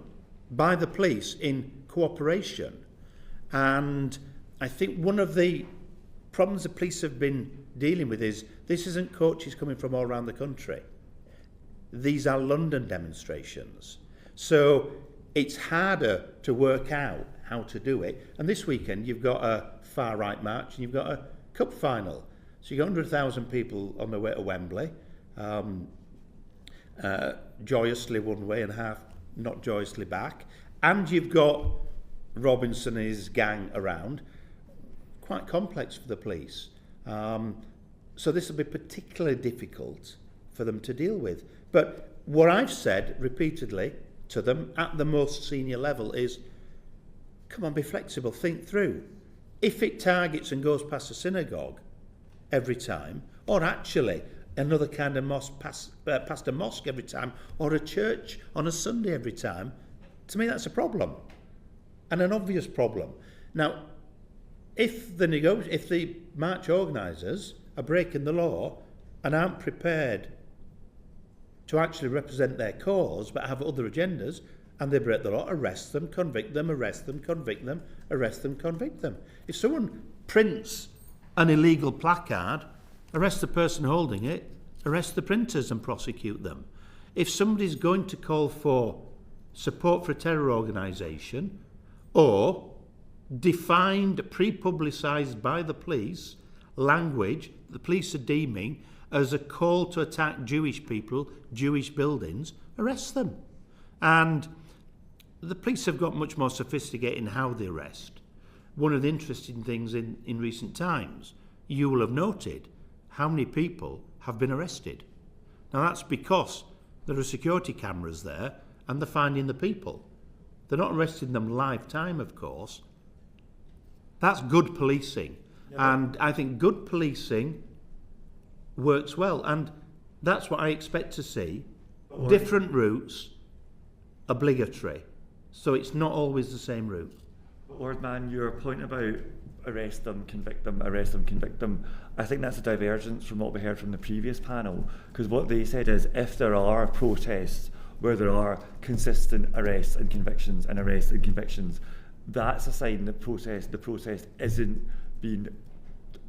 by the police in cooperation. And I think one of the problems the police have been dealing with is this isn't coaches coming from all around the country. These are London demonstrations. So it's harder to work out how to do it. And this weekend you've got a far-right march and you've got a cup final. So you've got 100,000 people on their way to Wembley, joyously one way and half not joyously back. And you've got Robinson and his gang around. Quite complex for the police. So this will be particularly difficult for them to deal with. But what I've said repeatedly to them at the most senior level is, come on, be flexible, think through. If it targets and goes past a synagogue every time, or actually another kind of mosque past a mosque every time, or a church on a Sunday every time, to me that's a problem, and an obvious problem. Now, if the march organisers are breaking the law and aren't prepared to actually represent their cause but have other agendas, and they break the law, arrest them, convict them, arrest them, convict them, arrest them, convict them. If someone prints an illegal placard, arrest the person holding it, arrest the printers and prosecute them. If somebody's going to call for support for a terror organisation, or defined, pre-publicised by the police, language the police are deeming as a call to attack Jewish people, Jewish buildings, arrest them. And the police have got much more sophisticated in how they arrest. One of the interesting things in recent times, you will have noted how many people have been arrested. Now that's because there are security cameras there and they're finding the people. They're not arresting them live time, of course. That's good policing. Yeah. And I think good policing works well. And that's what I expect to see. Different routes, obligatory. So it's not always the same route. Lord Mann, your point about arrest them, convict them, arrest them, convict them, I think that's a divergence from what we heard from the previous panel, because what they said is if there are protests where there are consistent arrests and convictions and arrests and convictions, that's a sign that the protest isn't being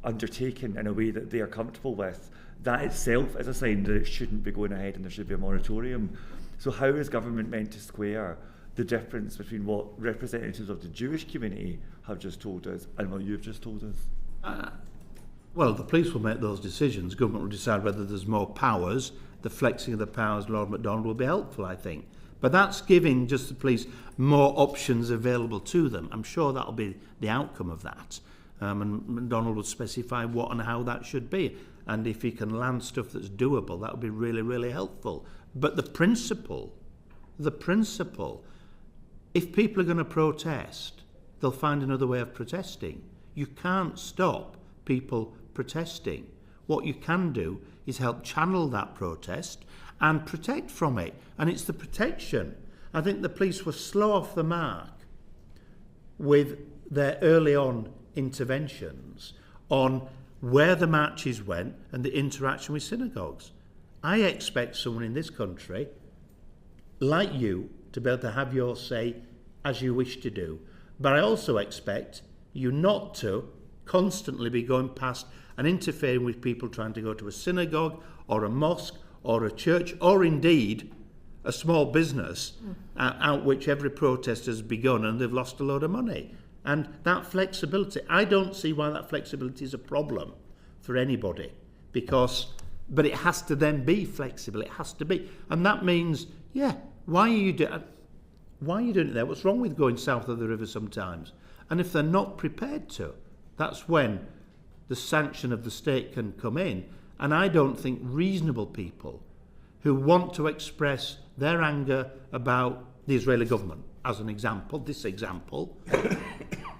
undertaken in a way that they are comfortable with. That itself is a sign that it shouldn't be going ahead and there should be a moratorium. So how is government meant to square the difference between what representatives of the Jewish community have just told us and what you've just told us? Well, the police will make those decisions. Government will decide whether there's more powers. The flexing of the powers, Lord MacDonald, will be helpful, I think. But that's giving just the police more options available to them. I'm sure that'll be the outcome of that. And MacDonald will specify what and how that should be. And if he can land stuff that's doable, that would be really, really helpful. But the principle, if people are going to protest, they'll find another way of protesting. You can't stop people protesting. What you can do is help channel that protest and protect from it. And it's the protection. I think the police were slow off the mark with their early on interventions on where the marches went and the interaction with synagogues. I expect someone in this country, like you, to be able to have your say as you wish to do. But I also expect you not to constantly be going past and interfering with people trying to go to a synagogue or a mosque or a church or indeed a small business out which every protest has begun and they've lost a load of money. And that flexibility, I don't see why that flexibility is a problem for anybody, but it has to then be flexible, it has to be. And that means, why are you doing it there? What's wrong with going south of the river sometimes? And if they're not prepared to, that's when the sanction of the state can come in. And I don't think reasonable people who want to express their anger about the Israeli government, as an example, this example,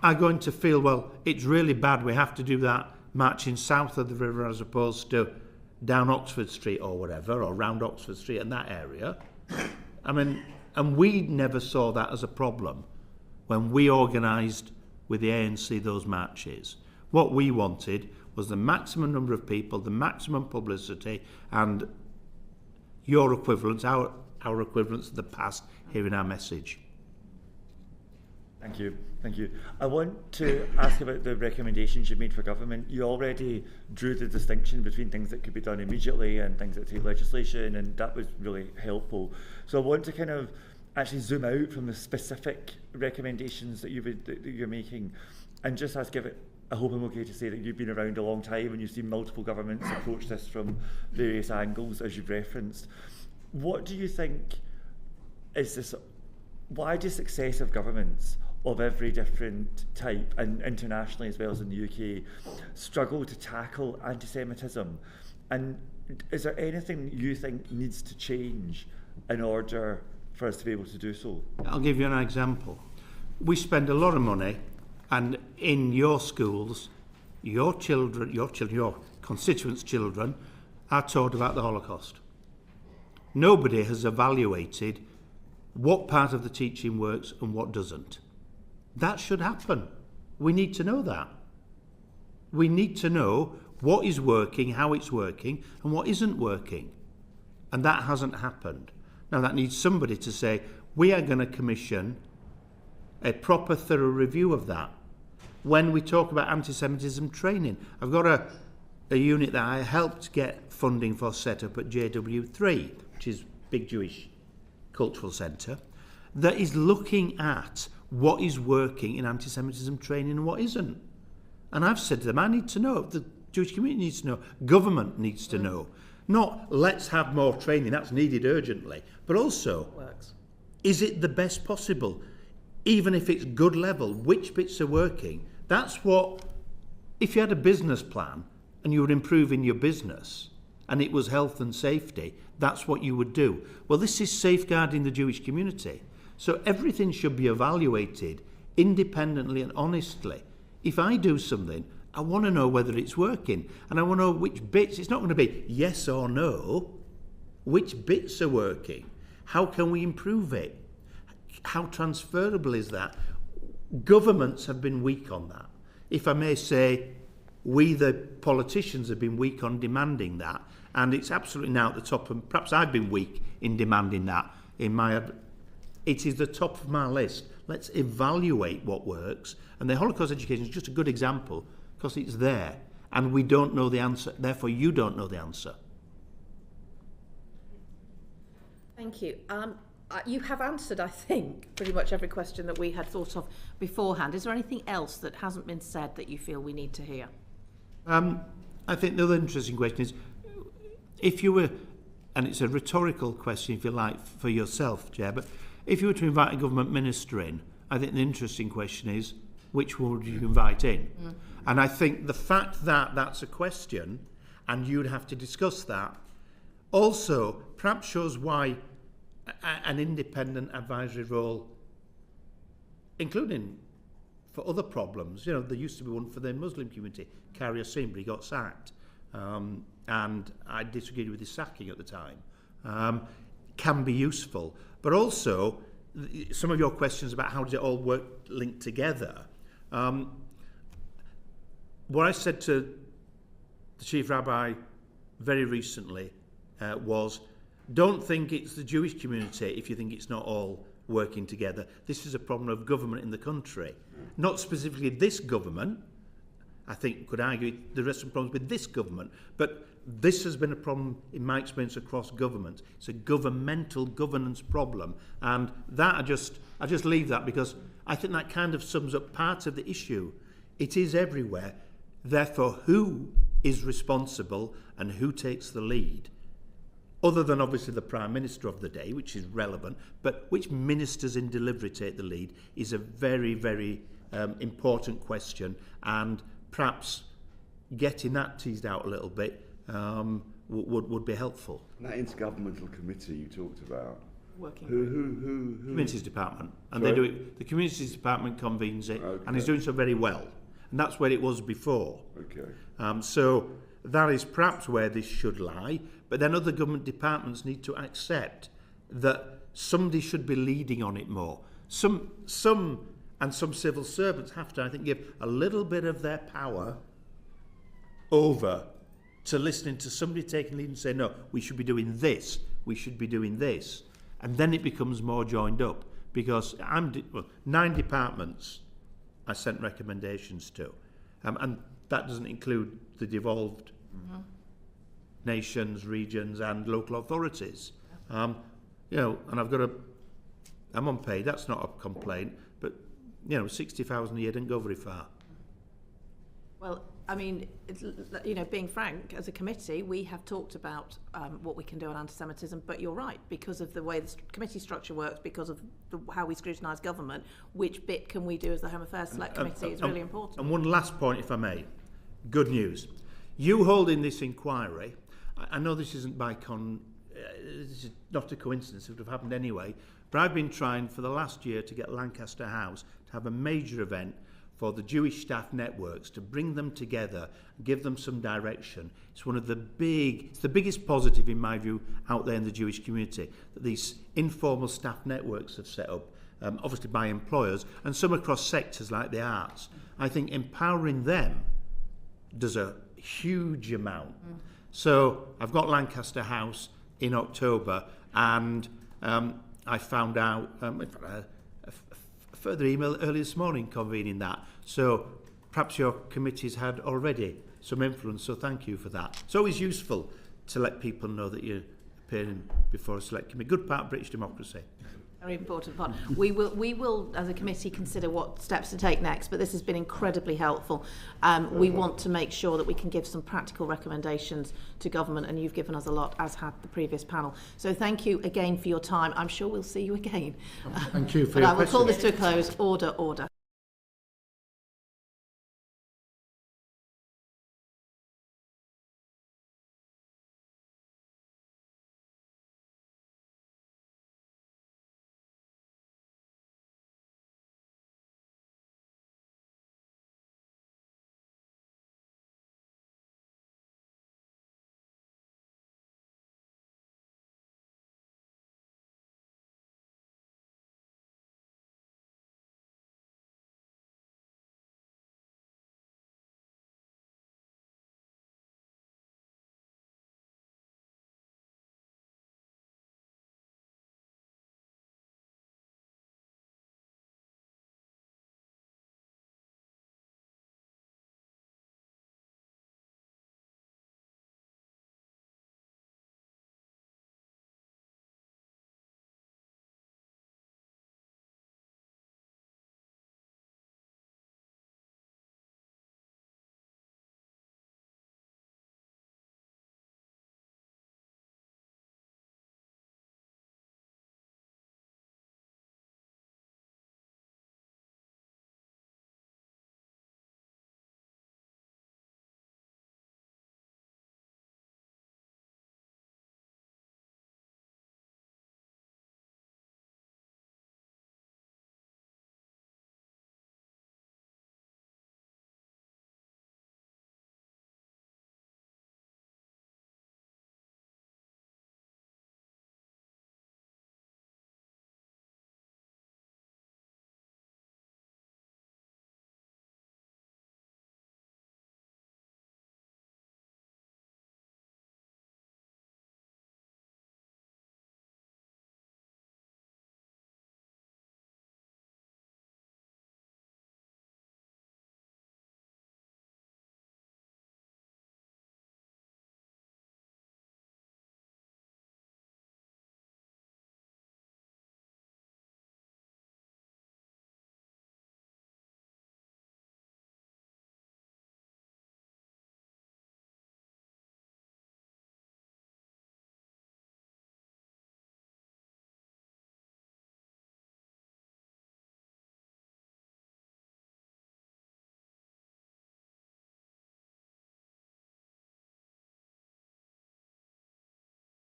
are going to feel, well, it's really bad, we have to do that marching south of the river as opposed to down Oxford Street or whatever, or round Oxford Street in that area. I mean, and we never saw that as a problem when we organised with the ANC those marches. What we wanted was the maximum number of people, the maximum publicity, and your equivalents, our equivalents of the past, hearing our message. Thank you. I want to ask about the recommendations you made for government. You already drew the distinction between things that could be done immediately and things that take legislation, and that was really helpful. So I want to kind of actually zoom out from the specific recommendations that you're making and just ask if I hope I'm okay to say that you've been around a long time and you've seen multiple governments approach this from various angles, as you've referenced. What do you think is this? Why do successive governments of every different type, and internationally as well as in the UK, struggle to tackle anti-Semitism? And is there anything you think needs to change in order for us to be able to do so? I'll give you an example. We spend a lot of money, and in your schools, your constituents' children are taught about the Holocaust. Nobody has evaluated what part of the teaching works and what doesn't. That should happen. We need to know that. We need to know what is working, how it's working, and what isn't working. And that hasn't happened. Now that needs somebody to say, we are going to commission a proper, thorough review of that. When we talk about anti-Semitism training, I've got a unit that I helped get funding for set up at JW3, which is big Jewish cultural centre, that is looking at what is working in anti-Semitism training and what isn't. And I've said to them, I need to know, the Jewish community needs to know, government needs to know. Not let's have more training, that's needed urgently, but also, is it the best possible? Even if it's good level, which bits are working? That's what, if you had a business plan and you were improving your business and it was health and safety, that's what you would do. Well, this is safeguarding the Jewish community. So everything should be evaluated independently and honestly. If I do something, I want to know whether it's working, and I want to know which bits. It's not going to be yes or no. Which bits are working? How can we improve it? How transferable is that? Governments have been weak on that. If I may say, we the politicians have been weak on demanding that, and it's absolutely now at the top, and perhaps I've been weak in demanding that. It is the top of my list. Let's evaluate what works, and the Holocaust education is just a good example, because it's there, and we don't know the answer, therefore you don't know the answer. Thank you. You have answered, I think, pretty much every question that we had thought of beforehand. Is there anything else that hasn't been said that you feel we need to hear? I think the other interesting question is, if you were, and it's a rhetorical question if you like for yourself, Chair, but if you were to invite a government minister in, I think the interesting question is, which one would you invite in? And I think the fact that that's a question and you'd have to discuss that also perhaps shows why an independent advisory role, including for other problems, you know, there used to be one for the Muslim community, Kari Asim, but he got sacked, and I disagreed with his sacking at the time, can be useful. But also, some of your questions about how does it all work linked together, what I said to the Chief Rabbi very recently was, don't think it's the Jewish community if you think it's not all working together. This is a problem of government in the country. Not specifically this government. I think could argue there are some problems with this government, but this has been a problem, in my experience, across government. It's a governmental governance problem, and that I just leave that, because I think that kind of sums up part of the issue. It is everywhere. Therefore, who is responsible and who takes the lead? Other than obviously the Prime Minister of the day, which is relevant, but which ministers in delivery take the lead is a very, very important question, and perhaps getting that teased out a little bit would be helpful. And that intergovernmental committee you talked about, Working who? Communities Department, and Sorry? they do it. The Communities Department convenes it, Okay. and is doing so very well, and that's where it was before. Okay. So that is perhaps where this should lie, but then other government departments need to accept that somebody should be leading on it more. Some civil servants have to, I think, give a little bit of their power over to listening to somebody taking lead and say, no, we should be doing this, we should be doing this. And then it becomes more joined up, because 9 departments I sent recommendations to, and that doesn't include the devolved nations, regions and local authorities. You know, and I'm unpaid, that's not a complaint, but you know, 60,000 a year didn't go very far. Well, I mean, you know, being frank, as a committee, we have talked about what we can do on anti-Semitism, but you're right, because of the way the committee structure works, because of how we scrutinise government, which bit can we do as the Home Affairs Select Committee is really important. And one last point, if I may. Good news. You holding this inquiry, I know this isn't this is not a coincidence, it would have happened anyway, but I've been trying for the last year to get Lancaster House to have a major event for the Jewish staff networks to bring them together, give them some direction. It's the biggest positive in my view out there in the Jewish community that these informal staff networks have set up, obviously by employers and some across sectors like the arts. I think empowering them does a huge amount. So I've got Lancaster House in October, and I found out a further email early this morning convening that. So perhaps your committee's had already some influence, so thank you for that. It's always useful to let people know that you're appearing before a select committee. Good part of British democracy. Very important part. We will, as a committee, consider what steps to take next, but this has been incredibly helpful. We want to make sure that we can give some practical recommendations to government, and you've given us a lot, as had the previous panel. So thank you again for your time. I'm sure we'll see you again. Thank you for but your I will question. call this to a close. Order.